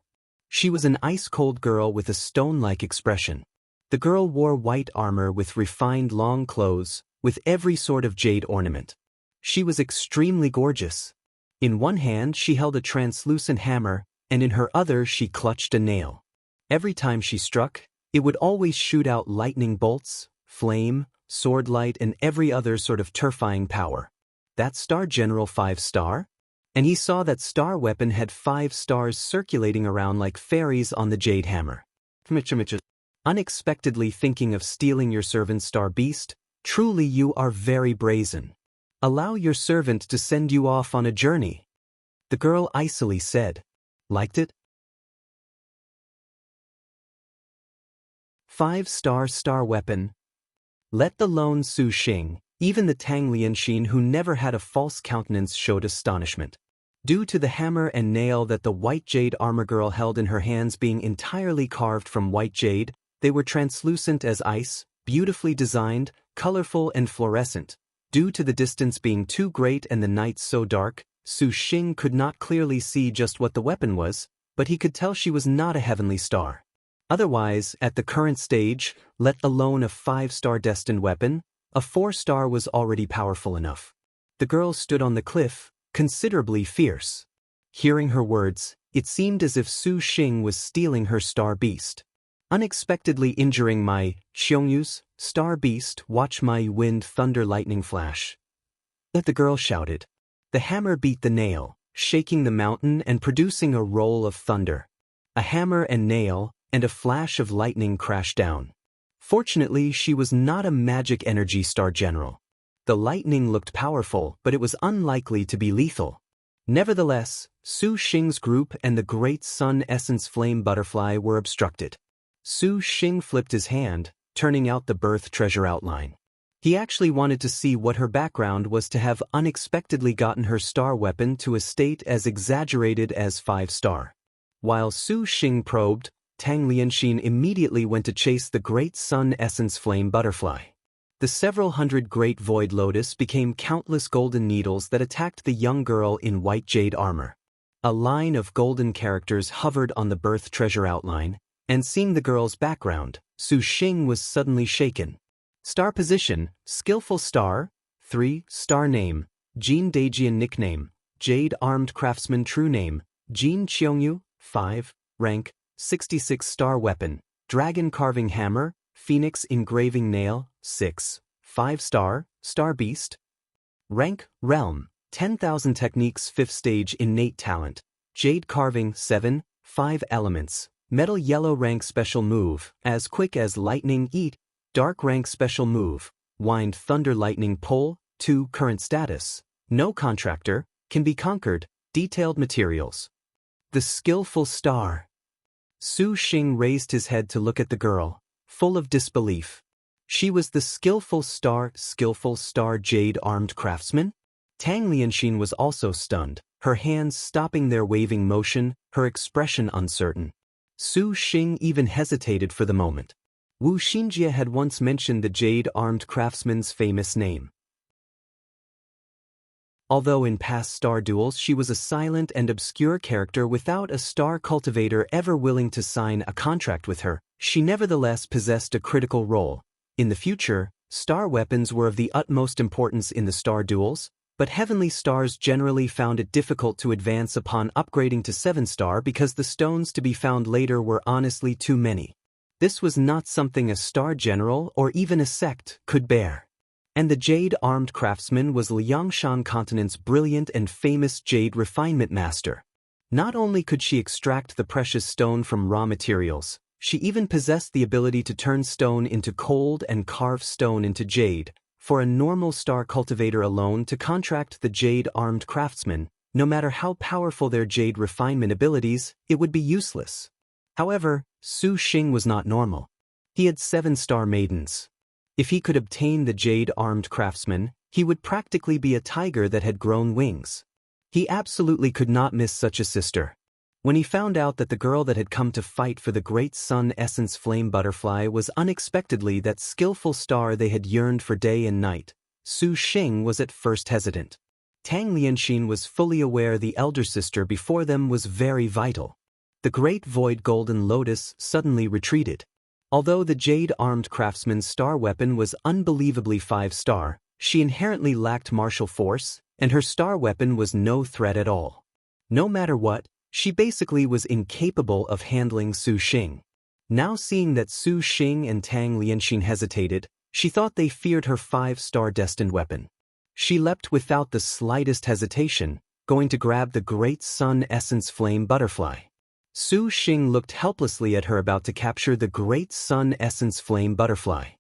She was an ice-cold girl with a stone-like expression. The girl wore white armor with refined long clothes, with every sort of jade ornament. She was extremely gorgeous. In one hand she held a translucent hammer, and in her other she clutched a nail. Every time she struck, it would always shoot out lightning bolts, flame, sword light, and every other sort of terrifying power. That Star General 5-star? And he saw that star weapon had 5 stars circulating around like fairies on the jade hammer. Unexpectedly thinking of stealing your servant's star beast? Truly you are very brazen. Allow your servant to send you off on a journey. The girl icily said. Liked it? 5-star star weapon. Let the lone Su Xing, even the Tang Lianxin who never had a false countenance, showed astonishment. Due to the hammer and nail that the white jade armor girl held in her hands being entirely carved from white jade, they were translucent as ice, beautifully designed, colorful and fluorescent. Due to the distance being too great and the night so dark, Su Xing could not clearly see just what the weapon was, but he could tell she was not a heavenly star. Otherwise, at the current stage, let alone a 5-star destined weapon, a 4-star was already powerful enough. The girl stood on the cliff, considerably fierce. Hearing her words, it seemed as if Su Xing was stealing her star beast. Unexpectedly injuring my Xiongyu's star beast, watch my wind thunder lightning flash. The girl shouted. The hammer beat the nail, shaking the mountain and producing a roll of thunder. A hammer and nail, and a flash of lightning crashed down. Fortunately, she was not a magic energy star general. The lightning looked powerful, but it was unlikely to be lethal. Nevertheless, Su Xing's group and the Great Sun Essence Flame Butterfly were obstructed. Su Xing flipped his hand, turning out the birth treasure outline. He actually wanted to see what her background was to have unexpectedly gotten her star weapon to a state as exaggerated as 5-star. While Su Xing probed, Tang Lianxin immediately went to chase the Great Sun Essence Flame Butterfly. The several hundred Great Void Lotus became countless golden needles that attacked the young girl in white jade armor. A line of golden characters hovered on the birth treasure outline, and seeing the girl's background, Su Xing was suddenly shaken. Star position, skillful star, 3, star name, Jin Daijian nickname, Jade Armed Craftsman true name, Jin Qiongyu, 5, rank, 66 star weapon, Dragon Carving Hammer, Phoenix Engraving Nail, 6, 5-star, Star Beast. Rank, Realm, 10,000 Techniques 5th Stage Innate Talent, Jade Carving 7, 5 Elements, Metal Yellow Rank Special Move, As Quick as Lightning Eat, Dark Rank Special Move, Wind Thunder Lightning Pole, 2 Current Status, No Contractor, Can be Conquered, Detailed Materials. The Skillful Star. Su Xing raised his head to look at the girl, full of disbelief. She was the skillful star jade-armed craftsman? Tang Lianxin was also stunned, her hands stopping their waving motion, her expression uncertain. Su Xing even hesitated for the moment. Wu Xinjie had once mentioned the jade-armed craftsman's famous name. Although in past star duels she was a silent and obscure character without a star cultivator ever willing to sign a contract with her, she nevertheless possessed a critical role. In the future, star weapons were of the utmost importance in the star duels, but heavenly stars generally found it difficult to advance upon upgrading to 7-star because the stones to be found later were honestly too many. This was not something a star general or even a sect could bear. And the jade-armed craftsman was Liangshan Continent's brilliant and famous jade refinement master. Not only could she extract the precious stone from raw materials, she even possessed the ability to turn stone into cold and carve stone into jade. For a normal star cultivator alone to contract the jade-armed craftsman, No matter how powerful their jade refinement abilities, it would be useless. However, Su Xing was not normal. He had 7-star maidens. If he could obtain the jade-armed craftsman, he would practically be a tiger that had grown wings. He absolutely could not miss such a sister. When he found out that the girl that had come to fight for the Great Sun Essence Flame Butterfly was unexpectedly that skillful star they had yearned for day and night, Su Xing was at first hesitant. Tang Lianxin was fully aware the elder sister before them was very vital. The Great Void Golden Lotus suddenly retreated. Although the jade-armed craftsman's star weapon was unbelievably 5-star, she inherently lacked martial force, and her star weapon was no threat at all. No matter what, she basically was incapable of handling Su Xing. Now seeing that Su Xing and Tang Lianxin hesitated, she thought they feared her 5-star destined weapon. She leapt without the slightest hesitation, going to grab the Great Sun Essence Flame Butterfly. Su Xing looked helplessly at her about to capture the Great Sun Essence Flame Butterfly.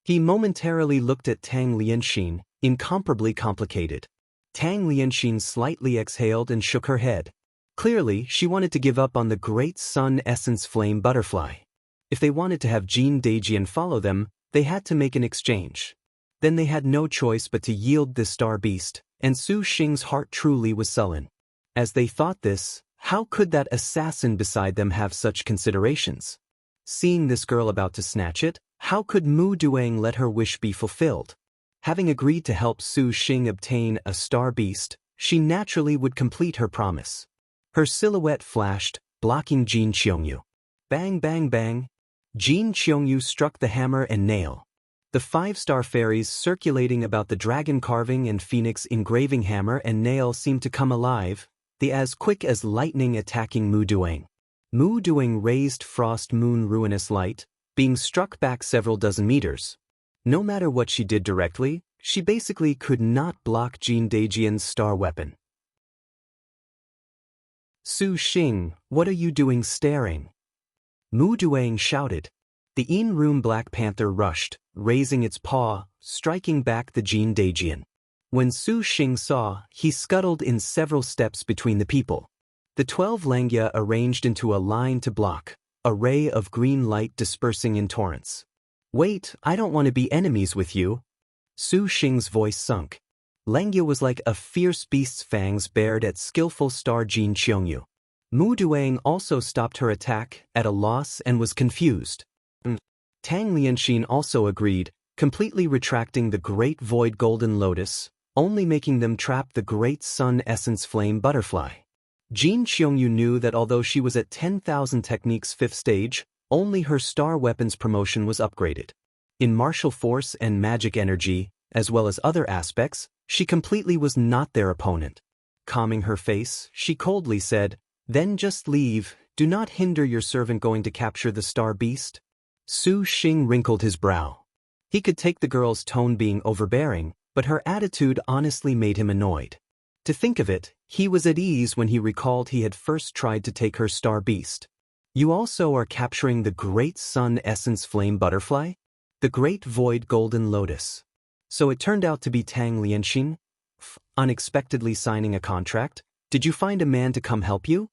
He momentarily looked at Tang Lianxin, incomparably complicated. Tang Lianxin slightly exhaled and shook her head. Clearly, she wanted to give up on the Great Sun Essence Flame Butterfly. If they wanted to have Jin Deijian follow them, they had to make an exchange. Then they had no choice but to yield this star beast, and Su Xing's heart truly was sullen. As they thought this, how could that assassin beside them have such considerations? Seeing this girl about to snatch it, how could Mu Duang let her wish be fulfilled? Having agreed to help Su Xing obtain a star beast, she naturally would complete her promise. Her silhouette flashed, blocking Jin Qiongyu. Bang bang bang. Jin Qiongyu struck the hammer and nail. The 5-star fairies circulating about the dragon carving and phoenix engraving hammer and nail seemed to come alive, the as quick as lightning attacking Mu Duang. Mu Duang raised Frost Moon Ruinous Light, being struck back several dozen meters. No matter what she did directly, she basically could not block Jin Deijian's star weapon. Su Xing, what are you doing staring? Mu Duang shouted. The in-room Black Panther rushed, raising its paw, striking back the Jin Deijian. When Su Xing saw, he scuttled in several steps between the people. The 12 Langya arranged into a line to block, a ray of green light dispersing in torrents. Wait, I don't want to be enemies with you. Su Xing's voice sunk. Langya was like a fierce beast's fangs bared at skillful star Jin Qiongyu. Mu Duang also stopped her attack, at a loss, and was confused. Tang Lianxin also agreed, completely retracting the Great Void Golden Lotus, only making them trap the Great Sun Essence Flame Butterfly. Jin Qiongyu knew that although she was at 10,000 Techniques 5th stage, only her star weapons promotion was upgraded. In martial force and magic energy, as well as other aspects, she completely was not their opponent. Calming her face, she coldly said, "Then just leave, do not hinder your servant going to capture the star beast." Su Xing wrinkled his brow. He could take the girl's tone being overbearing, but her attitude honestly made him annoyed. To think of it, he was at ease when he recalled he had first tried to take her star beast. You also are capturing the Great Sun Essence Flame Butterfly? The Great Void Golden Lotus. So it turned out to be Tang Lianxin? Unexpectedly signing a contract? Did you find a man to come help you?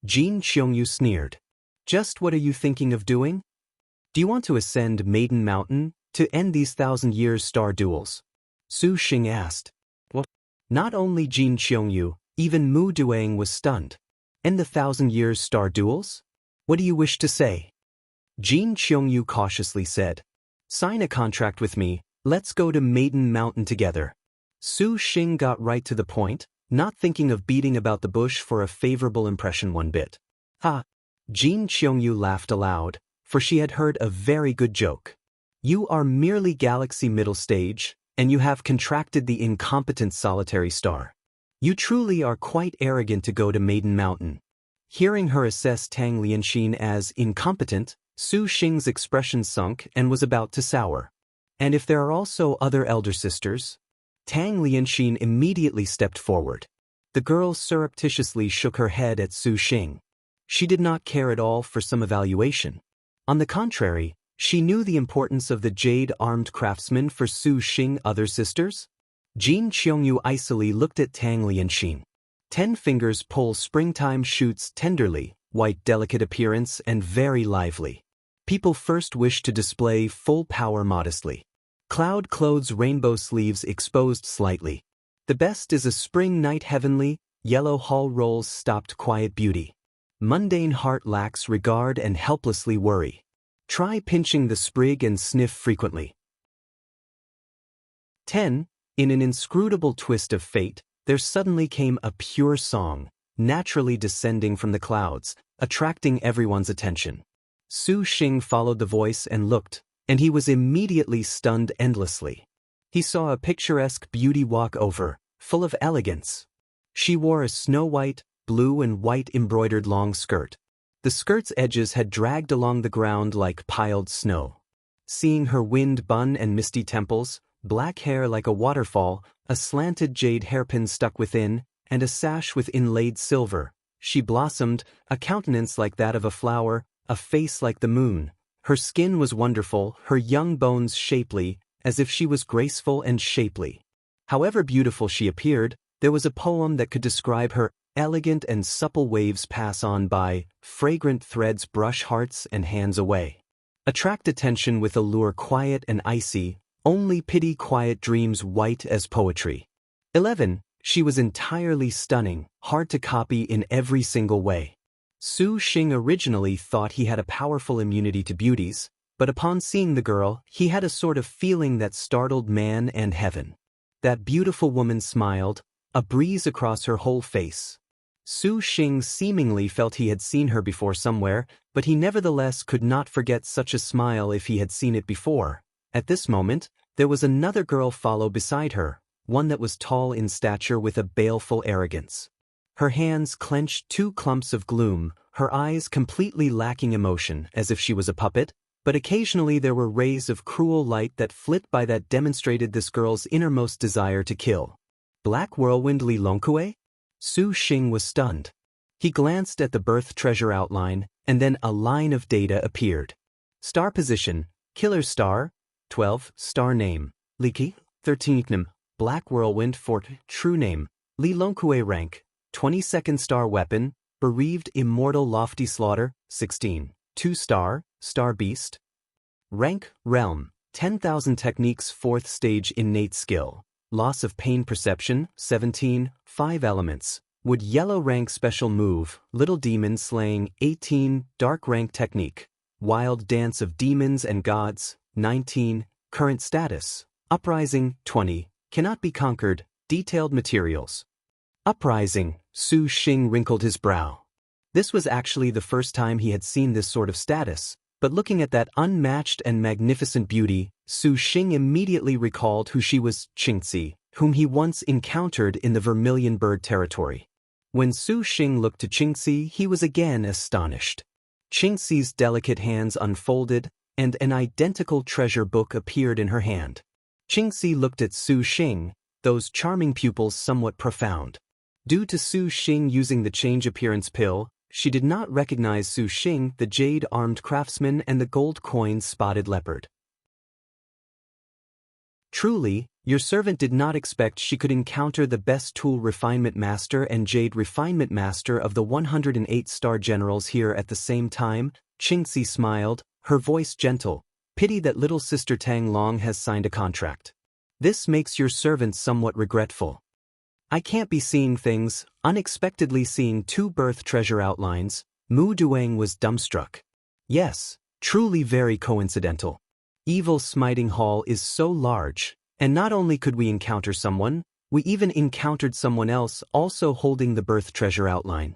Jin Qiongyu sneered. Just what are you thinking of doing? Do you want to ascend Maiden Mountain, to end these 1,000 years star duels? Su Xing asked. What? Not only Jin Qiongyu, even Mu Duang was stunned. End the 1,000 years star duels? What do you wish to say? Jin Qiongyu cautiously said. Sign a contract with me, let's go to Maiden Mountain together. Su Xing got right to the point, not thinking of beating about the bush for a favorable impression one bit. Ha! Jin Qiongyu laughed aloud, for she had heard a very good joke. You are merely galaxy middle stage, and you have contracted the incompetent solitary star. You truly are quite arrogant to go to Maiden Mountain. Hearing her assess Tang Lianxin as incompetent, Su Xing's expression sunk and was about to sour. And if there are also other elder sisters? Tang Lianxin immediately stepped forward. The girl surreptitiously shook her head at Su Xing. She did not care at all for some evaluation. On the contrary, she knew the importance of the jade-armed craftsman for Su Xing's other sisters. Jin Qiongyu icily looked at Tang Lianxin. 10 fingers pull springtime shoots tenderly, white delicate appearance and very lively. People first wish to display full power modestly. Cloud clothes rainbow sleeves exposed slightly. The best is a spring night heavenly, yellow hall rolls stopped quiet beauty. Mundane heart lacks regard and helplessly worry. Try pinching the sprig and sniff frequently. 10. In an inscrutable twist of fate, there suddenly came a pure song, naturally descending from the clouds, attracting everyone's attention. Su Xing followed the voice and looked, and he was immediately stunned endlessly. He saw a picturesque beauty walk over, full of elegance. She wore a snow-white, blue and white embroidered long skirt. The skirt's edges had dragged along the ground like piled snow. Seeing her wind bun and misty temples, black hair like a waterfall, a slanted jade hairpin stuck within, and a sash with inlaid silver, she blossomed, a countenance like that of a flower, a face like the moon. Her skin was wonderful, her young bones shapely, as if she was graceful and shapely. However beautiful she appeared, there was a poem that could describe her. Elegant and supple waves pass on by, fragrant threads brush hearts and hands away. Attract attention with a lure quiet and icy, only pity quiet dreams white as poetry. 11. She was entirely stunning, hard to copy in every single way. Su Xing originally thought he had a powerful immunity to beauties, but upon seeing the girl, he had a sort of feeling that startled man and heaven. That beautiful woman smiled, a breeze across her whole face. Su Xing seemingly felt he had seen her before somewhere, but he nevertheless could not forget such a smile if he had seen it before. At this moment, there was another girl follow beside her, one that was tall in stature with a baleful arrogance. Her hands clenched two clumps of gloom, her eyes completely lacking emotion, as if she was a puppet, but occasionally there were rays of cruel light that flit by that demonstrated this girl's innermost desire to kill. Black Whirlwind Li Longkue? Su Xing was stunned. He glanced at the birth treasure outline, and then a line of data appeared. Star position, Killer Star, 12, Star name, Liki, 13 name, Black Whirlwind Fort, True name, Li Longkue rank, 22nd Star weapon, Bereaved Immortal Lofty Slaughter, 16, 2 Star, Star Beast. Rank, Realm, 10,000 Techniques 4th Stage Innate Skill. Loss of pain perception, 17, 5 elements. Wood yellow rank special move, Little Demon Slaying, 18, dark rank technique. Wild Dance of Demons and Gods, 19, current status. Uprising, 20, cannot be conquered, detailed materials. Uprising, Su Xing wrinkled his brow. This was actually the first time he had seen this sort of status, but looking at that unmatched and magnificent beauty, Su Xing immediately recalled who she was, Qingzi, whom he once encountered in the Vermilion Bird territory. When Su Xing looked to Qingzi, he was again astonished. Qingzi's delicate hands unfolded, and an identical treasure book appeared in her hand. Qingzi looked at Su Xing, those charming pupils somewhat profound. Due to Su Xing using the change appearance pill, she did not recognize Su Xing, the jade-armed craftsman, and the gold coin-spotted leopard. Truly, your servant did not expect she could encounter the best tool refinement master and jade refinement master of the 108 star generals here at the same time. Qingzi smiled, her voice gentle. Pity that little sister Tang Long has signed a contract. This makes your servant somewhat regretful. I can't be seeing things, unexpectedly seeing 2 birth treasure outlines. Mu Duang was dumbstruck. Yes, truly very coincidental. Evil Smiting Hall is so large, and not only could we encounter someone, we even encountered someone else also holding the birth treasure outline.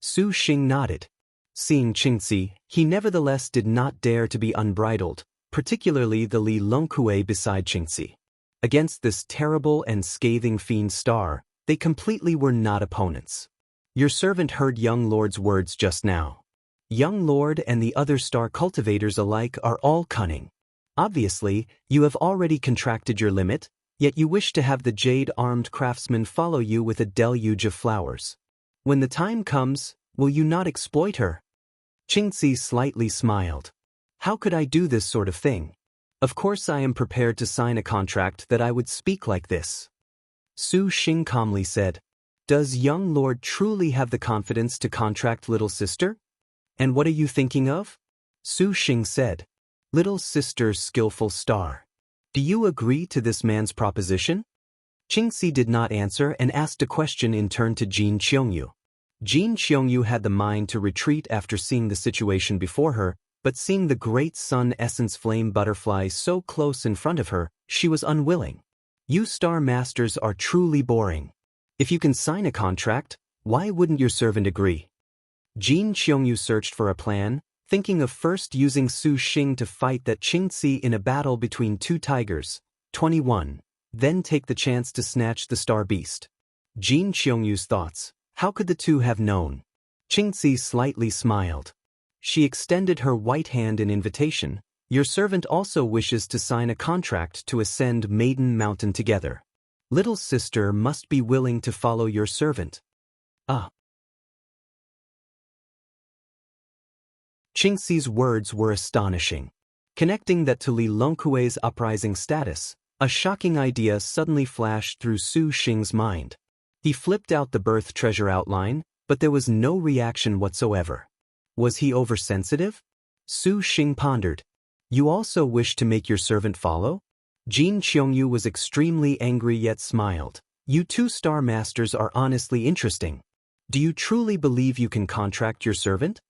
Su Xing nodded. Seeing Qingzi, he nevertheless did not dare to be unbridled, particularly the Li Longkue beside Qingzi. Against this terrible and scathing fiend star, they completely were not opponents. Your servant heard young lord's words just now. Young lord and the other star cultivators alike are all cunning. Obviously, you have already contracted your limit, yet you wish to have the jade-armed craftsman follow you with a deluge of flowers. When the time comes, will you not exploit her? Qingzi slightly smiled. How could I do this sort of thing? Of course I am prepared to sign a contract that I would speak like this. Su Xing calmly said. Does young lord truly have the confidence to contract little sister? And what are you thinking of? Su Xing said. Little sister's skillful star. Do you agree to this man's proposition? Qingxi did not answer and asked a question in turn to Jin Qiongyu. Jin Qiongyu had the mind to retreat after seeing the situation before her, but seeing the great sun essence flame butterfly so close in front of her, she was unwilling. You star masters are truly boring. If you can sign a contract, why wouldn't your servant agree? Jin Qiongyu searched for a plan, thinking of first using Su Xing to fight that Qingxi in a battle between two tigers, 21, then take the chance to snatch the star beast. Jin Qiongyu's thoughts, how could the two have known? Qingxi slightly smiled. She extended her white hand in invitation. Your servant also wishes to sign a contract to ascend Maiden Mountain together. Little sister must be willing to follow your servant. Ah. Qingxi's words were astonishing. Connecting that to Li Longkuei's uprising status, a shocking idea suddenly flashed through Su Xing's mind. He flipped out the birth treasure outline, but there was no reaction whatsoever. Was he oversensitive? Su Xing pondered. You also wish to make your servant follow? Jin Qiongyu was extremely angry yet smiled. You two star masters are honestly interesting. Do you truly believe you can contract your servant?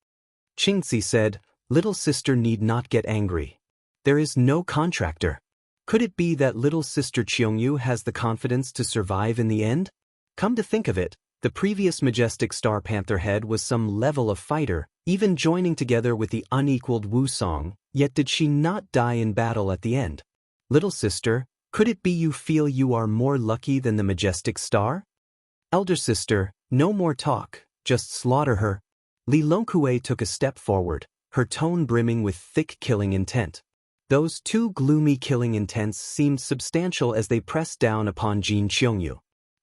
Qingxi said, little sister need not get angry. There is no contractor. Could it be that little sister Qiongyu has the confidence to survive in the end? Come to think of it, the previous majestic star panther head was some level of fighter, even joining together with the unequaled Wu Song, yet did she not die in battle at the end? Little sister, could it be you feel you are more lucky than the majestic star? Elder sister, no more talk, just slaughter her. Li Longkuei took a step forward, her tone brimming with thick killing intent. Those two gloomy killing intents seemed substantial as they pressed down upon Jin Qiongyu.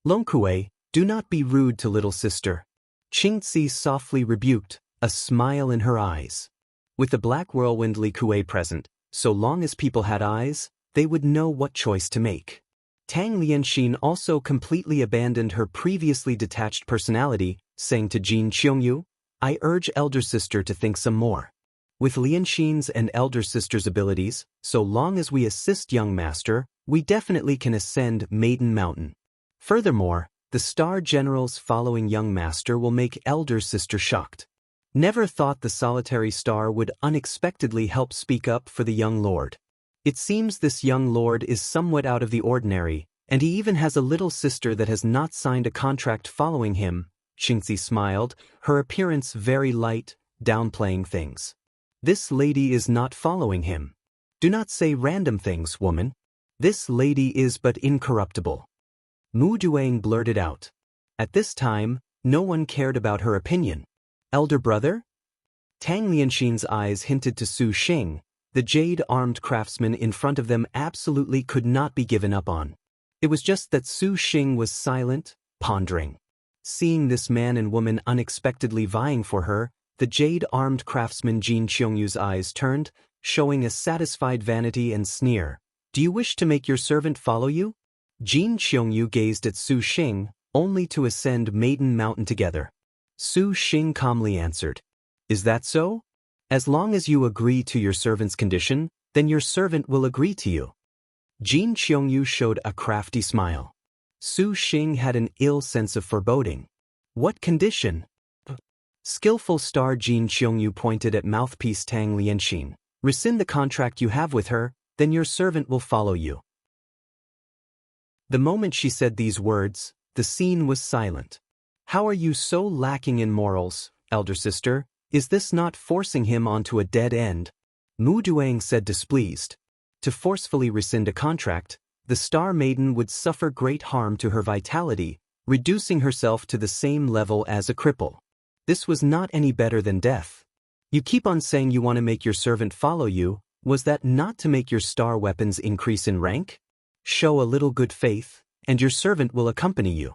Longkuei, do not be rude to little sister. Qingxi softly rebuked, a smile in her eyes. With the black whirlwind Li Kuei present, so long as people had eyes, they would know what choice to make. Tang Lianxin also completely abandoned her previously detached personality, saying to Jin Qiongyu, I urge elder sister to think some more. With Lianxin's and elder sister's abilities, so long as we assist young master, we definitely can ascend Maiden Mountain. Furthermore, the star generals following young master will make elder sister shocked. Never thought the solitary star would unexpectedly help speak up for the young lord. It seems this young lord is somewhat out of the ordinary, and he even has a little sister that has not signed a contract following him. Qingxi smiled, her appearance very light, downplaying things. This lady is not following him. Do not say random things, woman. This lady is but incorruptible. Mu Duang blurted out. At this time, no one cared about her opinion. Elder brother? Tang Lianxin's eyes hinted to Su Xing. The jade-armed craftsman in front of them absolutely could not be given up on. It was just that Su Xing was silent, pondering. Seeing this man and woman unexpectedly vying for her, the jade-armed craftsman Jin Qionyu's eyes turned, showing a satisfied vanity and sneer. Do you wish to make your servant follow you? Jin Qiongyu gazed at Su Xing, only to ascend Maiden Mountain together. Su Xing calmly answered. Is that so? As long as you agree to your servant's condition, then your servant will agree to you. Jin Qiongyu showed a crafty smile. Su Xing had an ill sense of foreboding. What condition? Skillful star Jin Qiongyu pointed at mouthpiece Tang Lianxin. Rescind the contract you have with her, then your servant will follow you. The moment she said these words, the scene was silent. How are you so lacking in morals, elder sister? Is this not forcing him onto a dead end? Mu Duang said displeased. To forcefully rescind a contract, the Star Maiden would suffer great harm to her vitality, reducing herself to the same level as a cripple. This was not any better than death. You keep on saying you want to make your servant follow you, was that not to make your star weapons increase in rank? Show a little good faith, and your servant will accompany you.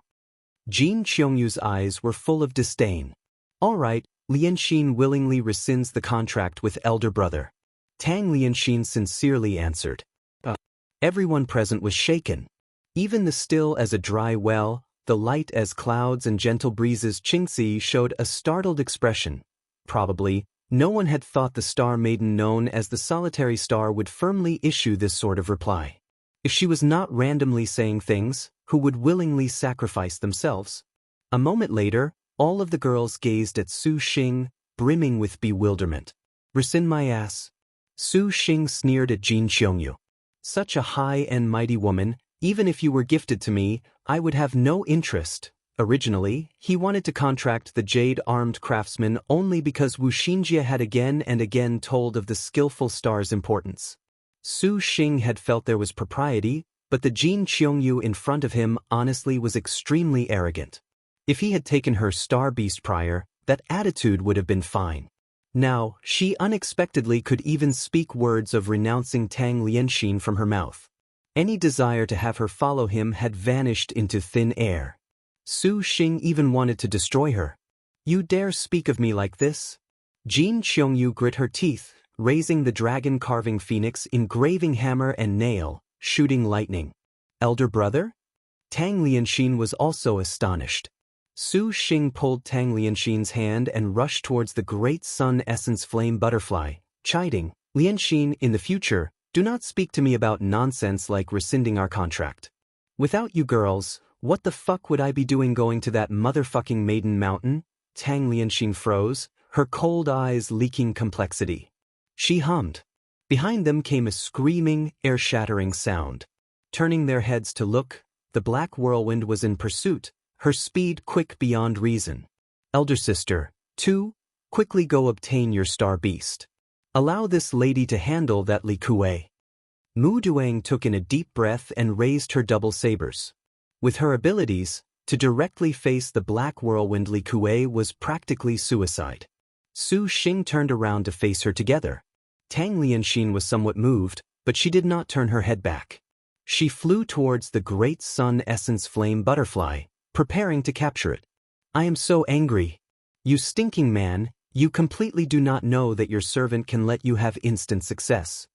Jin Qionyu's eyes were full of disdain. All right, Lianxin willingly rescinds the contract with elder brother. Tang Lianxin sincerely answered. Everyone present was shaken. Even the still as a dry well, the light as clouds and gentle breezes. Qingxi showed a startled expression. Probably, no one had thought the star maiden known as the solitary star would firmly issue this sort of reply. If she was not randomly saying things, who would willingly sacrifice themselves? A moment later, all of the girls gazed at Su Xing, brimming with bewilderment. "Rescind my ass." Su Xing sneered at Jin Qiongyu. "Such a high and mighty woman, even if you were gifted to me, I would have no interest." Originally, he wanted to contract the jade-armed craftsman only because Wu Xinjie had again and again told of the skillful star's importance. Su Xing had felt there was propriety, but the Jin Qiongyu in front of him honestly was extremely arrogant. If he had taken her star beast prior, that attitude would have been fine. Now, she unexpectedly could even speak words of renouncing Tang Lianxin from her mouth. Any desire to have her follow him had vanished into thin air. Su Xing even wanted to destroy her. "You dare speak of me like this?" Jin Qiongyu grit her teeth, raising the dragon-carving phoenix engraving hammer and nail, shooting lightning. "Elder brother?" Tang Lianxin was also astonished. Su Xing pulled Tang Lianxin's hand and rushed towards the great sun essence flame butterfly, chiding, "Lianxin, in the future, do not speak to me about nonsense like rescinding our contract. Without you girls, what the fuck would I be doing going to that motherfucking Maiden Mountain?" Tang Lianxin froze, her cold eyes leaking complexity. She hummed. Behind them came a screaming, air-shattering sound. Turning their heads to look, the black whirlwind was in pursuit, her speed quick beyond reason. "Elder sister, two, quickly go obtain your star beast. Allow this lady to handle that Li Kuei." Mu Duang took in a deep breath and raised her double sabers. With her abilities, to directly face the black whirlwind Li Kuei was practically suicide. Su Xing turned around to face her together. Tang Lianxin was somewhat moved, but she did not turn her head back. She flew towards the great sun essence flame butterfly, preparing to capture it. "I am so angry. You stinking man, you completely do not know that your servant can let you have instant success."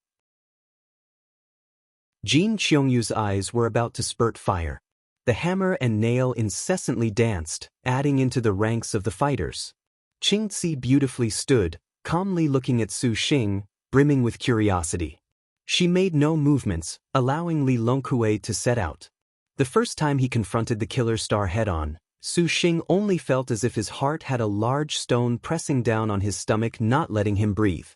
Jin Qionyu's eyes were about to spurt fire. The hammer and nail incessantly danced, adding into the ranks of the fighters. Qingxi beautifully stood, calmly looking at Su Xing, brimming with curiosity. She made no movements, allowing Li Longkue to set out. The first time he confronted the killer star head-on, Su Xing only felt as if his heart had a large stone pressing down on his stomach, not letting him breathe.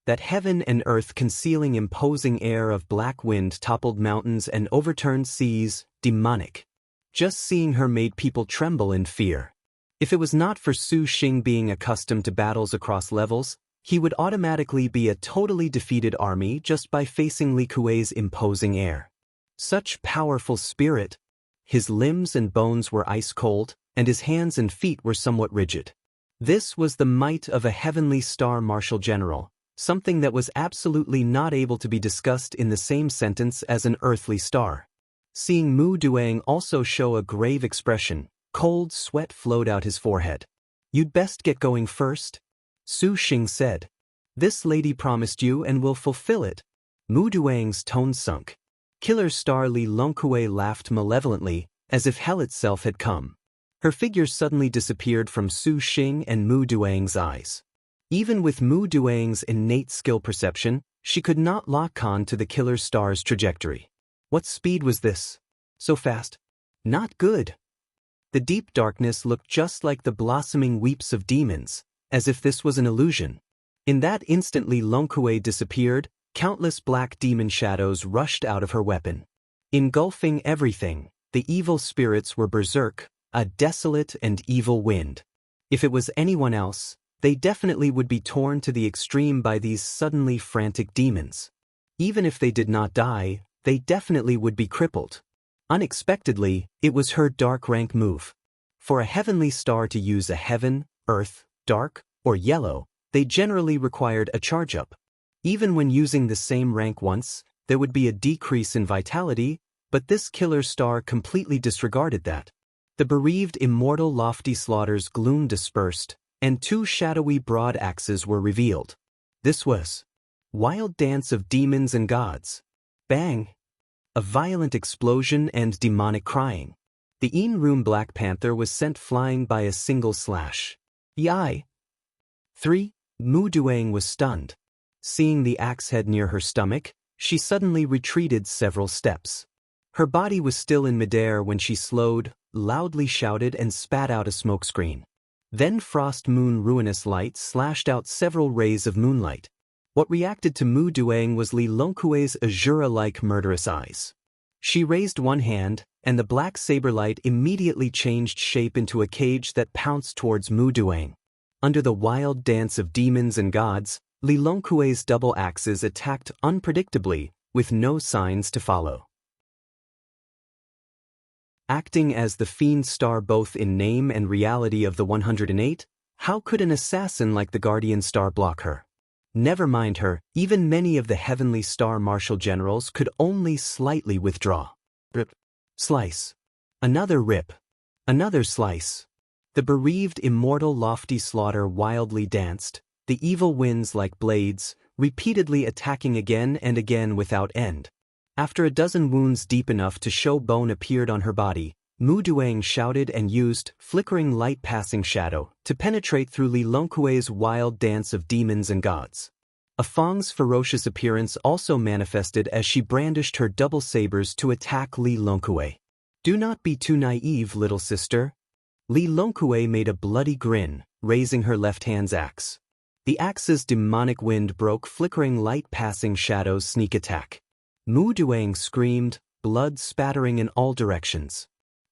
That heaven and earth concealing imposing air of black wind toppled mountains and overturned seas, demonic. Just seeing her made people tremble in fear. If it was not for Su Xing being accustomed to battles across levels, he would automatically be a totally defeated army just by facing Li Kuei's imposing air. Such powerful spirit. His limbs and bones were ice cold, and his hands and feet were somewhat rigid. This was the might of a heavenly star martial general, something that was absolutely not able to be discussed in the same sentence as an earthly star. Seeing Mu Duang also show a grave expression, cold sweat flowed out his forehead. "You'd best get going first," Su Xing said. "This lady promised you and will fulfill it." Mu Duang's tone sunk. Killer star Li Longkue laughed malevolently, as if hell itself had come. Her figure suddenly disappeared from Su Xing and Mu Duang's eyes. Even with Mu Duang's innate skill perception, she could not lock on to the killer star's trajectory. What speed was this? So fast? Not good. The deep darkness looked just like the blossoming weeps of demons, as if this was an illusion. In that instant Li Longkue disappeared, countless black demon shadows rushed out of her weapon. Engulfing everything, the evil spirits were berserk, a desolate and evil wind. If it was anyone else, they definitely would be torn to the extreme by these suddenly frantic demons. Even if they did not die, they definitely would be crippled. Unexpectedly, it was her dark rank move. For a heavenly star to use a heaven, earth, dark, or yellow, they generally required a charge-up. Even when using the same rank once, there would be a decrease in vitality, but this killer star completely disregarded that. The bereaved immortal lofty slaughter's gloom dispersed, and two shadowy broad axes were revealed. This was Wild Dance of Demons and Gods. Bang! A violent explosion and demonic crying. The Room Black Panther was sent flying by a single slash. Yi. 3. Mu Duang was stunned. Seeing the axe head near her stomach, she suddenly retreated several steps. Her body was still in midair when she slowed, loudly shouted and spat out a smokescreen. Then Frost Moon Ruinous Light slashed out several rays of moonlight. What reacted to Mu Duang was Li Longkuei's Azura-like murderous eyes. She raised one hand, and the black saber light immediately changed shape into a cage that pounced towards Mu Duang. Under the wild dance of demons and gods, Li Longkuei's double axes attacked unpredictably, with no signs to follow. Acting as the Fiend Star both in name and reality of the 108, how could an assassin like the Guardian Star block her? Never mind her, even many of the Heavenly Star Marshal Generals could only slightly withdraw. Rip. Slice. Another rip. Another slice. The bereaved immortal Lofty Slaughter wildly danced, the evil winds like blades, repeatedly attacking again and again without end. After a dozen wounds deep enough to show bone appeared on her body, Mu Duang shouted and used flickering light passing shadow to penetrate through Li Longkuei's wild dance of demons and gods. A Fang's ferocious appearance also manifested as she brandished her double sabers to attack Li Longkuei. Do not be too naive, little sister. Li Longkuei made a bloody grin, raising her left hand's axe. The axe's demonic wind broke flickering light passing shadow's sneak attack. Mu Duang screamed, blood spattering in all directions.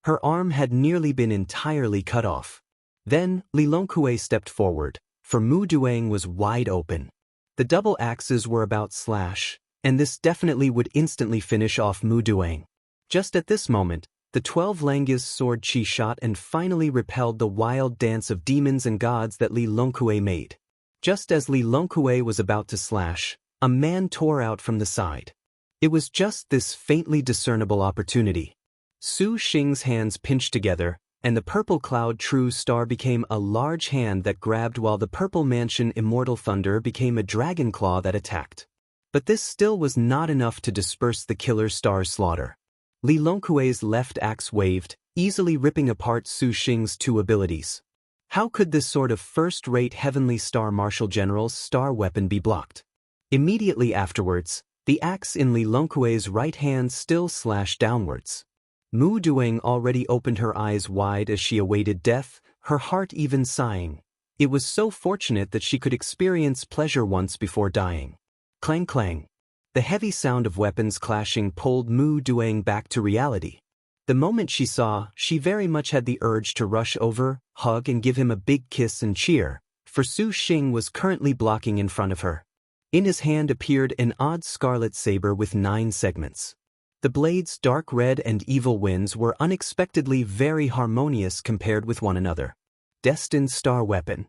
Her arm had nearly been entirely cut off. Then, Li Longkuei stepped forward, for Mu Duang was wide open. The double axes were about slash, and this definitely would instantly finish off Mu Duang. Just at this moment, the 12 Langya's sword chi shot and finally repelled the wild dance of demons and gods that Li Longkuei made. Just as Li Longkuei was about to slash, a man tore out from the side. It was just this faintly discernible opportunity. Su Xing's hands pinched together, and the purple cloud true star became a large hand that grabbed while the purple mansion immortal thunder became a dragon claw that attacked. But this still was not enough to disperse the killer star's slaughter. Li Longkuei's left axe waved, easily ripping apart Su Xing's two abilities. How could this sort of first-rate Heavenly Star Marshal General's star weapon be blocked? Immediately afterwards, the axe in Li Longkuei's right hand still slashed downwards. Mu Duang already opened her eyes wide as she awaited death, her heart even sighing. It was so fortunate that she could experience pleasure once before dying. Clang clang. The heavy sound of weapons clashing pulled Mu Duang back to reality. The moment she saw, she very much had the urge to rush over, hug and give him a big kiss and cheer, for Su Xing was currently blocking in front of her. In his hand appeared an odd scarlet saber with 9 segments. The blade's dark red and evil winds were unexpectedly very harmonious compared with one another. Destined star weapon.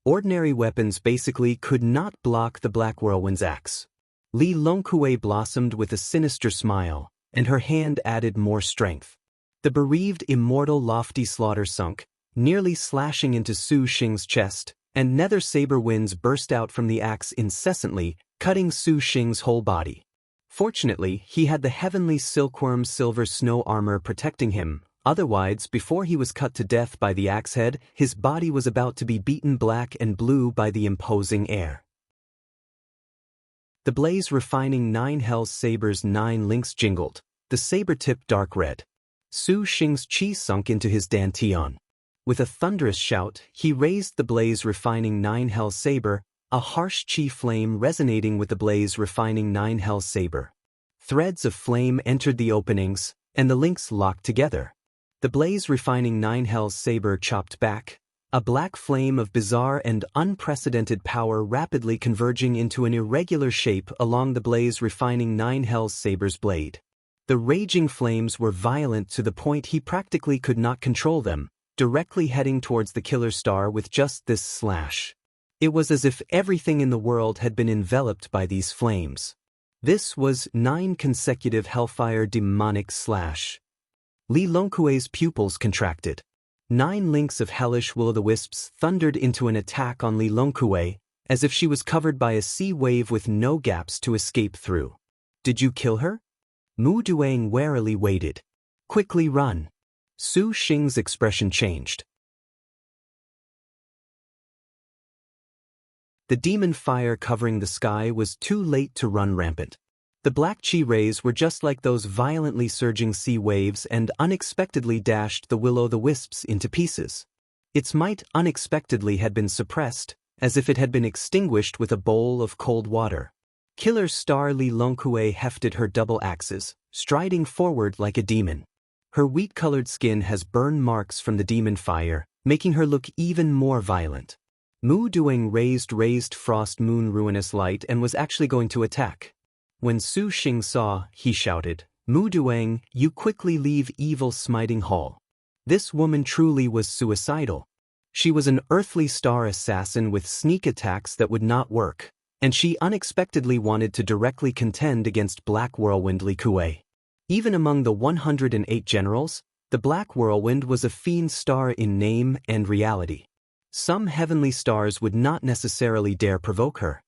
Ordinary weapons basically could not block the Black Whirlwind's axe. Li Longkuei blossomed with a sinister smile, and her hand added more strength. The bereaved immortal Lofty Slaughter sunk, nearly slashing into Su Xing's chest, and nether saber winds burst out from the axe incessantly, cutting Su Xing's whole body. Fortunately, he had the heavenly silkworm silver snow armor protecting him, otherwise before he was cut to death by the axe head, his body was about to be beaten black and blue by the imposing air. The blaze refining 9 Hell's sabers 9 links jingled, the saber tip dark red. Su Xing's chi sunk into his dantian. With a thunderous shout, he raised the blaze refining 9 Hell's saber, a harsh chi flame resonating with the blaze refining 9 Hell's saber. Threads of flame entered the openings, and the links locked together. The blaze refining 9 Hell's saber chopped back, a black flame of bizarre and unprecedented power rapidly converging into an irregular shape along the blaze refining 9 Hell's saber's blade. The raging flames were violent to the point he practically could not control them, directly heading towards the killer star with just this slash. It was as if everything in the world had been enveloped by these flames. This was 9 consecutive hellfire demonic slash. Li Longkuei's pupils contracted. 9 links of hellish will-o'-the-wisps thundered into an attack on Li Longkuei, as if she was covered by a sea wave with no gaps to escape through. Did you kill her? Mu Duang warily waited. Quickly run. Su Xing's expression changed. The demon fire covering the sky was too late to run rampant. The black chi rays were just like those violently surging sea waves and unexpectedly dashed the will-o'-the-wisps into pieces. Its might unexpectedly had been suppressed, as if it had been extinguished with a bowl of cold water. Killer star Li Longkue hefted her double axes, striding forward like a demon. Her wheat-colored skin has burn marks from the demon fire, making her look even more violent. Mu Dueng raised frost moon ruinous light and was actually going to attack. When Su Xing saw, he shouted, "Mu Dueng, you quickly leave evil smiting hall." This woman truly was suicidal. She was an earthly star assassin with sneak attacks that would not work, and she unexpectedly wanted to directly contend against Black Whirlwind Li Kue. Even among the 108 generals, the Black Whirlwind was a fiend star in name and reality. Some heavenly stars would not necessarily dare provoke her.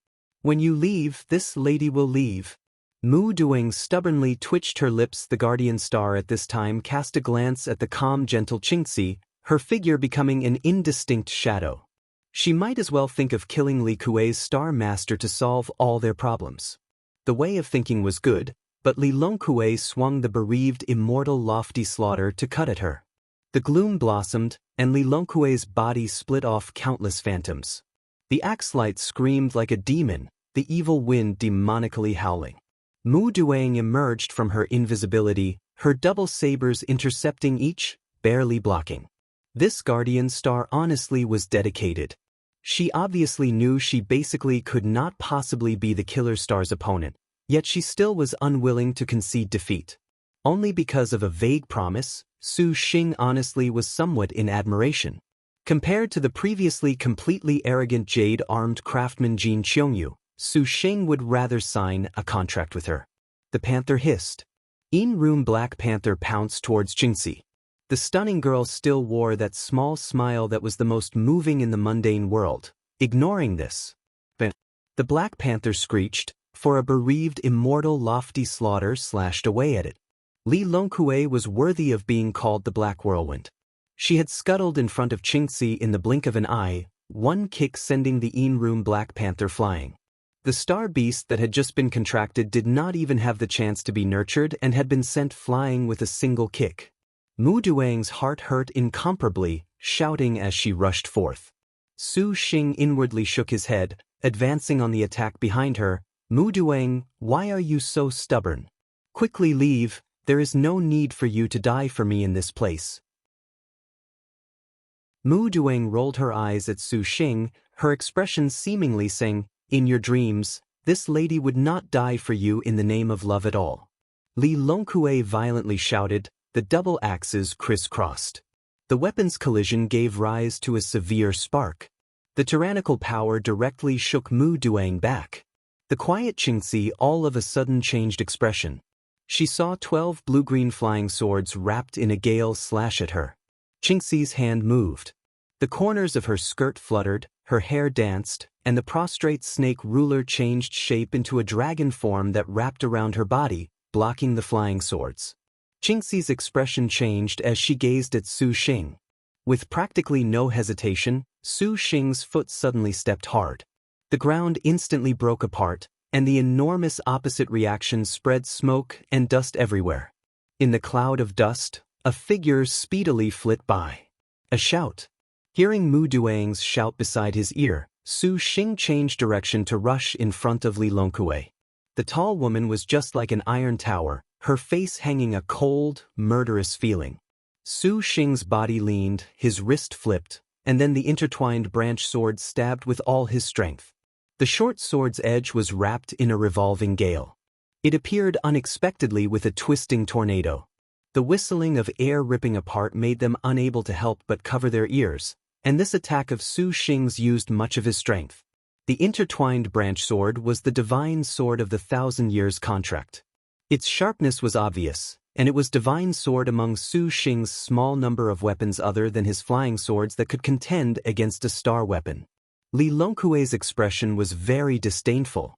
"When you leave, this lady will leave." Mu Dueng stubbornly twitched her lips. The guardian star at this time cast a glance at the calm, gentle Qingxi, her figure becoming an indistinct shadow. She might as well think of killing Li Kue's star master to solve all their problems. The way of thinking was good, but Li Longkue swung the bereaved immortal lofty slaughter to cut at her. The gloom blossomed, and Li Longkue's body split off countless phantoms. The axe light screamed like a demon, the evil wind demonically howling. Mu Dueng emerged from her invisibility, her double sabers intercepting each, barely blocking. This guardian star honestly was dedicated. She obviously knew she basically could not possibly be the killer star's opponent, yet she still was unwilling to concede defeat. Only because of a vague promise, Su Xing honestly was somewhat in admiration. Compared to the previously completely arrogant jade-armed craftsman Jin Qiongyu, Su Xing would rather sign a contract with her. The panther hissed. In-room Black Panther pounced towards Qingxi. The stunning girl still wore that small smile that was the most moving in the mundane world. Ignoring this, the Black Panther screeched, for a bereaved immortal lofty slaughter slashed away at it. Li Longkue was worthy of being called the Black Whirlwind. She had scuttled in front of Qingxi in the blink of an eye, one kick sending the in-room Black Panther flying. The star beast that had just been contracted did not even have the chance to be nurtured and had been sent flying with a single kick. Mu Dueng's heart hurt incomparably, shouting as she rushed forth. Su Xing inwardly shook his head, advancing on the attack behind her. "Mu Dueng, why are you so stubborn? Quickly leave, there is no need for you to die for me in this place." Mu Dueng rolled her eyes at Su Xing, her expression seemingly saying, "In your dreams, this lady would not die for you in the name of love at all." Li Longkue violently shouted, the double axes crisscrossed. The weapon's collision gave rise to a severe spark. The tyrannical power directly shook Mu Dueng back. The quiet Qingxi all of a sudden changed expression. She saw 12 blue-green flying swords wrapped in a gale slash at her. Qingxi's hand moved. The corners of her skirt fluttered, her hair danced, and the prostrate snake ruler changed shape into a dragon form that wrapped around her body, blocking the flying swords. Qingxi's expression changed as she gazed at Su Xing. With practically no hesitation, Su Xing's foot suddenly stepped hard. The ground instantly broke apart, and the enormous opposite reaction spread smoke and dust everywhere. In the cloud of dust, a figure speedily flit by. A shout. Hearing Mu Dueng's shout beside his ear, Su Xing changed direction to rush in front of Li Longkue. The tall woman was just like an iron tower, her face hanging a cold, murderous feeling. Su Xing's body leaned, his wrist flipped, and then the intertwined branch sword stabbed with all his strength. The short sword's edge was wrapped in a revolving gale. It appeared unexpectedly with a twisting tornado. The whistling of air ripping apart made them unable to help but cover their ears, and this attack of Su Xing's used much of his strength. The intertwined branch sword was the divine sword of the 1,000 years contract. Its sharpness was obvious, and it was divine sword among Su Xing's small number of weapons other than his flying swords that could contend against a star weapon. Li Longkue's expression was very disdainful.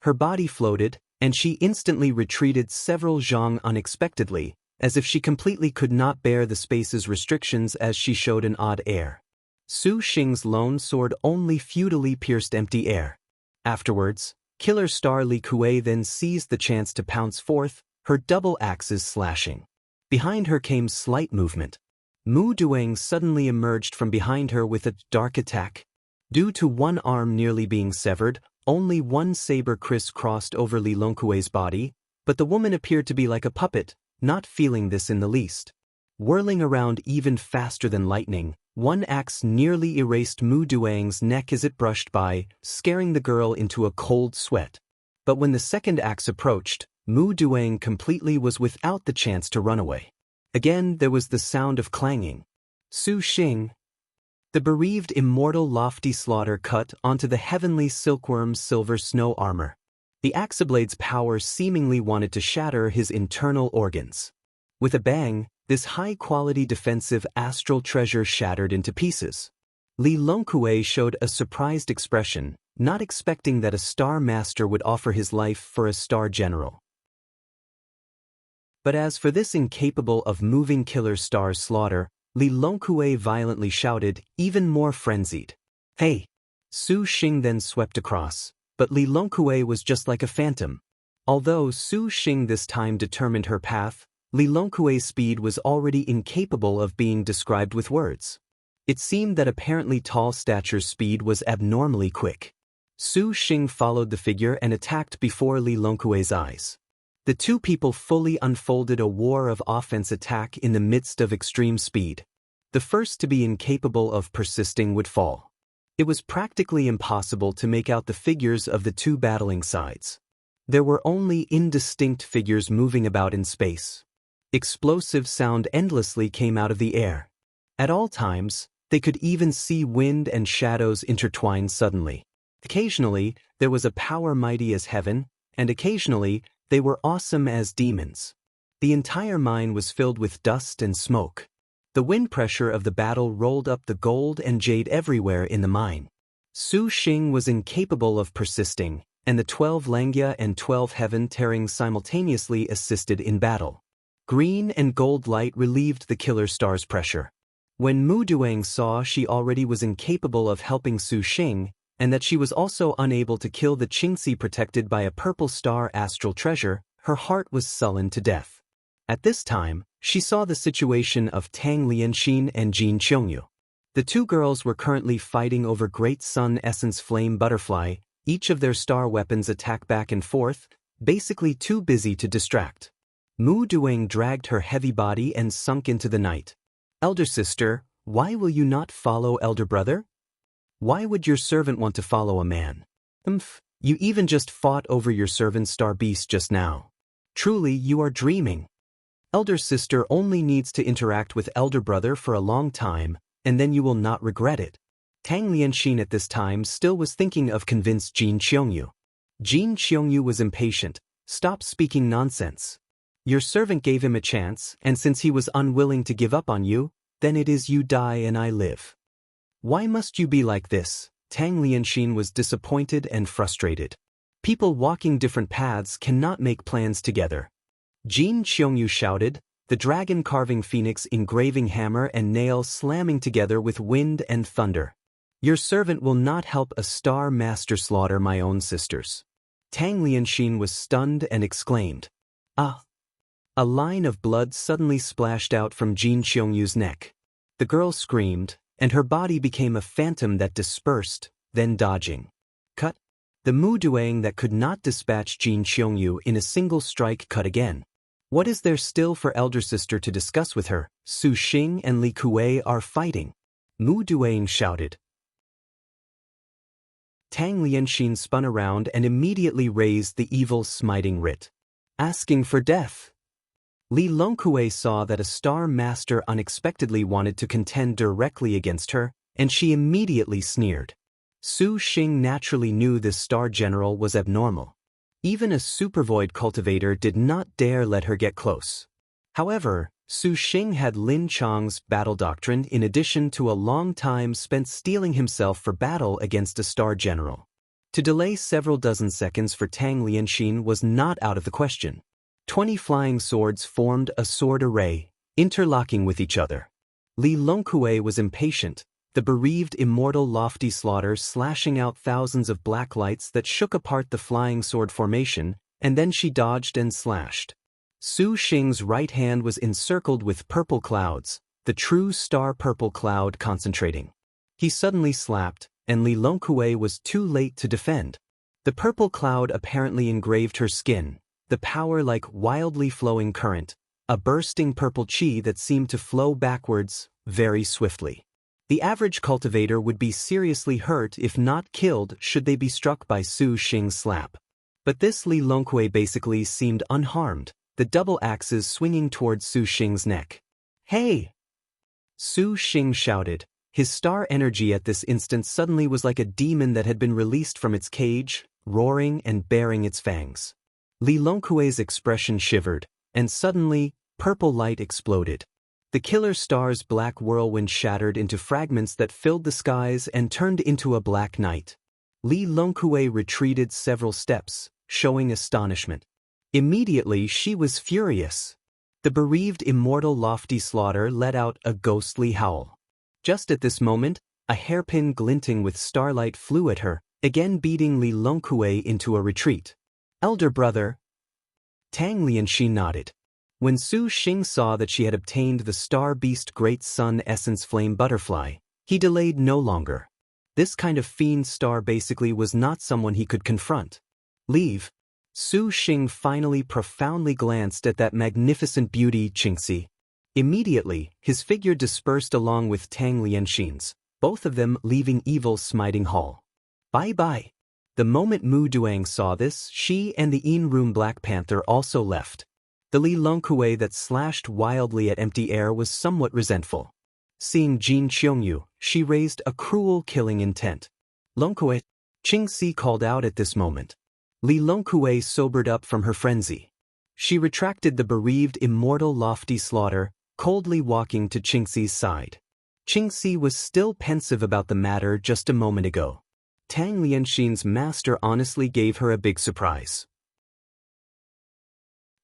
Her body floated, and she instantly retreated several zhang unexpectedly, as if she completely could not bear the space's restrictions as she showed an odd air. Su Xing's lone sword only futilely pierced empty air. Afterwards, Killer Star Li Kuei then seized the chance to pounce forth, her double axes slashing. Behind her came slight movement. Mu Duang suddenly emerged from behind her with a dark attack. Due to one arm nearly being severed, only one saber criss-crossed over Li Longkuei's body, but the woman appeared to be like a puppet, not feeling this in the least. Whirling around even faster than lightning, one axe nearly erased Mu Duang's neck as it brushed by, scaring the girl into a cold sweat. But when the second axe approached, Mu Duang completely was without the chance to run away. Again there was the sound of clanging. Su Xing, the bereaved immortal lofty slaughter cut onto the heavenly silkworm's silver snow armor. The axeblade's power seemingly wanted to shatter his internal organs. With a bang, this high-quality defensive astral treasure shattered into pieces. Li Longkuei showed a surprised expression, not expecting that a star master would offer his life for a star general. But as for this incapable of moving killer star's slaughter, Li Longkuei violently shouted, even more frenzied. "Hey!" Su Xing then swept across, but Li Longkuei was just like a phantom. Although Su Xing this time determined her path, Li Longkuei's speed was already incapable of being described with words. It seemed that apparently tall stature's speed was abnormally quick. Su Xing followed the figure and attacked before Li Longkuei's eyes. The two people fully unfolded a war of offense attack in the midst of extreme speed. The first to be incapable of persisting would fall. It was practically impossible to make out the figures of the two battling sides. There were only indistinct figures moving about in space. Explosive sound endlessly came out of the air. At all times, they could even see wind and shadows intertwine suddenly. Occasionally, there was a power mighty as heaven, and occasionally, they were awesome as demons. The entire mine was filled with dust and smoke. The wind pressure of the battle rolled up the gold and jade everywhere in the mine. Su Xing was incapable of persisting, and the 12 Langya and 12 Heaven Tearing simultaneously assisted in battle. Green and gold light relieved the killer star's pressure. When Mu Duang saw she already was incapable of helping Su Xing, and that she was also unable to kill the Qingxi protected by a purple star astral treasure, her heart was sullen to death. At this time, she saw the situation of Tang Lianxin and Jin Qiongyu. The two girls were currently fighting over Great Sun Essence Flame Butterfly, each of their star weapons attack back and forth, basically too busy to distract. Mu Duang dragged her heavy body and sunk into the night. "Elder sister, why will you not follow elder brother? Why would your servant want to follow a man? You even just fought over your servant's star beast just now. Truly, you are dreaming. Elder sister only needs to interact with elder brother for a long time, and then you will not regret it." Tang Lianxin at this time still was thinking of convinced Jin Qiongyu. Jin Qiongyu was impatient. "Stop speaking nonsense. Your servant gave him a chance, and since he was unwilling to give up on you, then it is you die and I live. Why must you be like this?" Tang Lianxin was disappointed and frustrated. People walking different paths cannot make plans together. Jin Qiongyu shouted, the dragon-carving phoenix engraving hammer and nail slamming together with wind and thunder. "Your servant will not help a star master slaughter my own sisters." Tang Lianxin was stunned and exclaimed, "Ah!" A line of blood suddenly splashed out from Jin Qionyu's neck. The girl screamed, and her body became a phantom that dispersed, then dodging. Cut. The Mu Duang that could not dispatch Jin Qiongyu in a single strike cut again. What is there still for elder sister to discuss with her? Su Xing and Li Kuei are fighting. Mu Duang shouted. Tang Lianxin spun around and immediately raised the evil smiting writ, asking for death. Li Longkuei saw that a star master unexpectedly wanted to contend directly against her, and she immediately sneered. Su Xing naturally knew this star general was abnormal. Even a supervoid cultivator did not dare let her get close. However, Su Xing had Lin Chang's battle doctrine in addition to a long time spent steeling himself for battle against a star general. To delay several dozen seconds for Tang Lianxin was not out of the question. 20 flying swords formed a sword array, interlocking with each other. Li Longkue was impatient, the bereaved immortal lofty slaughter slashing out thousands of black lights that shook apart the flying sword formation, and then she dodged and slashed. Su Xing's right hand was encircled with purple clouds, the true star purple cloud concentrating. He suddenly slapped, and Li Longkue was too late to defend. The purple cloud apparently engraved her skin, the power like wildly flowing current, a bursting purple chi that seemed to flow backwards, very swiftly. The average cultivator would be seriously hurt if not killed should they be struck by Su Xing's slap. But this Li Longkue basically seemed unharmed, the double axes swinging towards Su Xing's neck. "Hey!" Su Xing shouted. His star energy at this instant suddenly was like a demon that had been released from its cage, roaring and baring its fangs. Li Longkue's expression shivered, and suddenly, purple light exploded. The killer star's black whirlwind shattered into fragments that filled the skies and turned into a black night. Li Longkue retreated several steps, showing astonishment. Immediately she was furious. The bereaved immortal lofty slaughter let out a ghostly howl. Just at this moment, a hairpin glinting with starlight flew at her, again beating Li Longkue into a retreat. "Elder brother." Tang Lianxi nodded. When Su Xing saw that she had obtained the star beast Great Sun Essence Flame Butterfly, he delayed no longer. This kind of fiend star basically was not someone he could confront. "Leave." Su Xing finally profoundly glanced at that magnificent beauty Qingxi. Immediately, his figure dispersed along with Tang Lianxin's, both of them leaving evil smiting hall. "Bye-bye." The moment Mu Duang saw this, she and the In Room Black Panther also left. The Li Longkue that slashed wildly at empty air was somewhat resentful. Seeing Jin Qiongyu, she raised a cruel killing intent. "Longkue!" Qingxi called out at this moment. Li Longkue sobered up from her frenzy. She retracted the bereaved immortal lofty slaughter, coldly walking to Qingxi's side. Qingxi was still pensive about the matter just a moment ago. Tang Lianxin's master honestly gave her a big surprise.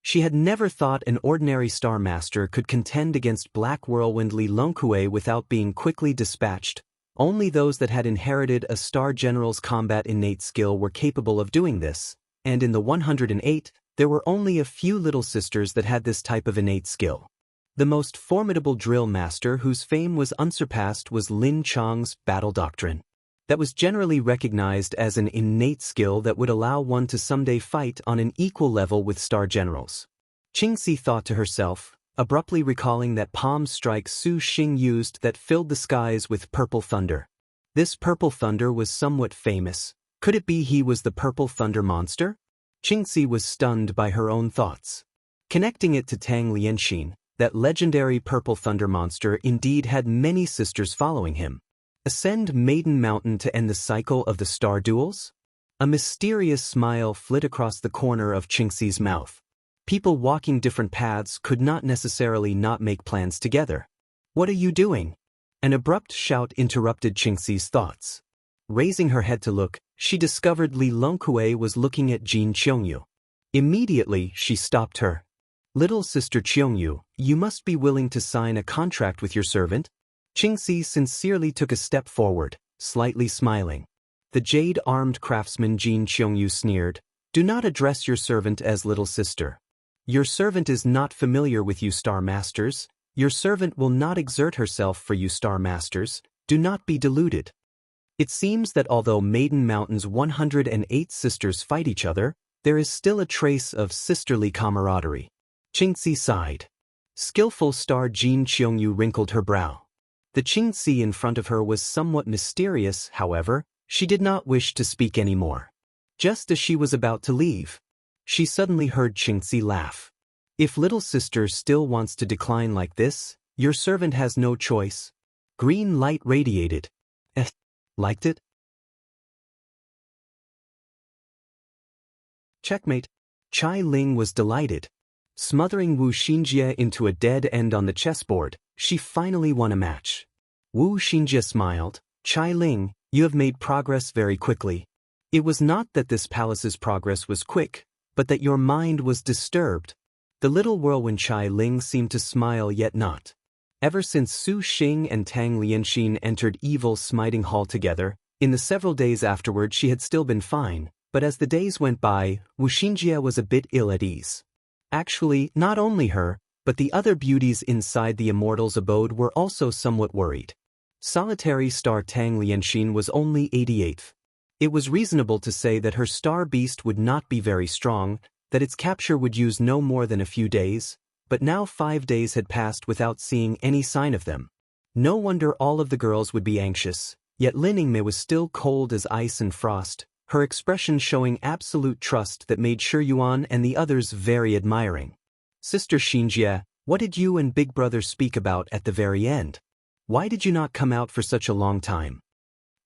She had never thought an ordinary star master could contend against Black Whirlwind Li Longkue without being quickly dispatched. Only those that had inherited a star general's combat innate skill were capable of doing this, and in the 108, there were only a few little sisters that had this type of innate skill. The most formidable drill master whose fame was unsurpassed was Lin Chang's battle doctrine. That was generally recognized as an innate skill that would allow one to someday fight on an equal level with star generals. Qingxi thought to herself, abruptly recalling that palm strike Su Xing used that filled the skies with purple thunder. This purple thunder was somewhat famous. Could it be he was the purple thunder monster? Qingxi was stunned by her own thoughts. Connecting it to Tang Lianxin, that legendary purple thunder monster indeed had many sisters following him. Ascend Maiden Mountain to end the cycle of the star duels? A mysterious smile flit across the corner of Qingxi's mouth. People walking different paths could not necessarily not make plans together. "What are you doing?" An abrupt shout interrupted Qingxi's thoughts. Raising her head to look, she discovered Li Longkue was looking at Jin Qiongyu. Immediately, she stopped her. "Little sister Qiongyu, you must be willing to sign a contract with your servant." Qingxi sincerely took a step forward, slightly smiling. The jade-armed craftsman Jin Qiongyu sneered, "Do not address your servant as little sister. Your servant is not familiar with you star masters. Your servant will not exert herself for you star masters. Do not be deluded." It seems that although Maiden Mountain's 108 sisters fight each other, there is still a trace of sisterly camaraderie. Qingxi sighed. Skillful star Jin Qiongyu wrinkled her brow. The Qingxi in front of her was somewhat mysterious, however, she did not wish to speak anymore. Just as she was about to leave, she suddenly heard Qingxi laugh. "If little sister still wants to decline like this, your servant has no choice." Green light radiated. Liked it? Checkmate. Chai Ling was delighted. Smothering Wu Xinjie into a dead end on the chessboard, she finally won a match. Wu Xinjie smiled. "Chai Ling, you have made progress very quickly. It was not that this palace's progress was quick, but that your mind was disturbed." The little whirlwind Chai Ling seemed to smile yet not. Ever since Su Xing and Tang Lianxin entered Evil Smiting Hall together, in the several days afterward she had still been fine, but as the days went by, Wu Xinjie was a bit ill at ease. Actually, not only her, but the other beauties inside the immortal's abode were also somewhat worried. Solitary star Tang Lianxin was only 88th. It was reasonable to say that her star beast would not be very strong, that its capture would use no more than a few days, but now 5 days had passed without seeing any sign of them. No wonder all of the girls would be anxious, yet Lin Yingmei was still cold as ice and frost, her expression showing absolute trust that made Shi Yuan and the others very admiring. Sister Xinjie, what did you and Big Brother speak about at the very end? Why did you not come out for such a long time?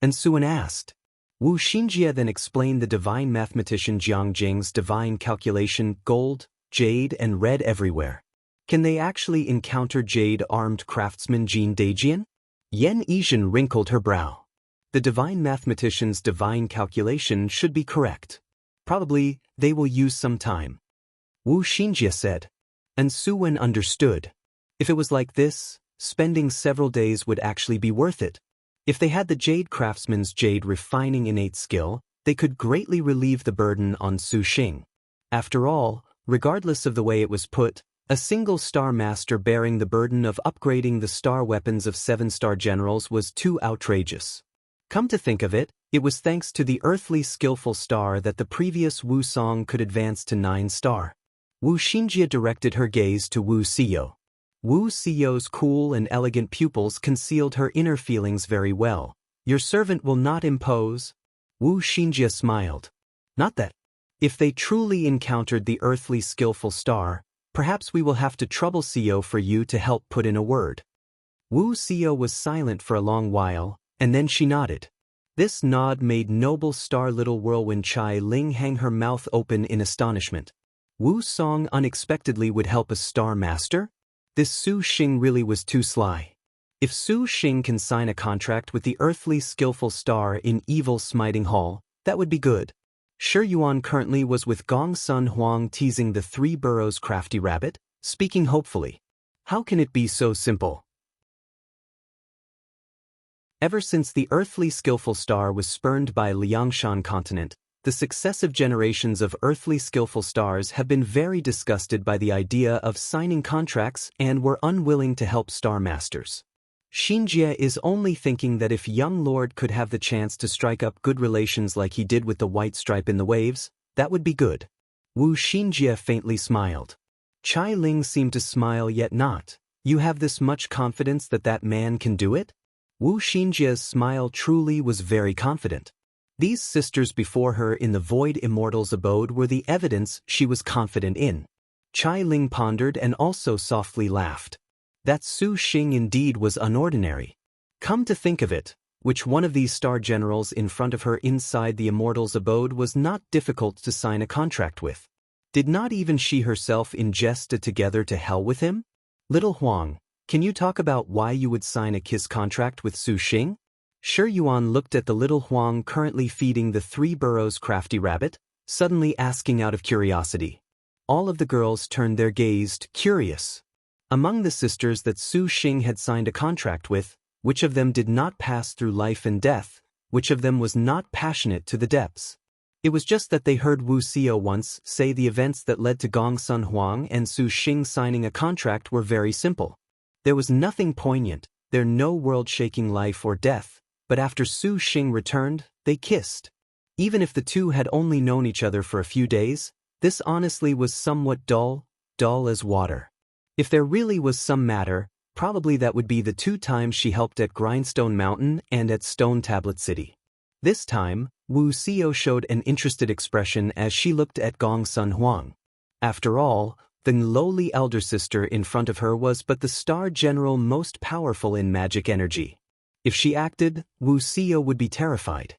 And Suan asked. Wu Xinjie then explained the divine mathematician Jiang Jing's divine calculation: gold, jade and red everywhere. Can they actually encounter jade-armed craftsman Jin Daijian? Yan Yizhen wrinkled her brow. The divine mathematician's divine calculation should be correct. Probably, they will use some time. Wu Xinjie said. And Su Wen understood. If it was like this, spending several days would actually be worth it. If they had the jade craftsman's jade refining innate skill, they could greatly relieve the burden on Su Xing. After all, regardless of the way it was put, a single star master bearing the burden of upgrading the star weapons of 7-star generals was too outrageous. Come to think of it, it was thanks to the earthly skillful star that the previous Wu Song could advance to 9-star. Wu Xinjie directed her gaze to Wu Xiyo. Wu Xiyo's cool and elegant pupils concealed her inner feelings very well. Your servant will not impose. Wu Xinjie smiled. Not that. If they truly encountered the earthly skillful star, perhaps we will have to trouble Xiyo for you to help put in a word. Wu Xiyo was silent for a long while, and then she nodded. This nod made noble star little whirlwind Chai Ling hang her mouth open in astonishment. Wu Song unexpectedly would help a star master? This Su Xing really was too sly. If Su Xing can sign a contract with the earthly skillful star in Evil Smiting Hall, that would be good. Shi Yuan currently was with Gong Sun Huang teasing the 3 burrows crafty rabbit, speaking hopefully. How can it be so simple? Ever since the earthly skillful star was spurned by Liangshan continent, the successive generations of earthly skillful stars have been very disgusted by the idea of signing contracts and were unwilling to help star masters. Xinjie is only thinking that if young lord could have the chance to strike up good relations like he did with the white stripe in the waves, that would be good. Wu Xinjie faintly smiled. Chai Ling seemed to smile yet not. You have this much confidence that that man can do it? Wu Xinjie's smile truly was very confident. These sisters before her in the Void Immortal's abode were the evidence she was confident in. Chai Ling pondered and also softly laughed. That Su Xing indeed was unordinary. Come to think of it, which one of these star generals in front of her inside the Immortal's abode was not difficult to sign a contract with? Did not even she herself ingest it together to hell with him? Little Huang, can you talk about why you would sign a kiss contract with Su Xing? Shi Yuan looked at the little Huang currently feeding the 3 burrows crafty rabbit, suddenly asking out of curiosity. All of the girls turned their gaze, curious. Among the sisters that Su Xing had signed a contract with, which of them did not pass through life and death, which of them was not passionate to the depths? It was just that they heard Wu Xiyo once say the events that led to Gong Sun Huang and Su Xing signing a contract were very simple. There was nothing poignant, there no world-shaking life or death. But after Su Xing returned, they kissed. Even if the two had only known each other for a few days, this honestly was somewhat dull as water. If there really was some matter, probably that would be the 2 times she helped at Grindstone Mountain and at Stone Tablet City. This time, Wu Xiyo showed an interested expression as she looked at Gong Sun Huang. After all, the lowly elder sister in front of her was but the star general most powerful in magic energy. If she acted, Wu Xiyo would be terrified.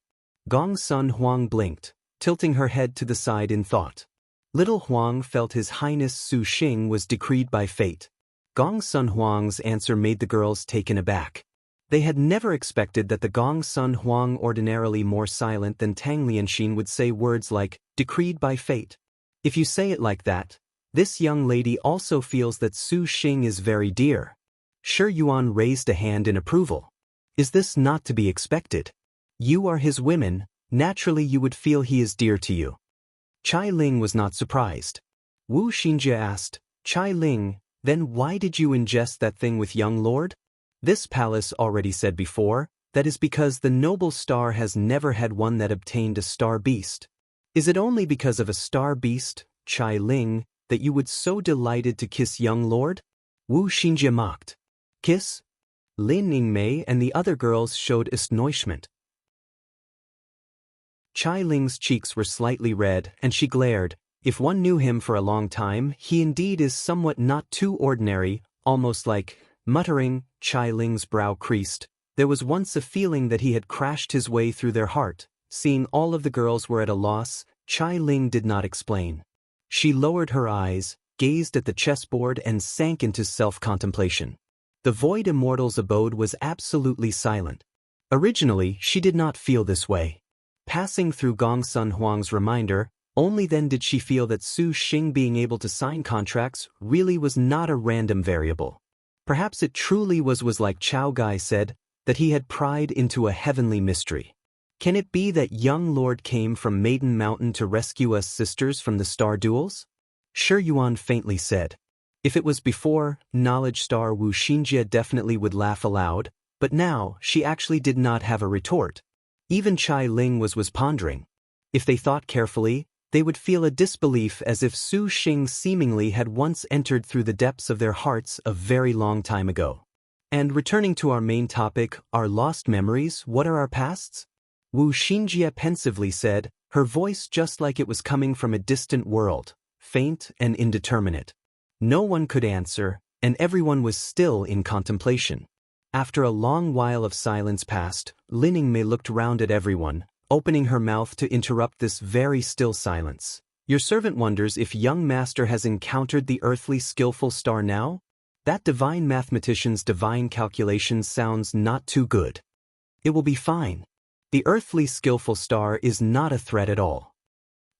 Gong Sun Huang blinked, tilting her head to the side in thought. Little Huang felt His Highness Su Xing was decreed by fate. Gong Sun Huang's answer made the girls taken aback. They had never expected that the Gong Sun Huang, ordinarily more silent than Tang Lianxin, would say words like, decreed by fate. If you say it like that, This young lady also feels that Su Xing is very dear. Shi Yuan raised a hand in approval. Is this not to be expected? You are his women, naturally you would feel he is dear to you. Chai Ling was not surprised. Wu Xinjie asked, Chai Ling, then why did you ingest that thing with young lord? This palace already said before, that is because the noble star has never had one that obtained a star beast. Is it only because of a star beast, Chai Ling, that you would so delighted to kiss young lord? Wu Xinjie mocked. Kiss? Lin Yingmei and the other girls showed astonishment. Chai Ling's cheeks were slightly red and she glared. If one knew him for a long time, he indeed is somewhat not too ordinary, almost like, muttering, Chai Ling's brow creased. There was once a feeling that he had crashed his way through their heart. Seeing all of the girls were at a loss, Chai Ling did not explain. She lowered her eyes, gazed at the chessboard and sank into self-contemplation. The Void Immortal's abode was absolutely silent. Originally, she did not feel this way. Passing through Gong Sun Huang's reminder, only then did she feel that Su Xing being able to sign contracts really was not a random variable. Perhaps it truly was like Chao Gai said, that he had pried into a heavenly mystery. Can it be that young lord came from Maiden Mountain to rescue us sisters from the star duels? Shi Yuan faintly said. If it was before, knowledge star Wu Xinjie definitely would laugh aloud, but now, she actually did not have a retort. Even Chai Ling was pondering. If they thought carefully, they would feel a disbelief as if Su Xing seemingly had once entered through the depths of their hearts a very long time ago. And returning to our main topic, our lost memories, what are our pasts? Wu Xinjie pensively said, her voice just like it was coming from a distant world, faint and indeterminate. No one could answer, and everyone was still in contemplation. After a long while of silence passed, Lin Yingmei looked round at everyone, opening her mouth to interrupt this very still silence. Your servant wonders if young master has encountered the earthly skillful star now? That divine mathematician's divine calculation sounds not too good. It will be fine. The earthly skillful star is not a threat at all.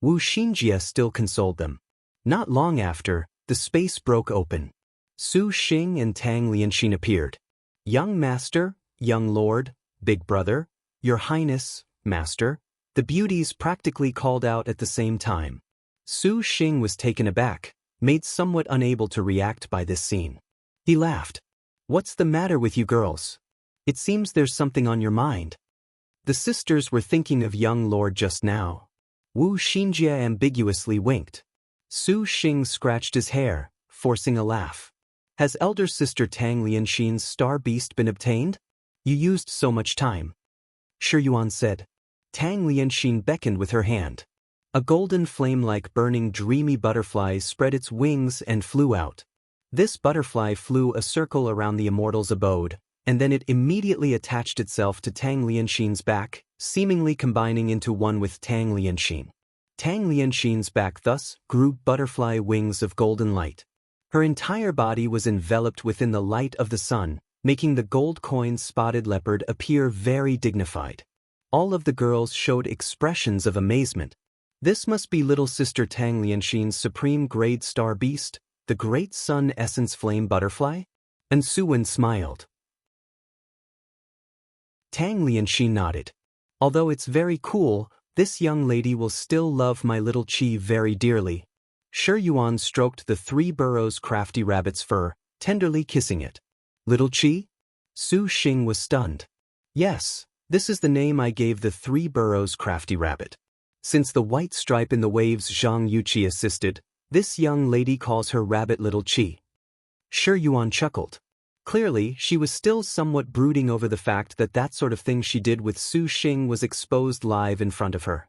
Wu Xinjie still consoled them. Not long after, the space broke open. Su Xing and Tang Lianxin appeared. Young master, young lord, big brother, your highness, master, the beauties practically called out at the same time. Su Xing was taken aback, made somewhat unable to react by this scene. He laughed. What's the matter with you girls? It seems there's something on your mind. The sisters were thinking of young lord just now. Wu Xinjie ambiguously winked. Su Xing scratched his hair, forcing a laugh. Has elder sister Tang Lianxin's star beast been obtained? You used so much time. Shi Yuan said. Tang Lianxin beckoned with her hand. A golden flame-like burning dreamy butterfly spread its wings and flew out. This butterfly flew a circle around the immortal's abode, and then it immediately attached itself to Tang Lianxin's back, seemingly combining into one with Tang Lianxin. Tang Lianxin's back thus grew butterfly wings of golden light. Her entire body was enveloped within the light of the sun, making the gold coin-spotted leopard appear very dignified. All of the girls showed expressions of amazement. This must be little sister Tang Lianxin's supreme grade star beast, the great sun essence flame butterfly? And Su Wen smiled. Tang Lianxin nodded. Although it's very cool, this young lady will still love my little Qi very dearly. Shi Yuan stroked the 3 burrows crafty rabbit's fur, tenderly kissing it. Little Qi? Su Xing was stunned. Yes, this is the name I gave the 3 burrows crafty rabbit. Since the white stripe in the waves Zhang Yuqi assisted, this young lady calls her rabbit Little Qi. Shi Yuan chuckled. Clearly, she was still somewhat brooding over the fact that that sort of thing she did with Su Xing was exposed live in front of her.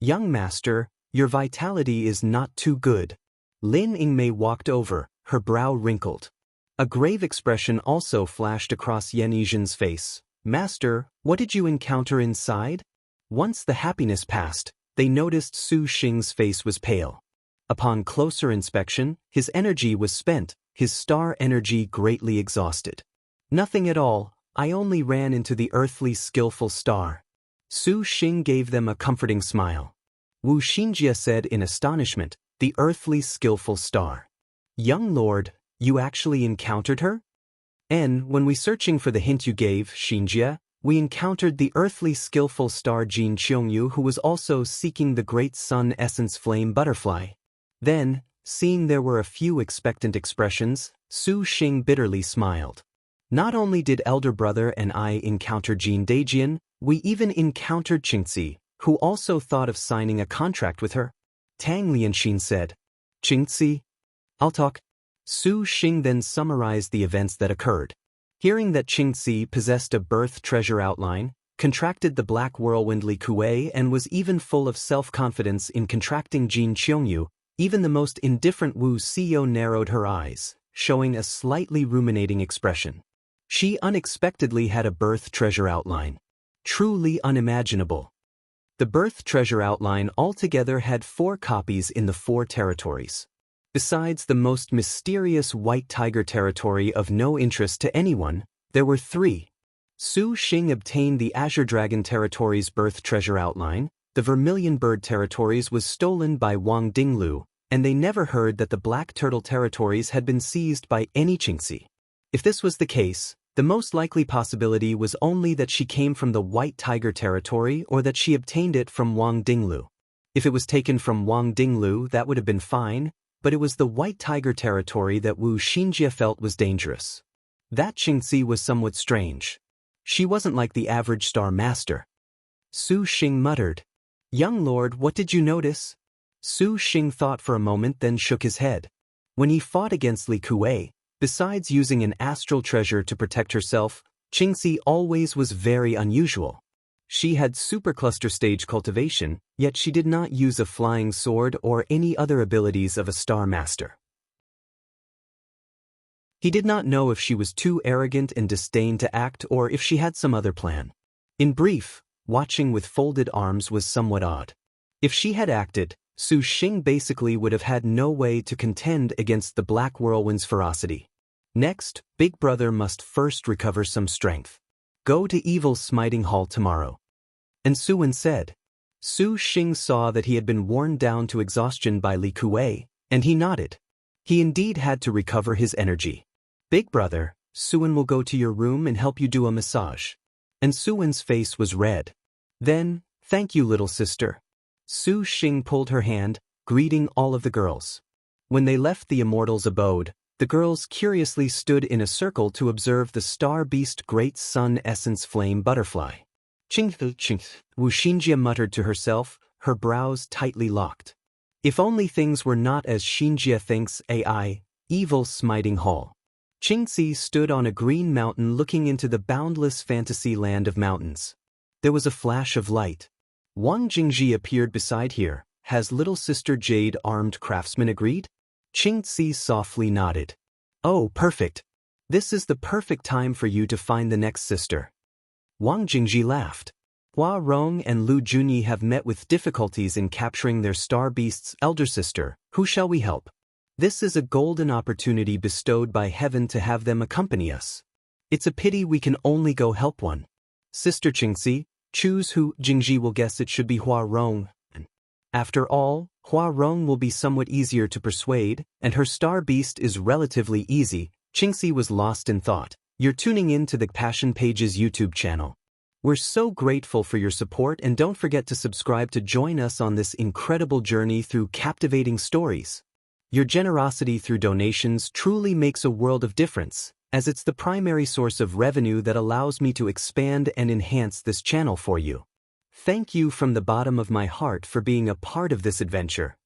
Young master, your vitality is not too good. Lin Yingmei walked over, her brow wrinkled. A grave expression also flashed across Yan Yizhen's face. Master, what did you encounter inside? Once the happiness passed, they noticed Su Xing's face was pale. Upon closer inspection, his energy was spent, his star energy greatly exhausted. Nothing at all, I only ran into the earthly skillful star. Su Xing gave them a comforting smile. Wu Xinjie said in astonishment, the earthly skillful star. Young lord, you actually encountered her? And when we searching for the hint you gave, Shinjia, we encountered the earthly skillful star Jin Cheongyu, who was also seeking the great sun essence flame butterfly. Then, seeing there were a few expectant expressions, Su Xing bitterly smiled. Not only did elder brother and I encounter Jin Daijian, we even encountered Qingzi, who also thought of signing a contract with her. Tang Lianxin said, Qingzi? I'll talk. Su Xing then summarized the events that occurred. Hearing that Qingzi possessed a birth treasure outline, contracted the black whirlwind Li Kuei, and was even full of self-confidence in contracting Jin Cheongyu, even the most indifferent Wu Xiyo narrowed her eyes, showing a slightly ruminating expression. She unexpectedly had a birth treasure outline. Truly unimaginable. The birth treasure outline altogether had 4 copies in the 4 territories. Besides the most mysterious White Tiger territory of no interest to anyone, there were 3. Su Xing obtained the Azure Dragon territory's birth treasure outline, the Vermilion Bird territories was stolen by Wang Dinglu, and they never heard that the Black Turtle territories had been seized by any Qingzi. If this was the case, the most likely possibility was only that she came from the White Tiger territory or that she obtained it from Wang Dinglu. If it was taken from Wang Dinglu, that would have been fine, but it was the White Tiger territory that Wu Xinjie felt was dangerous. That Qingzi was somewhat strange. She wasn't like the average star master. Su Xing muttered, Young lord, what did you notice? Su Xing thought for a moment, then shook his head. When he fought against Li Kuei, besides using an astral treasure to protect herself, Qingzi always was very unusual. She had supercluster stage cultivation, yet she did not use a flying sword or any other abilities of a star master. He did not know if she was too arrogant and disdained to act or if she had some other plan. In brief, watching with folded arms was somewhat odd. If she had acted, Su Xing basically would have had no way to contend against the Black Whirlwind's ferocity. Next, Big Brother must first recover some strength. Go to Evil's Smiting Hall tomorrow. And Suwen said. Su Xing saw that he had been worn down to exhaustion by Li Kuei, and he nodded. He indeed had to recover his energy. Big Brother, Suwen will go to your room and help you do a massage. And Suwen's face was red. Then, thank you, little sister. Su Xing pulled her hand, greeting all of the girls. When they left the Immortal's abode, the girls curiously stood in a circle to observe the star beast Great Sun Essence Flame Butterfly. Ching, Wu Xinjie muttered to herself, her brows tightly locked. If only things were not as Xinjie thinks. Evil Smiting Hall. Qingzi stood on a green mountain looking into the boundless fantasy land of mountains. There was a flash of light. Wang Jingji appeared beside here. Has little sister Jade armed craftsman agreed? Qingzi softly nodded. Oh, perfect. This is the perfect time for you to find the next sister. Wang Jingji laughed. Hua Rong and Lu Junyi have met with difficulties in capturing their star beast's elder sister. Who shall we help? This is a golden opportunity bestowed by heaven to have them accompany us. It's a pity we can only go help one. Sister Qingzi, choose who. Jingji will guess it should be Hua Rong. After all, Hua Rong will be somewhat easier to persuade, and her star beast is relatively easy. Qingzi was lost in thought. You're tuning in to the Passion Pages YouTube channel. We're so grateful for your support, and don't forget to subscribe to join us on this incredible journey through captivating stories. Your generosity through donations truly makes a world of difference, as it's the primary source of revenue that allows me to expand and enhance this channel for you. Thank you from the bottom of my heart for being a part of this adventure.